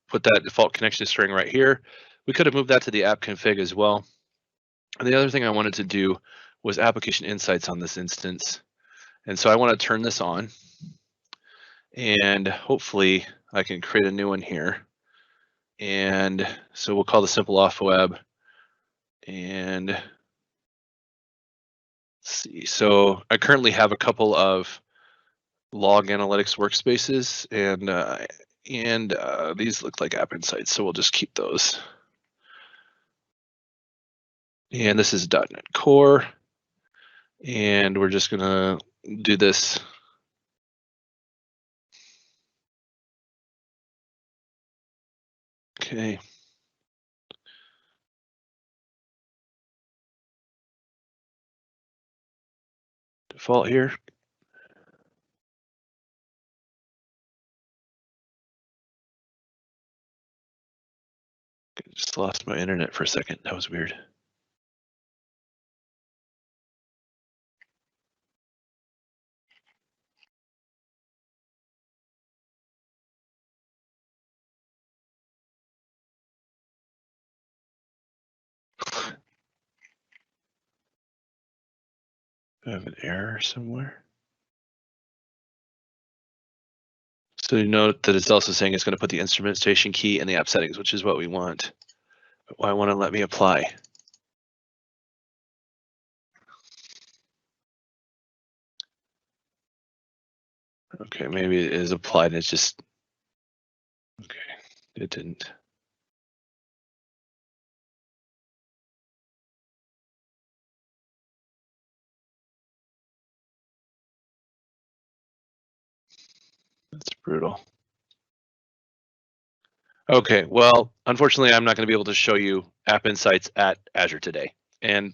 put that default connection string right here. We could have moved that to the app config as well. And the other thing I wanted to do was application insights on this instance. And so I want to turn this on. And hopefully I can create a new one here. And so we'll call the simple off web. And let's see, so I currently have a couple of log analytics workspaces, and these look like app insights, so we'll just keep those. And this is .NET Core. And we're just gonna do this. Okay. Default here. Just lost my internet for a second. That was weird. I have an error somewhere. So you note that it's also saying it's going to put the instrumentation key in the app settings, which is what we want. But why won't it let me apply? Okay, maybe it is applied and it's just, okay, it didn't. That's brutal. Okay, well, unfortunately, I'm not going to be able to show you App Insights at Azure today. And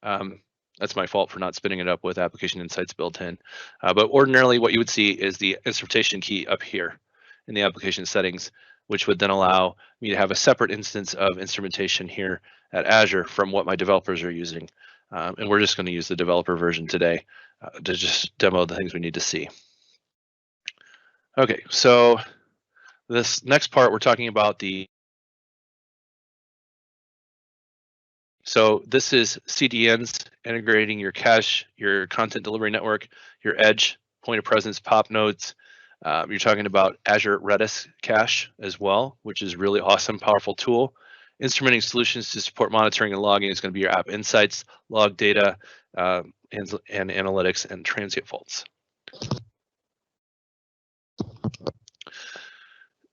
that's my fault for not spinning it up with Application Insights built in. But ordinarily, what you would see is the instrumentation key up here in the application settings, which would then allow me to have a separate instance of instrumentation here at Azure from what my developers are using. And we're just going to use the developer version today to just demo the things we need to see. Okay, so this next part, we're talking about so this is CDNs integrating your cache, your content delivery network, your edge, point of presence, pop nodes. You're talking about Azure Redis cache as well, which is really awesome, powerful tool. Instrumenting solutions to support monitoring and logging is going to be your App Insights, log data, and analytics, and transient faults.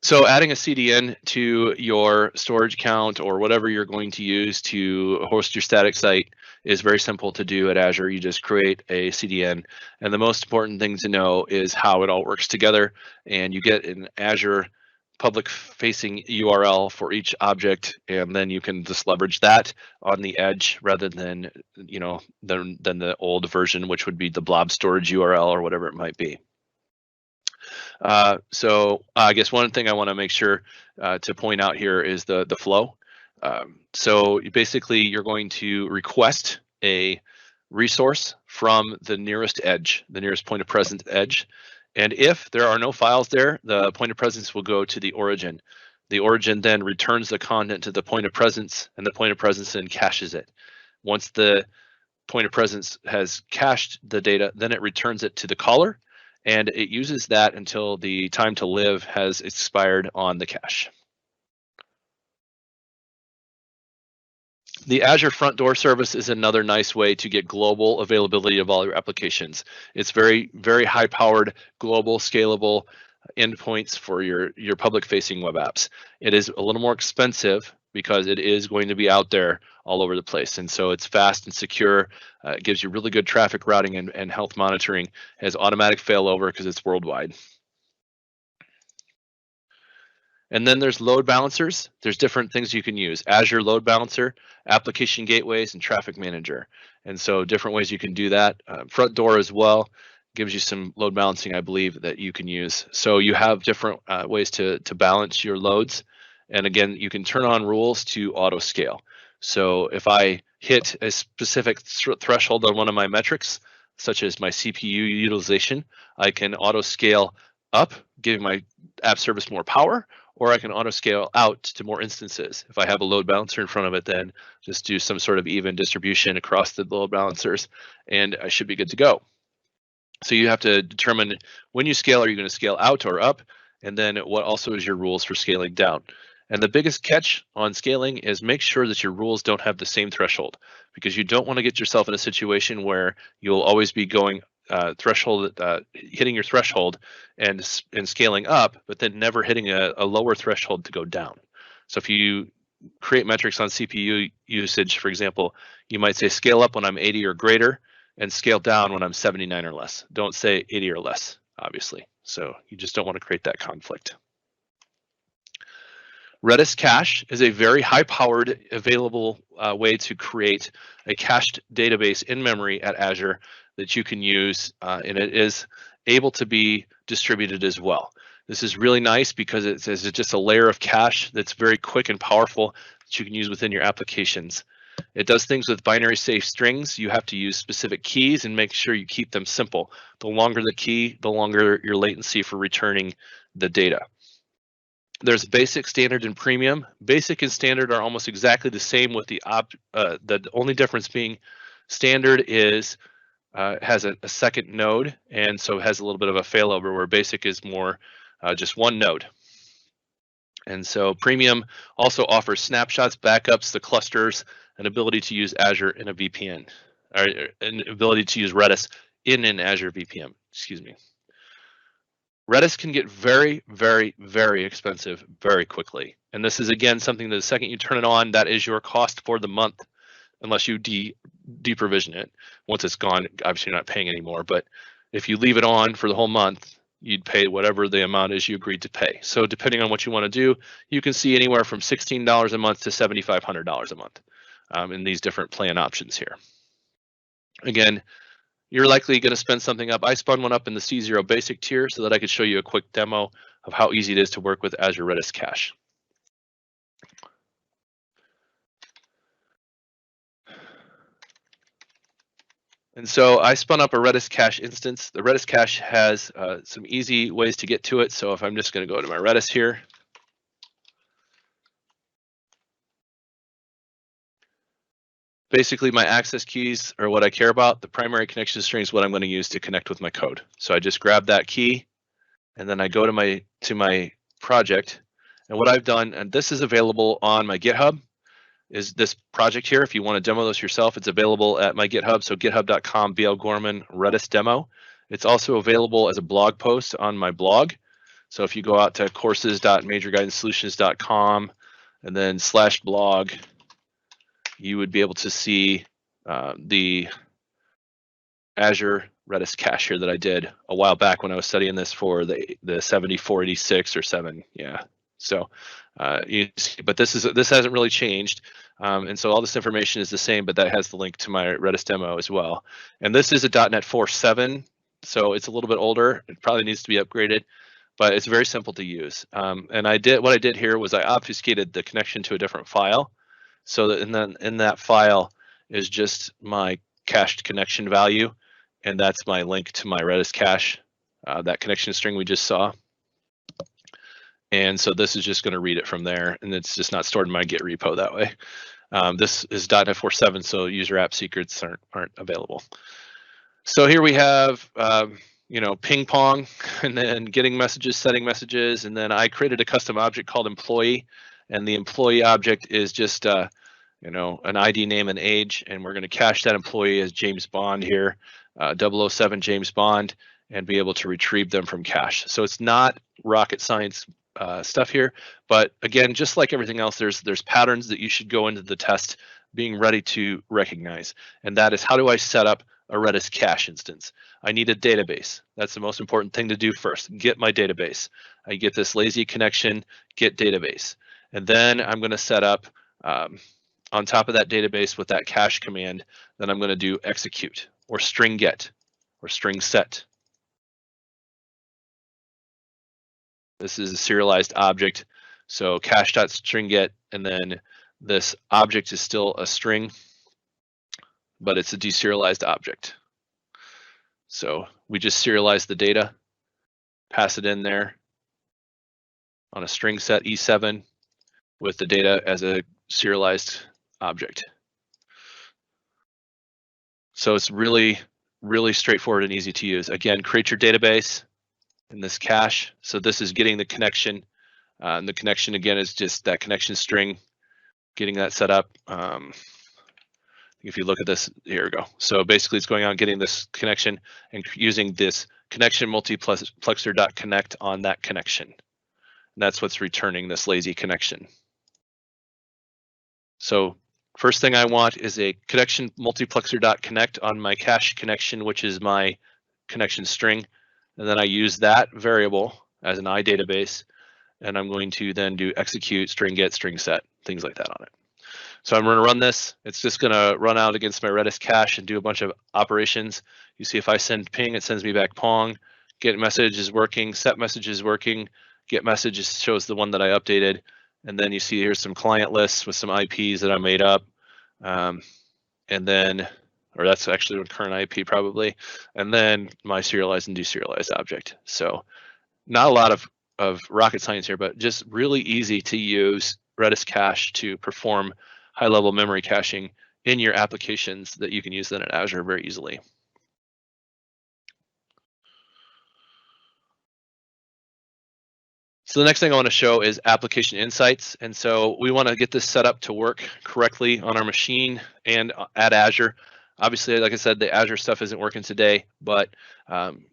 So adding a CDN to your storage account or whatever you're going to use to host your static site is very simple to do at Azure. You just create a CDN. And the most important thing to know is how it all works together. And you get an Azure public facing URL for each object, and then you can just leverage that on the edge rather than, than the old version, which would be the blob storage URL or whatever it might be. So I guess one thing I want to make sure to point out here is the flow. So basically, you're going to request a resource from the nearest edge, the nearest point of presence edge. And if there are no files there, the point of presence will go to the origin. The origin then returns the content to the point of presence, and the point of presence then caches it. Once the point of presence has cached the data, then it returns it to the caller, and it uses that until the time to live has expired on the cache. The Azure Front Door service is another nice way to get global availability of all your applications. It's very, very high powered, global, scalable endpoints for your public facing web apps. It is a little more expensive because it is going to be out there all over the place. And so it's fast and secure. It gives you really good traffic routing and health monitoring, has automatic failover because it's worldwide. And then there's load balancers. There's different things you can use. Azure Load Balancer, application gateways, and traffic manager. And so different ways you can do that. Front Door as well gives you some load balancing, I believe, that you can use. So you have different ways to balance your loads. And again, you can turn on rules to auto scale. So if I hit a specific threshold on one of my metrics, such as my CPU utilization, I can auto scale up, giving my app service more power, or I can auto scale out to more instances. If I have a load balancer in front of it, then just do some sort of even distribution across the load balancers, and I should be good to go. So you have to determine when you scale, are you going to scale out or up? And then what also is your rules for scaling down? And the biggest catch on scaling is make sure that your rules don't have the same threshold, because you don't want to get yourself in a situation where you'll always be going hitting your threshold and scaling up, but then never hitting a lower threshold to go down. So if you create metrics on CPU usage, for example, you might say scale up when I'm 80 or greater, and scale down when I'm 79 or less. Don't say 80 or less, obviously. So you just don't want to create that conflict. Redis cache is a very high-powered, available way to create a cached database in memory at Azure that you can use, and it is able to be distributed as well. This is really nice because it's just a layer of cache that's very quick and powerful that you can use within your applications. It does things with binary safe strings. You have to use specific keys and make sure you keep them simple. The longer the key, the longer your latency for returning the data. There's basic, standard, and premium. Basic and standard are almost exactly the same, with the only difference being standard is has a second node, and so has a little bit of a failover, where basic is more just one node. And so premium also offers snapshots, backups, the clusters, an ability to use Azure in a VPN, or an ability to use Redis in an Azure VPN, excuse me. Redis can get very, very, very expensive very quickly. And this is, again, something that the second you turn it on, that is your cost for the month, unless you deprovision it. Once it's gone, obviously you're not paying anymore. But if you leave it on for the whole month, you'd pay whatever the amount is you agreed to pay. So depending on what you want to do, you can see anywhere from $16 a month to $7,500 a month in these different plan options here. Again, you're likely going to spend something up. I spun one up in the C0 basic tier so that I could show you a quick demo of how easy it is to work with Azure Redis Cache. And so I spun up a Redis Cache instance. The Redis Cache has some easy ways to get to it. So if I'm just going to go to my Redis here, basically my access keys are what I care about. The primary connection string is what I'm going to use to connect with my code. So I just grab that key, and then I go to my project. And what I've done, and this is available on my GitHub, is this project here. If you want to demo this yourself, it's available at my GitHub. So github.com /Gorman Redis demo. It's also available as a blog post on my blog. So if you go out to courses.majorguidancesolutions.com and then /blog, you would be able to see the Azure Redis cache here that I did a while back when I was studying this for the 7486 or 7. Yeah. So you see, but this hasn't really changed. And so all this information is the same, but that has the link to my Redis demo as well. And this is a .NET 4.7, so it's a little bit older. It probably needs to be upgraded, but it's very simple to use. And what I did here was I obfuscated the connection to a different file. So that in that file is just my cached connection value, and that's my link to my Redis cache, that connection string we just saw. And so this is just going to read it from there, and it's just not stored in my Git repo that way. This is .NET 4.7, so user app secrets aren't available. So here we have, ping pong, and then getting messages, setting messages, and then I created a custom object called employee, and the employee object is just an ID, name, and age, and we're going to cache that employee as James Bond here, 007 James Bond, and be able to retrieve them from cache. So it's not rocket science stuff here, but again, just like everything else, there's patterns that you should go into the test being ready to recognize, and that is, how do I set up a Redis cache instance? I need a database. That's the most important thing to do first. Get my database. I get this lazy connection, get database, and then I'm going to set up on top of that database with that cache command. Then I'm going to do execute or string get or string set. This is a serialized object, so cache.stringget, and then this object is still a string, but it's a deserialized object. So we just serialize the data, pass it in there on a string set E7 with the data as a serialized object. So it's really, really straightforward and easy to use. Again, create your database in this cache. So this is getting the connection. And the connection, again, is just that connection string, getting that set up. If you look at this, here we go. So basically it's going on getting this connection and using this connection multiplexer.connect on that connection. And that's what's returning this lazy connection. So First thing I want is a connection multiplexer.connect on my cache connection, which is my connection string. And then I use that variable as an iDatabase. And I'm going to then do execute string get string set, things like that on it. So I'm going to run this. It's just going to run out against my Redis cache and do a bunch of operations. You see if I send ping, it sends me back pong. Get message is working, set message is working. Get messages shows the one that I updated. And then you see here's some client lists with some IPs that I made up. And then, or that's actually a current IP probably. And then my serialized and deserialized object. So not a lot of rocket science here, but just really easy to use Redis cache to perform high-level memory caching in your applications that you can use then in Azure very easily. So the next thing I want to show is application insights. And so we want to get this set up to work correctly on our machine and at Azure. Obviously, like I said, the Azure stuff isn't working today, but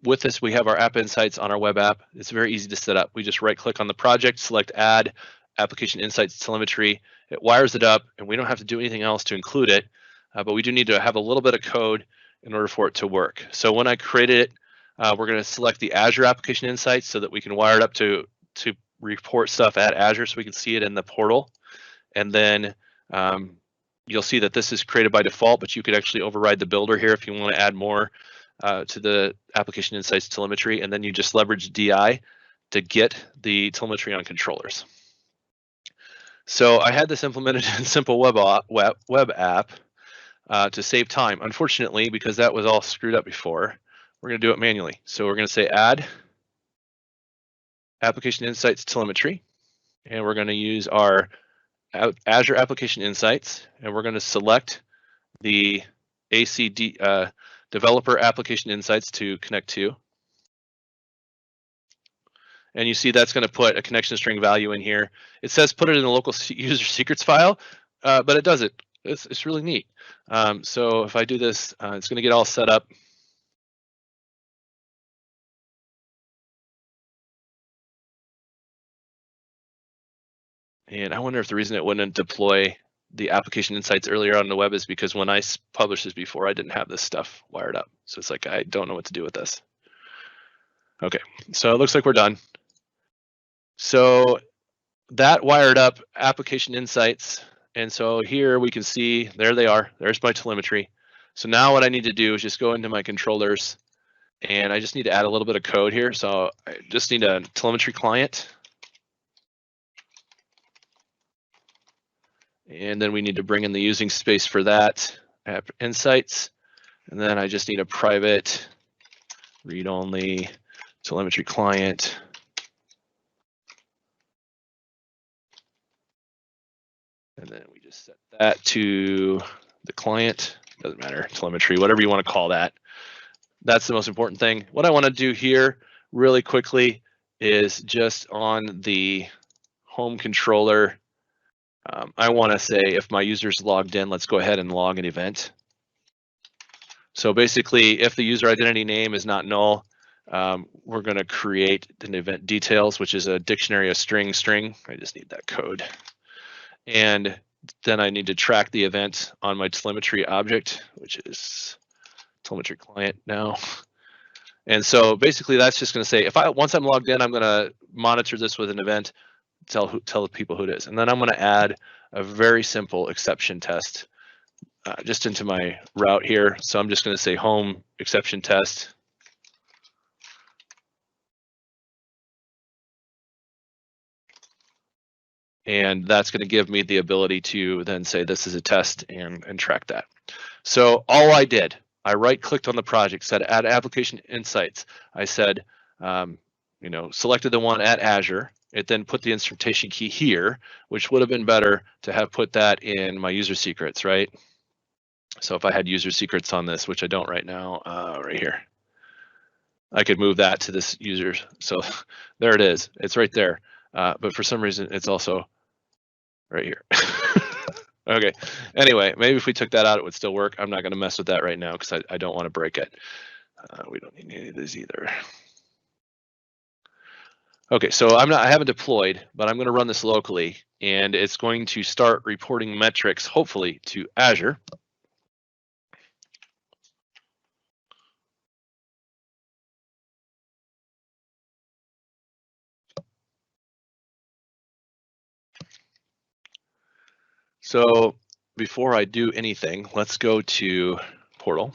with this, we have our app insights on our web app. It's very easy to set up. We just right click on the project, select add application insights telemetry. It wires it up and we don't have to do anything else to include it, but we do need to have a little bit of code in order for it to work. So when I created it, we're going to select the Azure application insights so that we can wire it up to report stuff at Azure so we can see it in the portal. And then you'll see that this is created by default, but you could actually override the builder here if you want to add more to the application insights telemetry. And then you just leverage DI to get the telemetry on controllers. So I had this implemented in simple web app to save time. Unfortunately, because that was all screwed up before, we're going to do it manually. So we're going to say add application insights telemetry, and we're going to use our Azure application insights, and we're going to select the developer application insights to connect to. And you see that's going to put a connection string value in here. It says put it in the local user secrets file, but it does it. It's really neat. So if I do this, it's going to get all set up. And I wonder if the reason it wouldn't deploy the application insights earlier on the web is because when I published this before, I didn't have this stuff wired up. So it's like, I don't know what to do with this. Okay, so it looks like we're done. So that wired up application insights. And so here we can see, there they are. There's my telemetry. So now what I need to do is just go into my controllers and I just need to add a little bit of code here. So I just need a telemetry client. And then we need to bring in the using space for that, app insights. And then I just need a private read-only telemetry client. And then we just set that to the client, doesn't matter, telemetry, whatever you want to call that. That's the most important thing. What I want to do here really quickly is just on the home controller, I want to say if my user's logged in, let's go ahead and log an event. So basically, if the user identity name is not null, we're going to create an event details, which is a dictionary of string. I just need that code. And then I need to track the event on my telemetry object, which is telemetry client now. And so basically that's just going to say, once I'm logged in, I'm going to monitor this with an event, tell people who it is. And then I'm going to add a very simple exception test just into my route here. So I'm just going to say home exception test. And that's going to give me the ability to then say this is a test and track that. So all I did, I right clicked on the project, said add application insights. I said, selected the one at Azure. It then put the instrumentation key here, which would have been better to have put that in my user secrets, right? So if I had user secrets on this, which I don't right now, right here, I could move that to this user. So there it is, it's right there. But for some reason, it's also right here. Okay, anyway, maybe if we took that out, it would still work. I'm not gonna mess with that right now because I don't wanna break it. We don't need any of these either. Okay, so I haven't deployed, but I'm going to run this locally, and it's going to start reporting metrics, hopefully, to Azure. So before I do anything, let's go to Portal,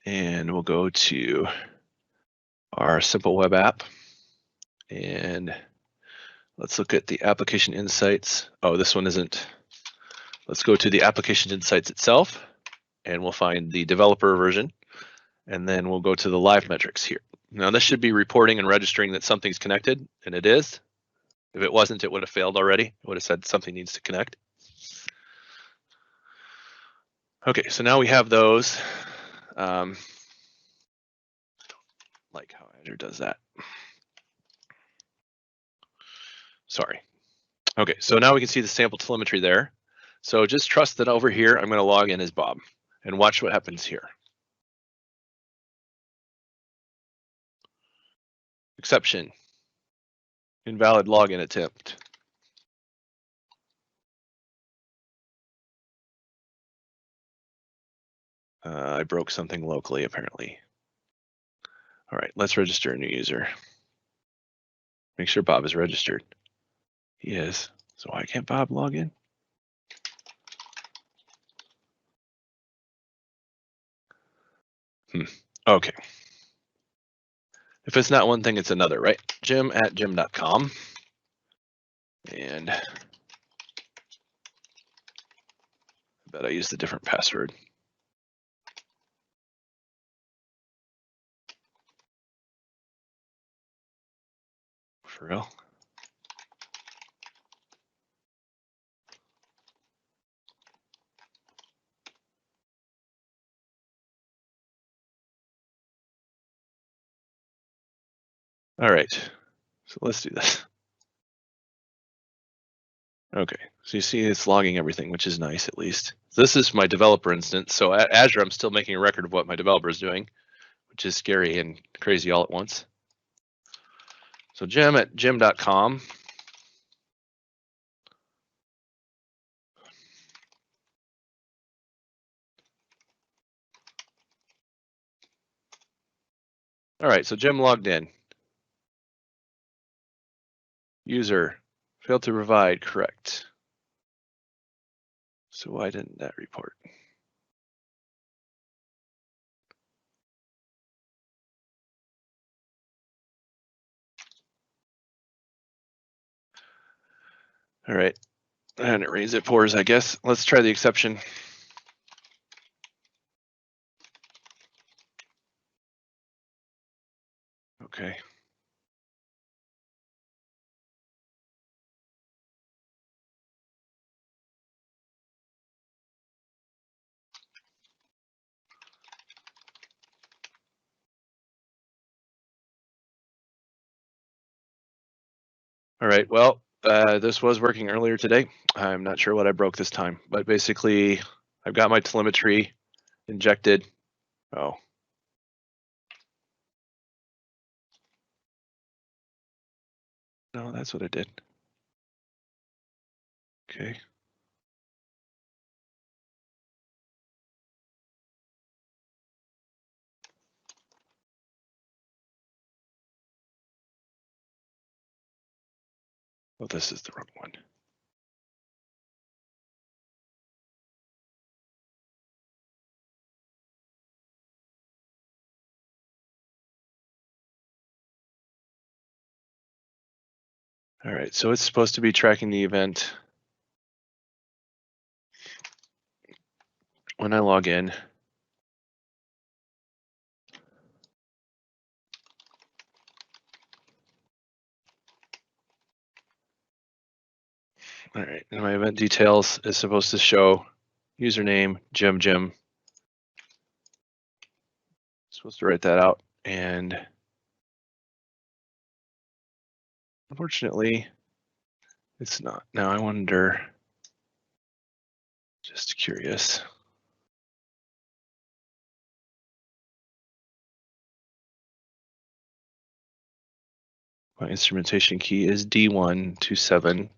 and we'll go to our simple web app, and let's look at the application insights. Oh, this one isn't. Let's go to the application insights itself, and we'll find the developer version, and then we'll go to the live metrics here. Now this should be reporting and registering that something's connected, and it is. If it wasn't, it would have failed already. It would have said something needs to connect. Okay, so now we have those. Like how Azure does that. Sorry. Okay, so now we can see the sample telemetry there. So just trust that over here, I'm going to log in as Bob and watch what happens here. Exception. Invalid login attempt. I broke something locally, apparently. All right, let's register a new user. Make sure Bob is registered. He is. So why can't Bob log in? Okay. If it's not one thing, it's another, right? Jim@jim.com. And I bet I used a different password. For real? All right, so let's do this. Okay, so you see it's logging everything, which is nice at least. This is my developer instance. So at Azure, I'm still making a record of what my developer is doing, which is scary and crazy all at once. So Jim@jim.com. All right, so Jim logged in. User failed to provide correct. So why didn't that report? All right, and it rains, it pours, I guess. Let's try the exception. Okay. All right, well, this was working earlier today. I'm not sure what I broke this time, but basically I've got my telemetry injected. Oh. No, that's what I did. Okay. Well, this is the wrong one. All right, so it's supposed to be tracking the event when I log in. All right, and my event details is supposed to show username, Jim. Supposed to write that out, and unfortunately, it's not. Now I wonder, just curious. My instrumentation key is D127.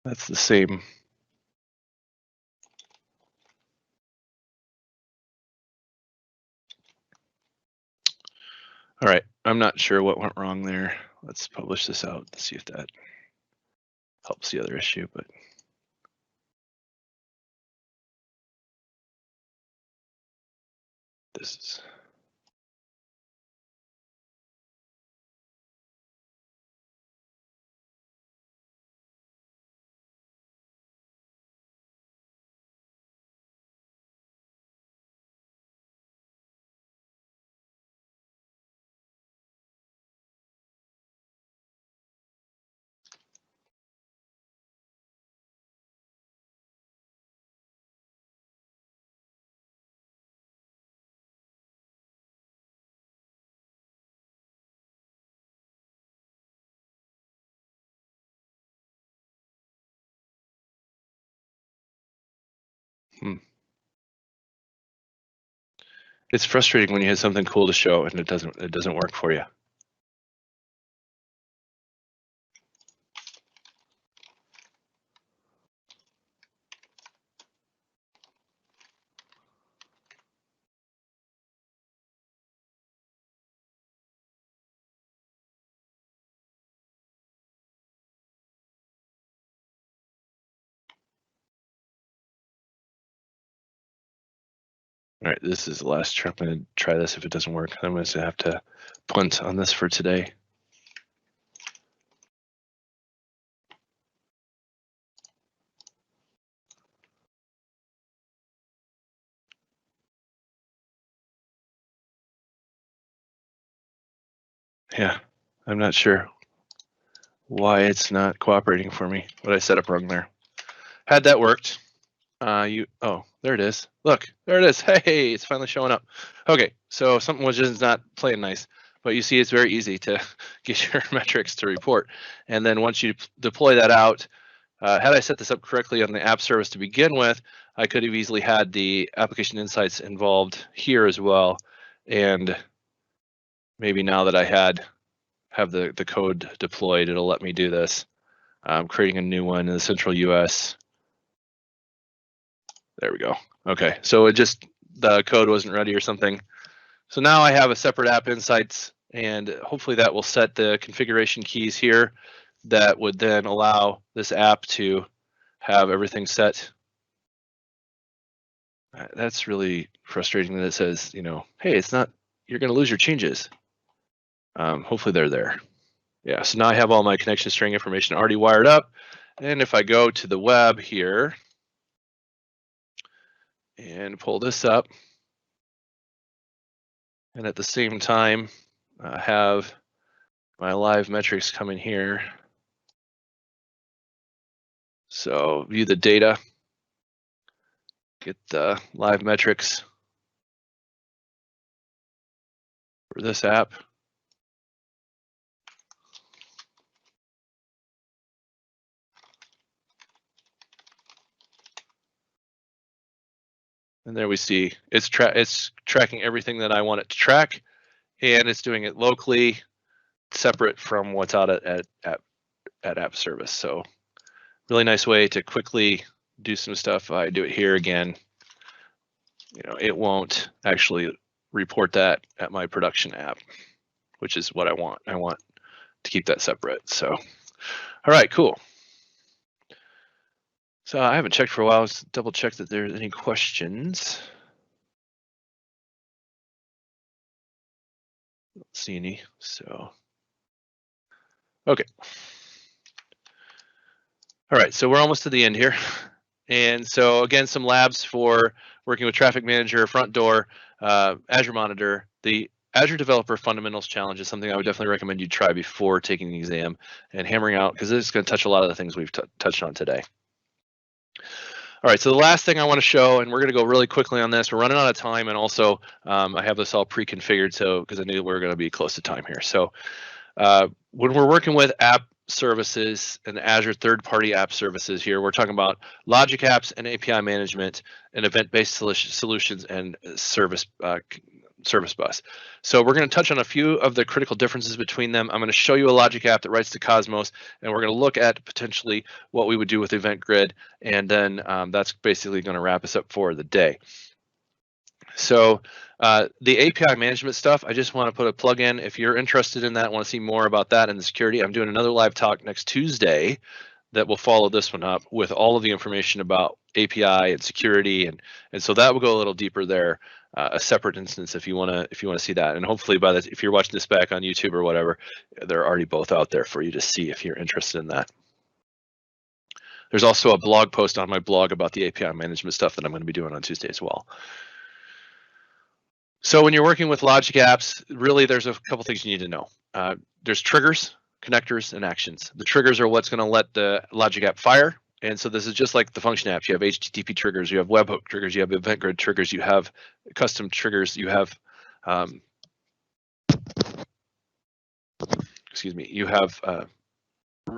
That's the same. All right, I'm not sure what went wrong there. Let's publish this out. Let's see if that helps the other issue, but this is. It's frustrating when you have something cool to show and it doesn't work for you. All right, this is the last try. I'm going to try this. If it doesn't work, I'm going to have to punt on this for today. Yeah, I'm not sure why it's not cooperating for me. What I set up wrong there. Had that worked, oh, there it is. Look, there it is. Hey, it's finally showing up. Okay, so something was just not playing nice, but you see it's very easy to get your metrics to report. And then once you deploy that out, had I set this up correctly on the app service to begin with, I could have easily had the application insights involved here as well. And maybe now that I have the code deployed, it'll let me do this. I'm creating a new one in the central US. There we go. Okay, so the code wasn't ready or something. So now I have a separate app insights, and hopefully that will set the configuration keys here that would then allow this app to have everything set. That's really frustrating that it says, hey, it's not, you're going to lose your changes. Hopefully they're there. Yeah, so now I have all my connection string information already wired up. And if I go to the web here and pull this up, and at the same time, I have my live metrics coming here. So view the data, get the live metrics for this app. And there we see it's tracking everything that I want it to track, and it's doing it locally, separate from what's out at app service. So really nice way to quickly do some stuff. I do it here again. It won't actually report that at my production app, which is what I want. I want to keep that separate. So, all right, cool. So I haven't checked for a while. Let's double check that there's any questions. Don't see any. So, okay. All right, so we're almost to the end here. And so again, some labs for working with Traffic Manager, Front Door, Azure Monitor. The Azure Developer Fundamentals Challenge is something I would definitely recommend you try before taking the exam and hammering out, because it's going to touch a lot of the things we've touched on today. All right, so the last thing I want to show, and we're going to go really quickly on this. We're running out of time, and also I have this all pre-configured, so because I knew we were going to be close to time here. So when we're working with app services and Azure third-party app services here, we're talking about logic apps and API management and event-based solutions and service bus. So we're going to touch on a few of the critical differences between them. I'm going to show you a logic app that writes to Cosmos, and we're going to look at potentially what we would do with Event Grid, and then that's basically going to wrap us up for the day. So the API management stuff, I just want to put a plug in. If you're interested in that, want to see more about that and the security, I'm doing another live talk next Tuesday that will follow this one up with all of the information about API and security, and so that will go a little deeper there. A separate instance if you want to see that, and hopefully by the if you're watching this back on YouTube or whatever, they're already both out there for you to see if you're interested in that. There's also a blog post on my blog about the API management stuff that I'm going to be doing on Tuesday as well. So when you're working with logic apps, really there's a couple things you need to know. There's triggers, connectors, and actions. The triggers are what's going to let the logic app fire. And so this is just like the function apps. You have HTTP triggers, you have webhook triggers, you have event grid triggers, you have custom triggers, you have, you have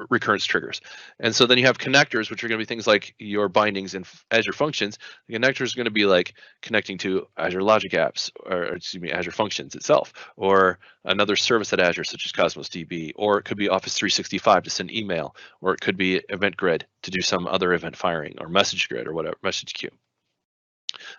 recurrence triggers. And so then you have connectors, which are going to be things like your bindings in Azure Functions. The connector is going to be like connecting to Azure Logic Apps, or Azure Functions itself, or another service at Azure, such as Cosmos DB, or it could be Office 365 to send email, or it could be Event Grid to do some other event firing, or Message Grid, or whatever, message queue.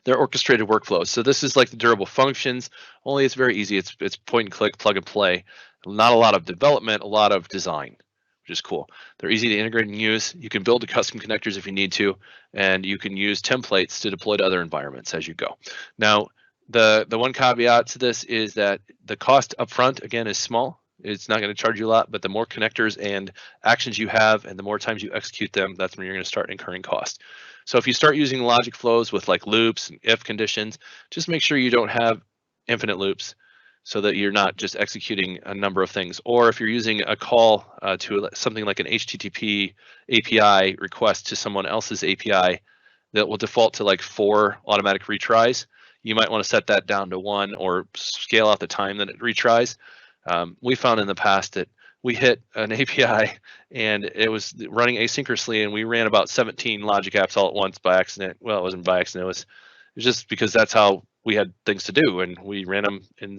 They're orchestrated workflows. So this is like the durable functions, only it's very easy. It's point and click, plug and play. Not a lot of development, a lot of design, which is cool. They're easy to integrate and use. You can build the custom connectors if you need to, and you can use templates to deploy to other environments as you go. Now, the one caveat to this is that the cost upfront, again, is small. It's not going to charge you a lot, but the more connectors and actions you have and the more times you execute them, that's when you're going to start incurring cost. So if you start using logic flows with like loops and if conditions, just make sure you don't have infinite loops, so that you're not just executing a number of things. Or if you're using a call to something like an HTTP API request to someone else's API that will default to like 4 automatic retries, you might want to set that down to 1 or scale out the time that it retries. We found in the past that we hit an API and it was running asynchronously, and we ran about 17 logic apps all at once by accident. Well, it wasn't by accident, it was just because that's how we had things to do, and we ran them in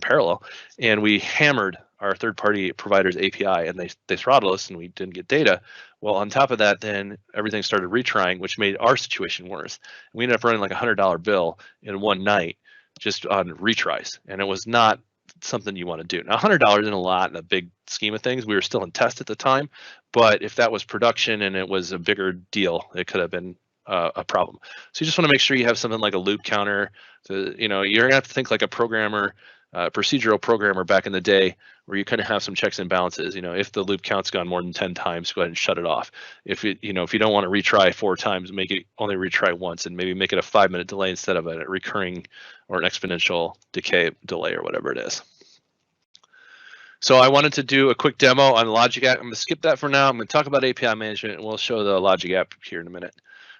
parallel, and we hammered our third-party provider's API, and they throttled us, and we didn't get data. Well, on top of that, then everything started retrying, which made our situation worse. We ended up running like a $100 bill in one night just on retries, and it was not something you want to do. Now, $100 isn't a lot in a big scheme of things. We were still in test at the time, but if that was production and it was a bigger deal, it could have been a problem. So you just want to make sure you have something like a loop counter. You're gonna have to think like a programmer, procedural programmer back in the day, where you kind of have some checks and balances. If the loop count's gone more than 10 times, go ahead and shut it off. If you don't want to retry 4 times, make it only retry once, and maybe make it a 5-minute delay instead of a recurring or an exponential decay delay or whatever it is. So I wanted to do a quick demo on Logic App. I'm going to skip that for now. I'm going to talk about API management, and we'll show the Logic App here in a minute.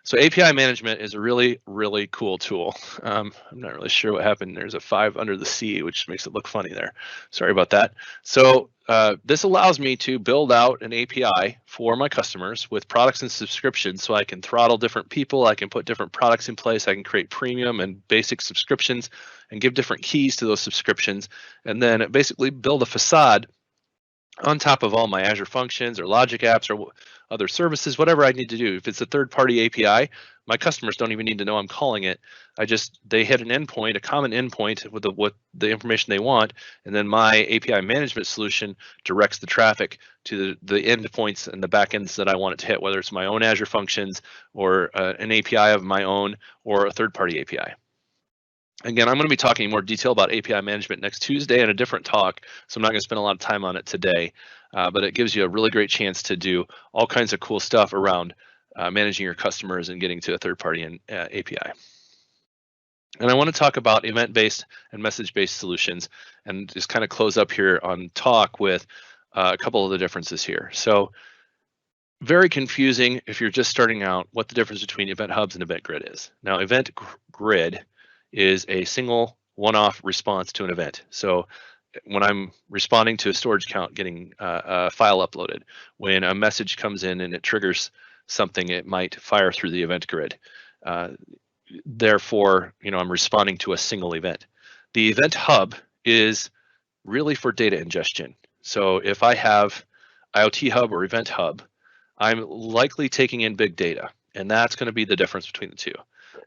So API management is a really, really cool tool. I'm not really sure what happened. There's a 5 under the C, which makes it look funny there. Sorry about that. So this allows me to build out an API for my customers with products and subscriptions, so I can throttle different people. I can put different products in place. I can create premium and basic subscriptions and give different keys to those subscriptions, and then basically build a facade on top of all my Azure Functions or Logic Apps or other services, whatever I need to do. If it's a third-party API, my customers don't even need to know I'm calling it. They hit an endpoint, a common endpoint with the information they want, and then my API management solution directs the traffic to the endpoints and the backends that I want it to hit, whether it's my own Azure Functions or an API of my own or a third-party API. Again, I'm going to be talking in more detail about API management next Tuesday in a different talk, so I'm not going to spend a lot of time on it today, but it gives you a really great chance to do all kinds of cool stuff around managing your customers and getting to a third-party API. And I want to talk about event-based and message-based solutions, and just kind of close up here on talk with a couple of the differences here. So Very confusing if you're just starting out what the difference between event hubs and event grid is. Now, event grid is a single one-off response to an event. So when I'm responding to a storage account getting a file uploaded, when a message comes in and it triggers something, it might fire through the event grid. Therefore, I'm responding to a single event. The event hub is really for data ingestion. So if I have IoT hub or event hub, I'm likely taking in big data, and that's going to be the difference between the two.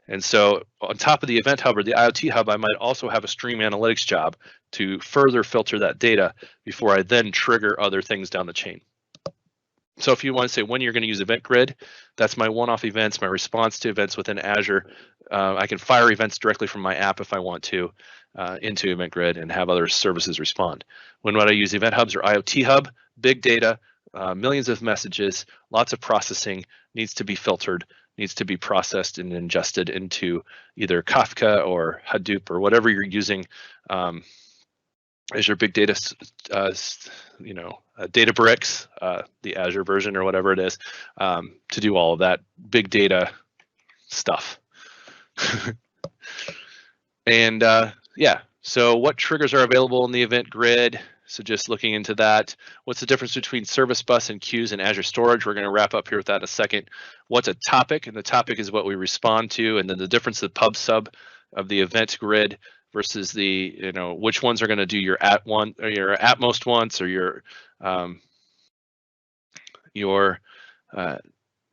And so on top of the event hub or the IoT hub, I might also have a stream analytics job to further filter that data before I then trigger other things down the chain. So if you want to say when you're going to use event grid, that's my one-off events, my response to events within Azure. I can fire events directly from my app if I want to into event grid and have other services respond. When I use event hubs or IoT hub, big data, millions of messages, lots of processing, needs to be filtered, needs to be processed and ingested into either Kafka or Hadoop or whatever you're using. Azure Big Data, Databricks, the Azure version or whatever it is, to do all of that big data stuff. And yeah, so what triggers are available in the event grid? So just looking into that, what's the difference between service bus and queues in Azure Storage? We're going to wrap up here with that in a second. What's a topic? And the topic is what we respond to, and then the difference of the pub sub of the event grid versus the, which ones are going to do your at one or your at most once or your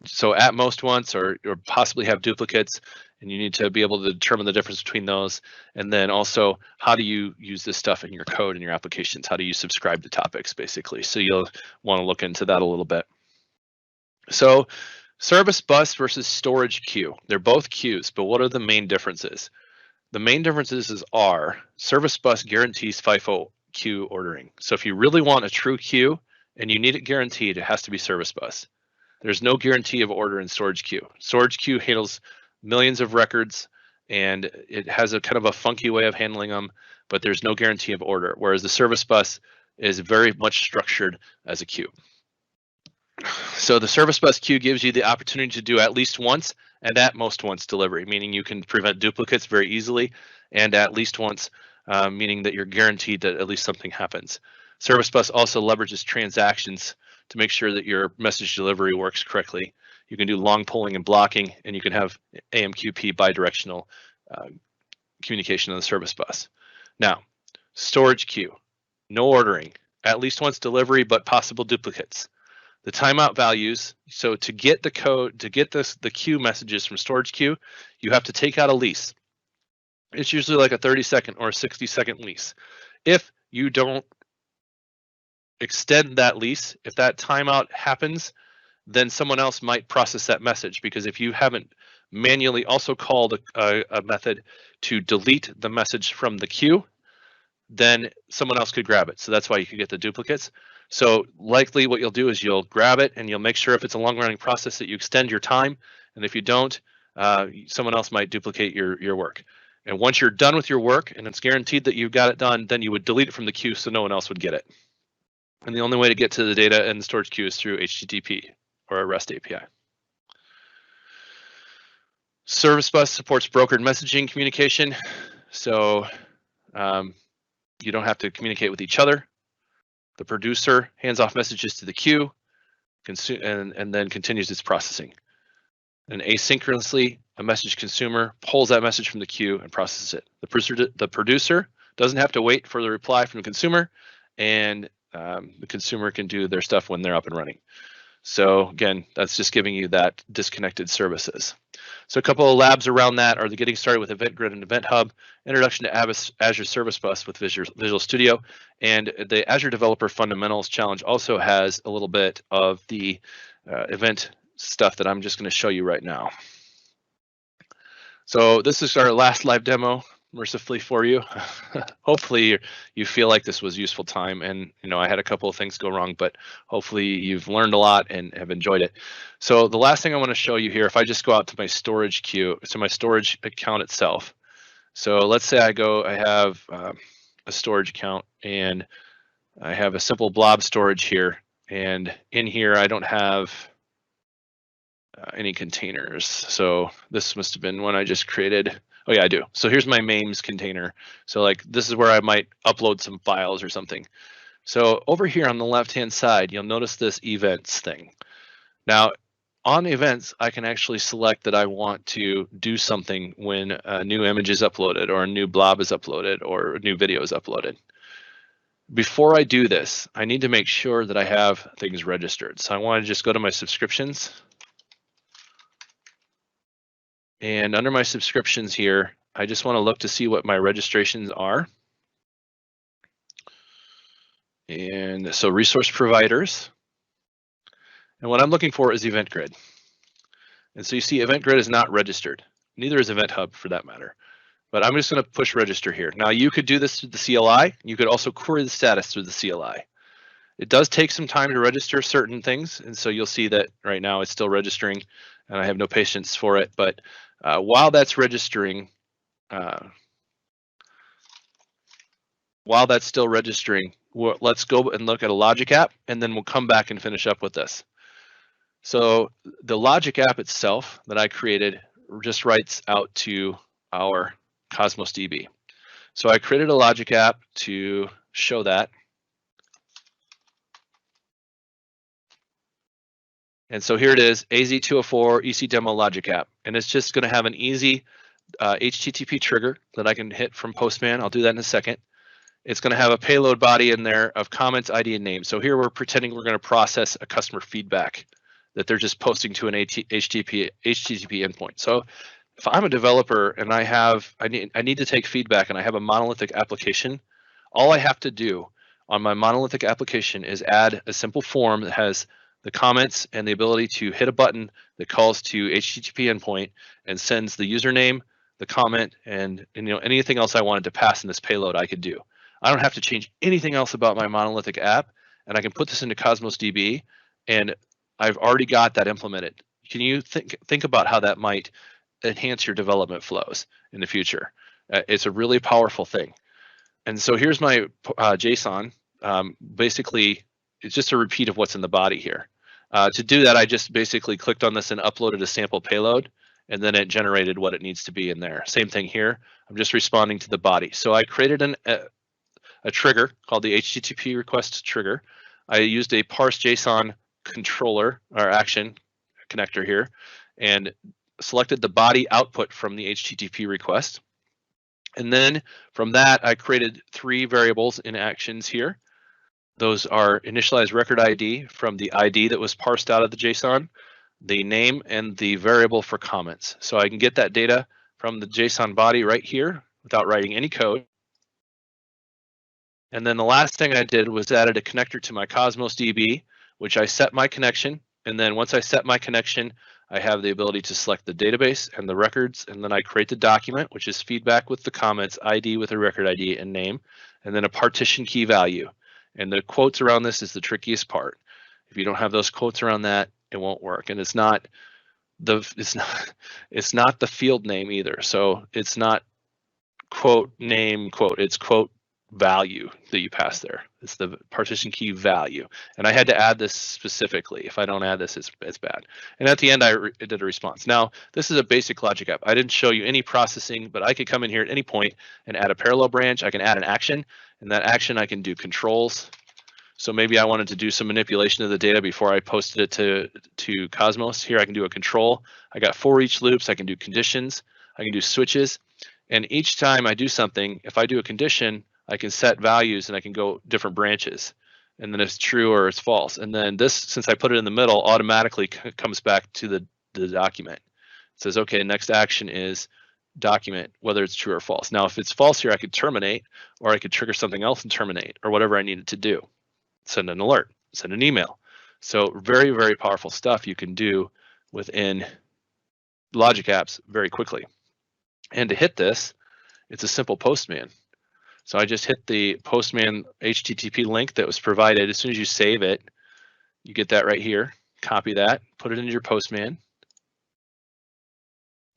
so at most once or possibly have duplicates, and you need to be able to determine the difference between those. And then also, how do you use this stuff in your code and your applications? How do you subscribe to topics, basically? So you'll want to look into that a little bit. So service bus versus storage queue. They're both queues, but what are the main differences? The main differences are service bus guarantees FIFO queue ordering. So if you really want a true queue and you need it guaranteed, it has to be service bus. There's no guarantee of order in storage queue. Storage queue handles millions of records, and it has a kind of a funky way of handling them, but there's no guarantee of order, whereas the service bus is very much structured as a queue. So the service bus queue gives you the opportunity to do at least once and at most once delivery, meaning you can prevent duplicates very easily, and at least once, meaning that you're guaranteed that at least something happens. Service bus also leverages transactions to make sure that your message delivery works correctly. You can do long polling and blocking, and you can have AMQP bidirectional communication on the service bus. Now, storage queue, no ordering, at least once delivery, but possible duplicates. The timeout values, so to get the code, to get the queue messages from storage queue, you have to take out a lease. It's usually like a 30-second or a 60-second lease. If you don't extend that lease, if that timeout happens, then someone else might process that message, because if you haven't manually also called a method to delete the message from the queue, then someone else could grab it. So that's why you can get the duplicates. So likely what you'll do is you'll grab it and you'll make sure if it's a long running process that you extend your time. And if you don't, someone else might duplicate your work. And once you're done with your work and it's guaranteed that you got it done, then you would delete it from the queue so no one else would get it. And the only way to get to the data in the storage queue is through HTTP or a REST API. Service bus supports brokered messaging communication. So you don't have to communicate with each other. The producer hands off messages to the queue and then continues its processing. And asynchronously, a message consumer pulls that message from the queue and processes it. The producer doesn't have to wait for the reply from the consumer, and the consumer can do their stuff when they're up and running. So again, that's just giving you that disconnected services. So a couple of labs around that are the getting started with Event Grid and Event Hub, introduction to Azure Service Bus with Visual Studio, and the Azure Developer Fundamentals Challenge also has a little bit of the event stuff that I'm just going to show you right now. So this is our last live demo, mercifully for you. Hopefully you feel like this was useful time, and I had a couple of things go wrong, but hopefully you've learned a lot and have enjoyed it. So the last thing I want to show you here, if I just go out to my storage queue, so my storage account itself. So let's say I have a storage account and I have a simple blob storage here, and in here I don't have any containers. So this must have been one I just created. Oh yeah, I do. So here's my MAMES container. So like this is where I might upload some files or something. So over here on the left-hand side, you'll notice this events thing. Now, on events, I can actually select that I want to do something when a new image is uploaded or a new blob is uploaded or a new video is uploaded. Before I do this, I need to make sure that I have things registered. So I want to just go to my subscriptions. And under my subscriptions here, I just want to look to see what my registrations are. And so resource providers. And what I'm looking for is Event Grid. And so you see Event Grid is not registered. Neither is Event Hub for that matter. But I'm just going to push register here. Now you could do this through the CLI. You could also query the status through the CLI. It does take some time to register certain things. And so you'll see that right now it's still registering and I have no patience for it. But while that's registering, let's go and look at a logic app and then we'll come back and finish up with this. So the logic app itself that I created just writes out to our Cosmos DB. So I created a logic app to show that. And so here it is, AZ-204 EC demo logic app. And it's just going to have an easy HTTP trigger that I can hit from Postman. I'll do that in a second. It's going to have a payload body in there of comments, ID, and name. So here we're pretending we're going to process a customer feedback that they're just posting to an HTTP endpoint. So if I'm a developer and I need to take feedback and I have a monolithic application, all I have to do on my monolithic application is add a simple form that has the comments and the ability to hit a button that calls to HTTP endpoint and sends the username, the comment, and anything else I wanted to pass in this payload I could do. I don't have to change anything else about my monolithic app, and I can put this into Cosmos DB, and I've already got that implemented. Can you think about how that might enhance your development flows in the future? It's a really powerful thing. And so here's my JSON. Basically, it's just a repeat of what's in the body here. To do that, I just basically clicked on this and uploaded a sample payload, and then it generated what it needs to be in there. Same thing here. I'm just responding to the body. So I created a trigger called the HTTP request trigger. I used a parse JSON controller or action connector here and selected the body output from the HTTP request. And then from that, I created 3 variables in actions here. Those are initialized record ID from the ID that was parsed out of the JSON, the name, and the variable for comments. So I can get that data from the JSON body right here without writing any code. And then the last thing I did was added a connector to my Cosmos DB, which I set my connection. And then once I set my connection, I have the ability to select the database and the records. And then I create the document, which is feedback with the comments, ID with a record ID and name, and then a partition key value. And the quotes around this is the trickiest part. If you don't have those quotes around that, it won't work. And it's not the field name either. So it's not quote name quote, it's quote value that you pass there. It's the partition key value. And I had to add this specifically. If I don't add this, it's bad. And at the end, I did a response. Now, this is a basic logic app. I didn't show you any processing, but I could come in here at any point and add a parallel branch. I can add an action, and that action I can do controls. So maybe I wanted to do some manipulation of the data before I posted it to Cosmos. Here I can do a control. I got for each loops. I can do conditions. I can do switches. And each time I do something, if I do a condition, I can set values and I can go different branches, and then it's true or it's false. And then this, since I put it in the middle, automatically comes back to the document. It says, okay, next action is document, whether it's true or false. Now, if it's false here, I could terminate, or I could trigger something else and terminate, or whatever I needed to do. Send an alert, send an email. So very, very powerful stuff you can do within logic apps very quickly. And to hit this, it's a simple Postman. So I just hit the Postman HTTP link that was provided. As soon as you save it, you get that right here. Copy that, put it into your Postman,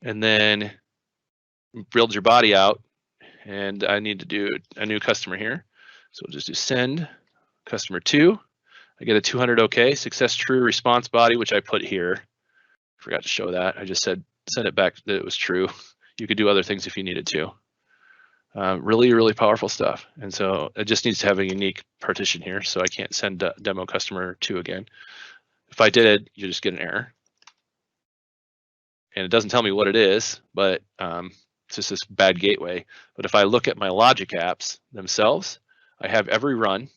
and then build your body out. And I need to do a new customer here. So we'll just do send customer 2. I get a 200 OK, success true response body, which I put here. Forgot to show that. I just said send it back that it was true. You could do other things if you needed to. Really, really powerful stuff. And so it just needs to have a unique partition here, so I can't send demo customer 2 again. If I did, you just get an error. And it doesn't tell me what it is, but it's just this bad gateway. But if I look at my logic apps themselves, I have every run,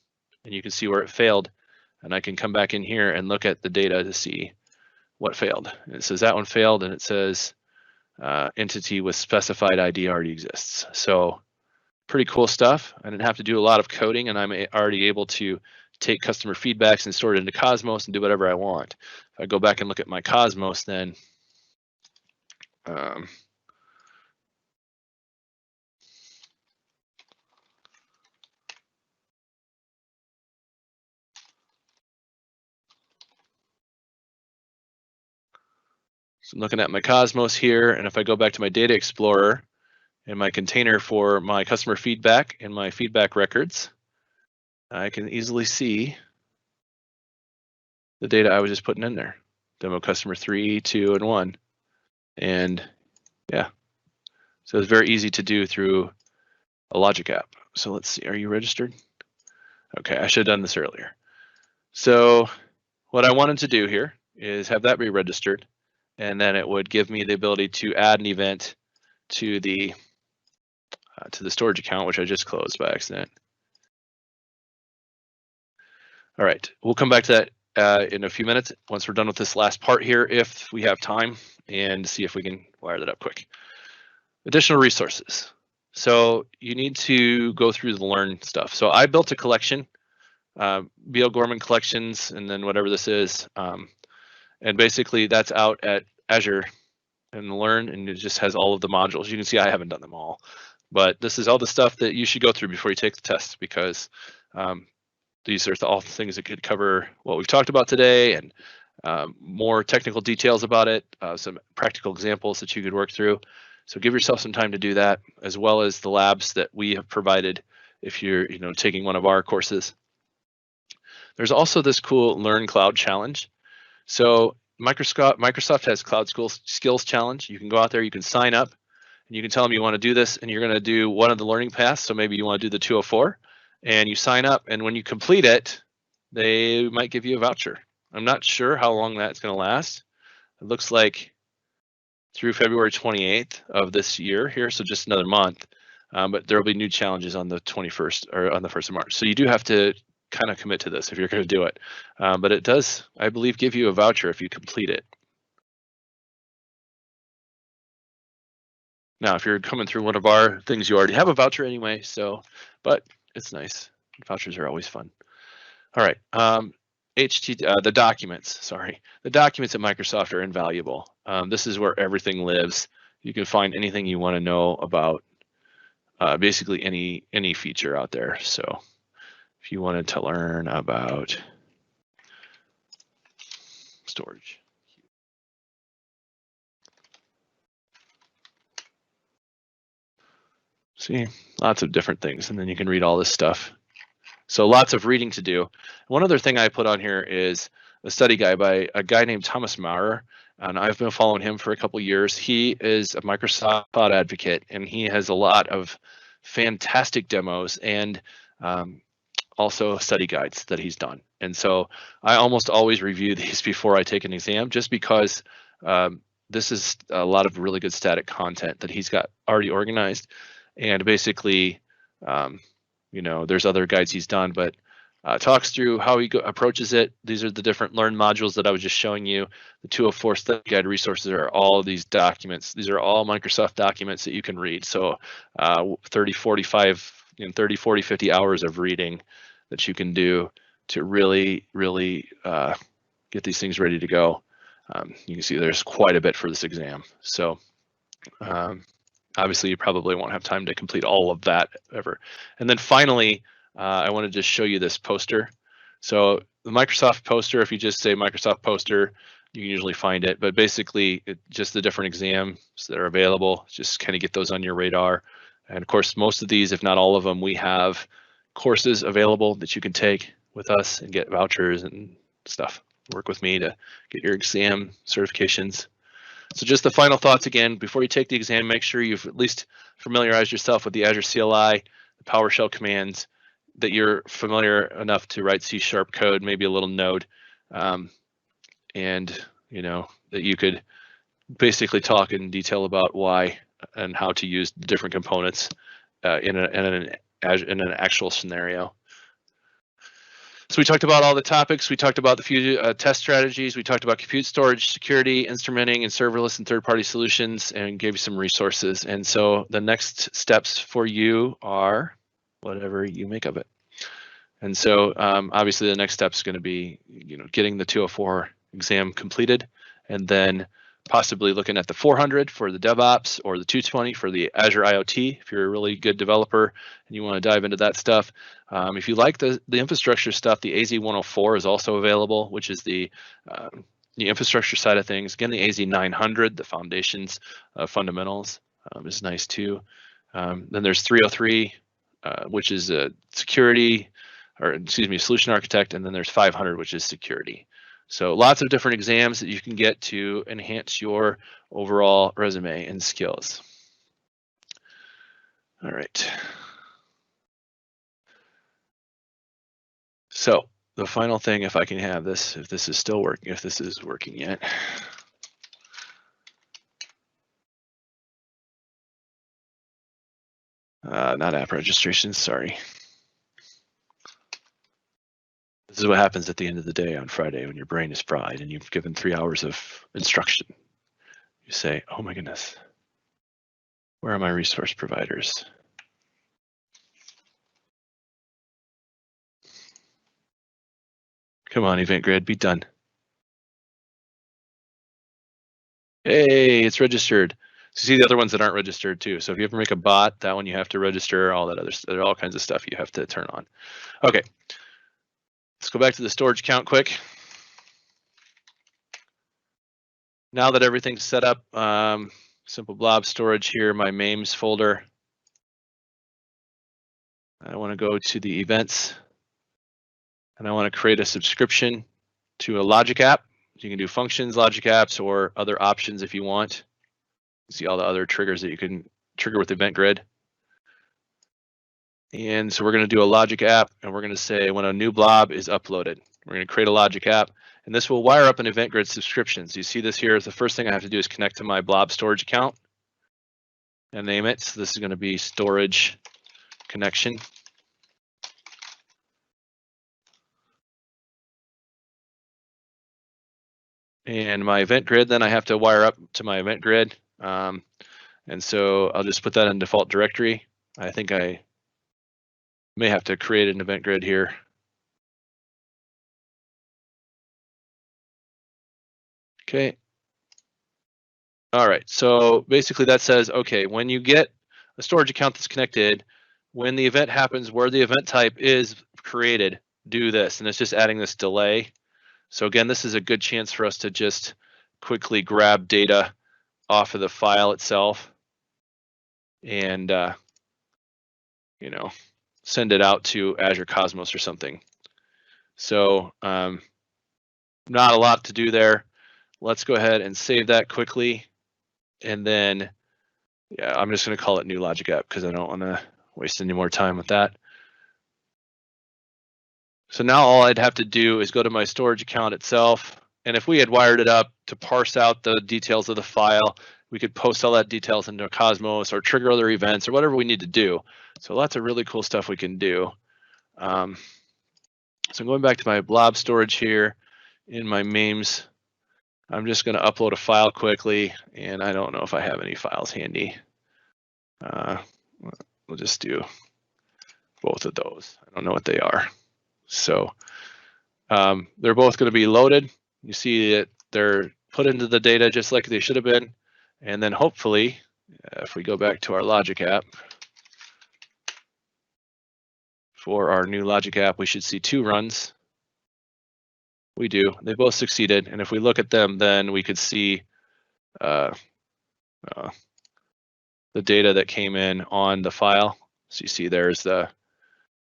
and you can see where it failed. And I can come back in here and look at the data to see what failed. And it says that one failed, and it says entity with specified ID already exists. So pretty cool stuff. I didn't have to do a lot of coding, and I'm already able to take customer feedbacks and store it into Cosmos and do whatever I want. If I go back and look at my Cosmos, then so I'm looking at my Cosmos here, and if I go back to my Data Explorer and my container for my customer feedback and my feedback records, I can easily see the data I was just putting in there. Demo customer 3, 2, and 1. And yeah, so it's very easy to do through a logic app. So let's see, are you registered? Okay, I should have done this earlier. So what I wanted to do here is have that be registered, and then it would give me the ability to add an event to the storage account, which I just closed by accident. All right, we'll come back to that in a few minutes once we're done with this last part here, if we have time, and see if we can wire that up quick. Additional resources. So you need to go through the learn stuff. So I built a collection, BL Gorman collections, and then whatever this is. And basically that's out at Azure and learn, and it just has all of the modules. You can see I haven't done them all, but this is all the stuff that you should go through before you take the test, because these are all things that could cover what we've talked about today, and more technical details about it, some practical examples that you could work through. So give yourself some time to do that, as well as the labs that we have provided if you're taking one of our courses. There's also this cool Learn Cloud Challenge. So Microsoft has Cloud Skills Challenge. You can go out there, you can sign up, and you can tell them you want to do this, and you're going to do one of the learning paths. So maybe you want to do the 204, and you sign up, and when you complete it, they might give you a voucher. I'm not sure how long that's going to last. It looks like through February 28th of this year here, so just another month. But there will be new challenges on the 21st or on the 1st of March. So you do have to kind of commit to this if you're going to do it. But it does, I believe, give you a voucher if you complete it. Now, if you're coming through one of our things, you already have a voucher anyway. So, but it's nice. Vouchers are always fun. All right. The documents. Sorry, the documents at Microsoft are invaluable. This is where everything lives. You can find anything you want to know about basically any feature out there. So if you wanted to learn about storage, see lots of different things, and then you can read all this stuff. So lots of reading to do. One other thing I put on here is a study guide by a guy named Thomas Maurer, and I've been following him for a couple of years. He is a Microsoft Cloud advocate, and he has a lot of fantastic demos and also study guides that he's done. And so I almost always review these before I take an exam, just because this is a lot of really good static content that he's got already organized. And basically, there's other guides he's done, but talks through how he approaches it. These are the different learn modules that I was just showing you. The 204 study guide resources are all of these documents. These are all Microsoft documents that you can read. So 30, 45, 30, 40, 50 hours of reading that you can do to really, really get these things ready to go. You can see there's quite a bit for this exam. So obviously you probably won't have time to complete all of that ever. And then finally, I want to just show you this poster. So the Microsoft poster, if you just say Microsoft poster, you can usually find it, but basically just the different exams that are available, just kind of get those on your radar. And of course, most of these, if not all of them, we have courses available that you can take with us and get vouchers and stuff. Work with me to get your exam certifications. So just the final thoughts again, before you take the exam, make sure you've at least familiarized yourself with the Azure CLI, the PowerShell commands, that you're familiar enough to write C# code, maybe a little Node, and that you could basically talk in detail about why and how to use the different components in an actual scenario. So we talked about all the topics. We talked about the few test strategies. We talked about compute storage, security, instrumenting, and serverless and third-party solutions, and gave you some resources. And so the next steps for you are whatever you make of it. And so obviously the next step is going to be getting the 204 exam completed, and then possibly looking at the 400 for the DevOps or the 220 for the Azure IoT if you're a really good developer and you want to dive into that stuff. If you like the infrastructure stuff, the AZ-104 is also available, which is the infrastructure side of things. Again, the AZ-900, the foundations, fundamentals, is nice too. Then there's 303, which is a solution architect, and then there's 500, which is security. So lots of different exams that you can get to enhance your overall resume and skills. All right. So the final thing, if I can have this, if this is still working, if this is working yet. Not app registration, sorry. This is what happens at the end of the day on Friday when your brain is fried and you've given 3 hours of instruction. You say, oh my goodness, where are my resource providers? Come on, Event Grid, be done. Hey, it's registered. So you see the other ones that aren't registered too. So if you ever make a bot, that one you have to register, all that other stuff, there are all kinds of stuff you have to turn on. Okay. Let's go back to the storage count quick. Now that everything's set up, simple blob storage here, my MEMS folder. I want to go to the events and I want to create a subscription to a logic app. You can do functions, logic apps, or other options if you want. You see all the other triggers that you can trigger with Event Grid. And so we're going to do a logic app, and we're going to say when a new blob is uploaded, we're going to create a logic app, and this will wire up an Event Grid subscription. So you see this here is the first thing I have to do is connect to my blob storage account and name it. So this is going to be storage connection. And my Event Grid, then I have to wire up to my Event Grid. And so I'll just put that in default directory. I think I may have to create an Event Grid here. Okay. All right, so basically that says, okay, when you get a storage account that's connected, when the event happens where the event type is created, do this, and it's just adding this delay. So again, this is a good chance for us to just quickly grab data off of the file itself and send it out to Azure Cosmos or something. So not a lot to do there. Let's go ahead and save that quickly. And then, yeah, I'm just going to call it new logic app because I don't want to waste any more time with that. So now all I'd have to do is go to my storage account itself. And if we had wired it up to parse out the details of the file, we could post all that details into Cosmos or trigger other events or whatever we need to do. So lots of really cool stuff we can do. So I'm going back to my blob storage here in my MEMS. I'm just going to upload a file quickly, and I don't know if I have any files handy. We'll just do both of those. I don't know what they are. So they're both going to be loaded. You see that they're put into the data just like they should have been. And then hopefully, if we go back to our logic app, for our new logic app, we should see 2 runs. We do. They both succeeded. And if we look at them, then we could see the data that came in on the file. So you see there's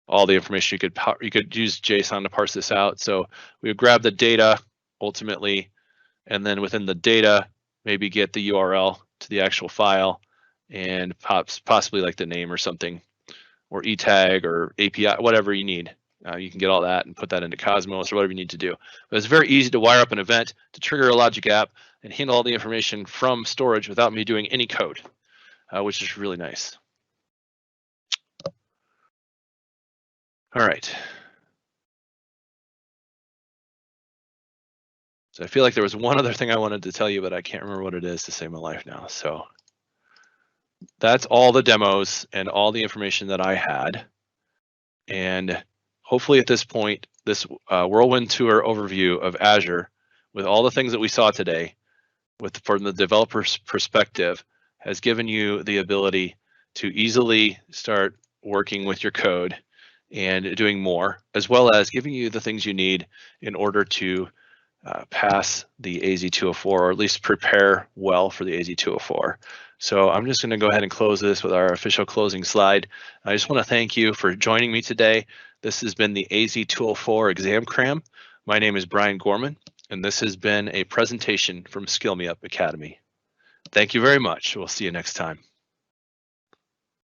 all the information. You could use JSON to parse this out. So we would grab the data ultimately, and then within the data, maybe get the URL to the actual file, and possibly like the name or something, or e-tag or API, whatever you need. You can get all that and put that into Cosmos or whatever you need to do. But it's very easy to wire up an event, to trigger a logic app, and handle all the information from storage without me doing any code, which is really nice. All right. So I feel like there was one other thing I wanted to tell you, but I can't remember what it is to save my life now. So that's all the demos and all the information that I had. And hopefully at this point, this whirlwind tour overview of Azure with all the things that we saw today, from the developer's perspective, has given you the ability to easily start working with your code and doing more, as well as giving you the things you need in order to pass the AZ-204, or at least prepare well for the AZ-204. So I'm just going to go ahead and close this with our official closing slide. I just want to thank you for joining me today. This has been the AZ-204 exam cram. My name is Brian Gorman, and this has been a presentation from Skill Me Up Academy. Thank you very much. We'll see you next time.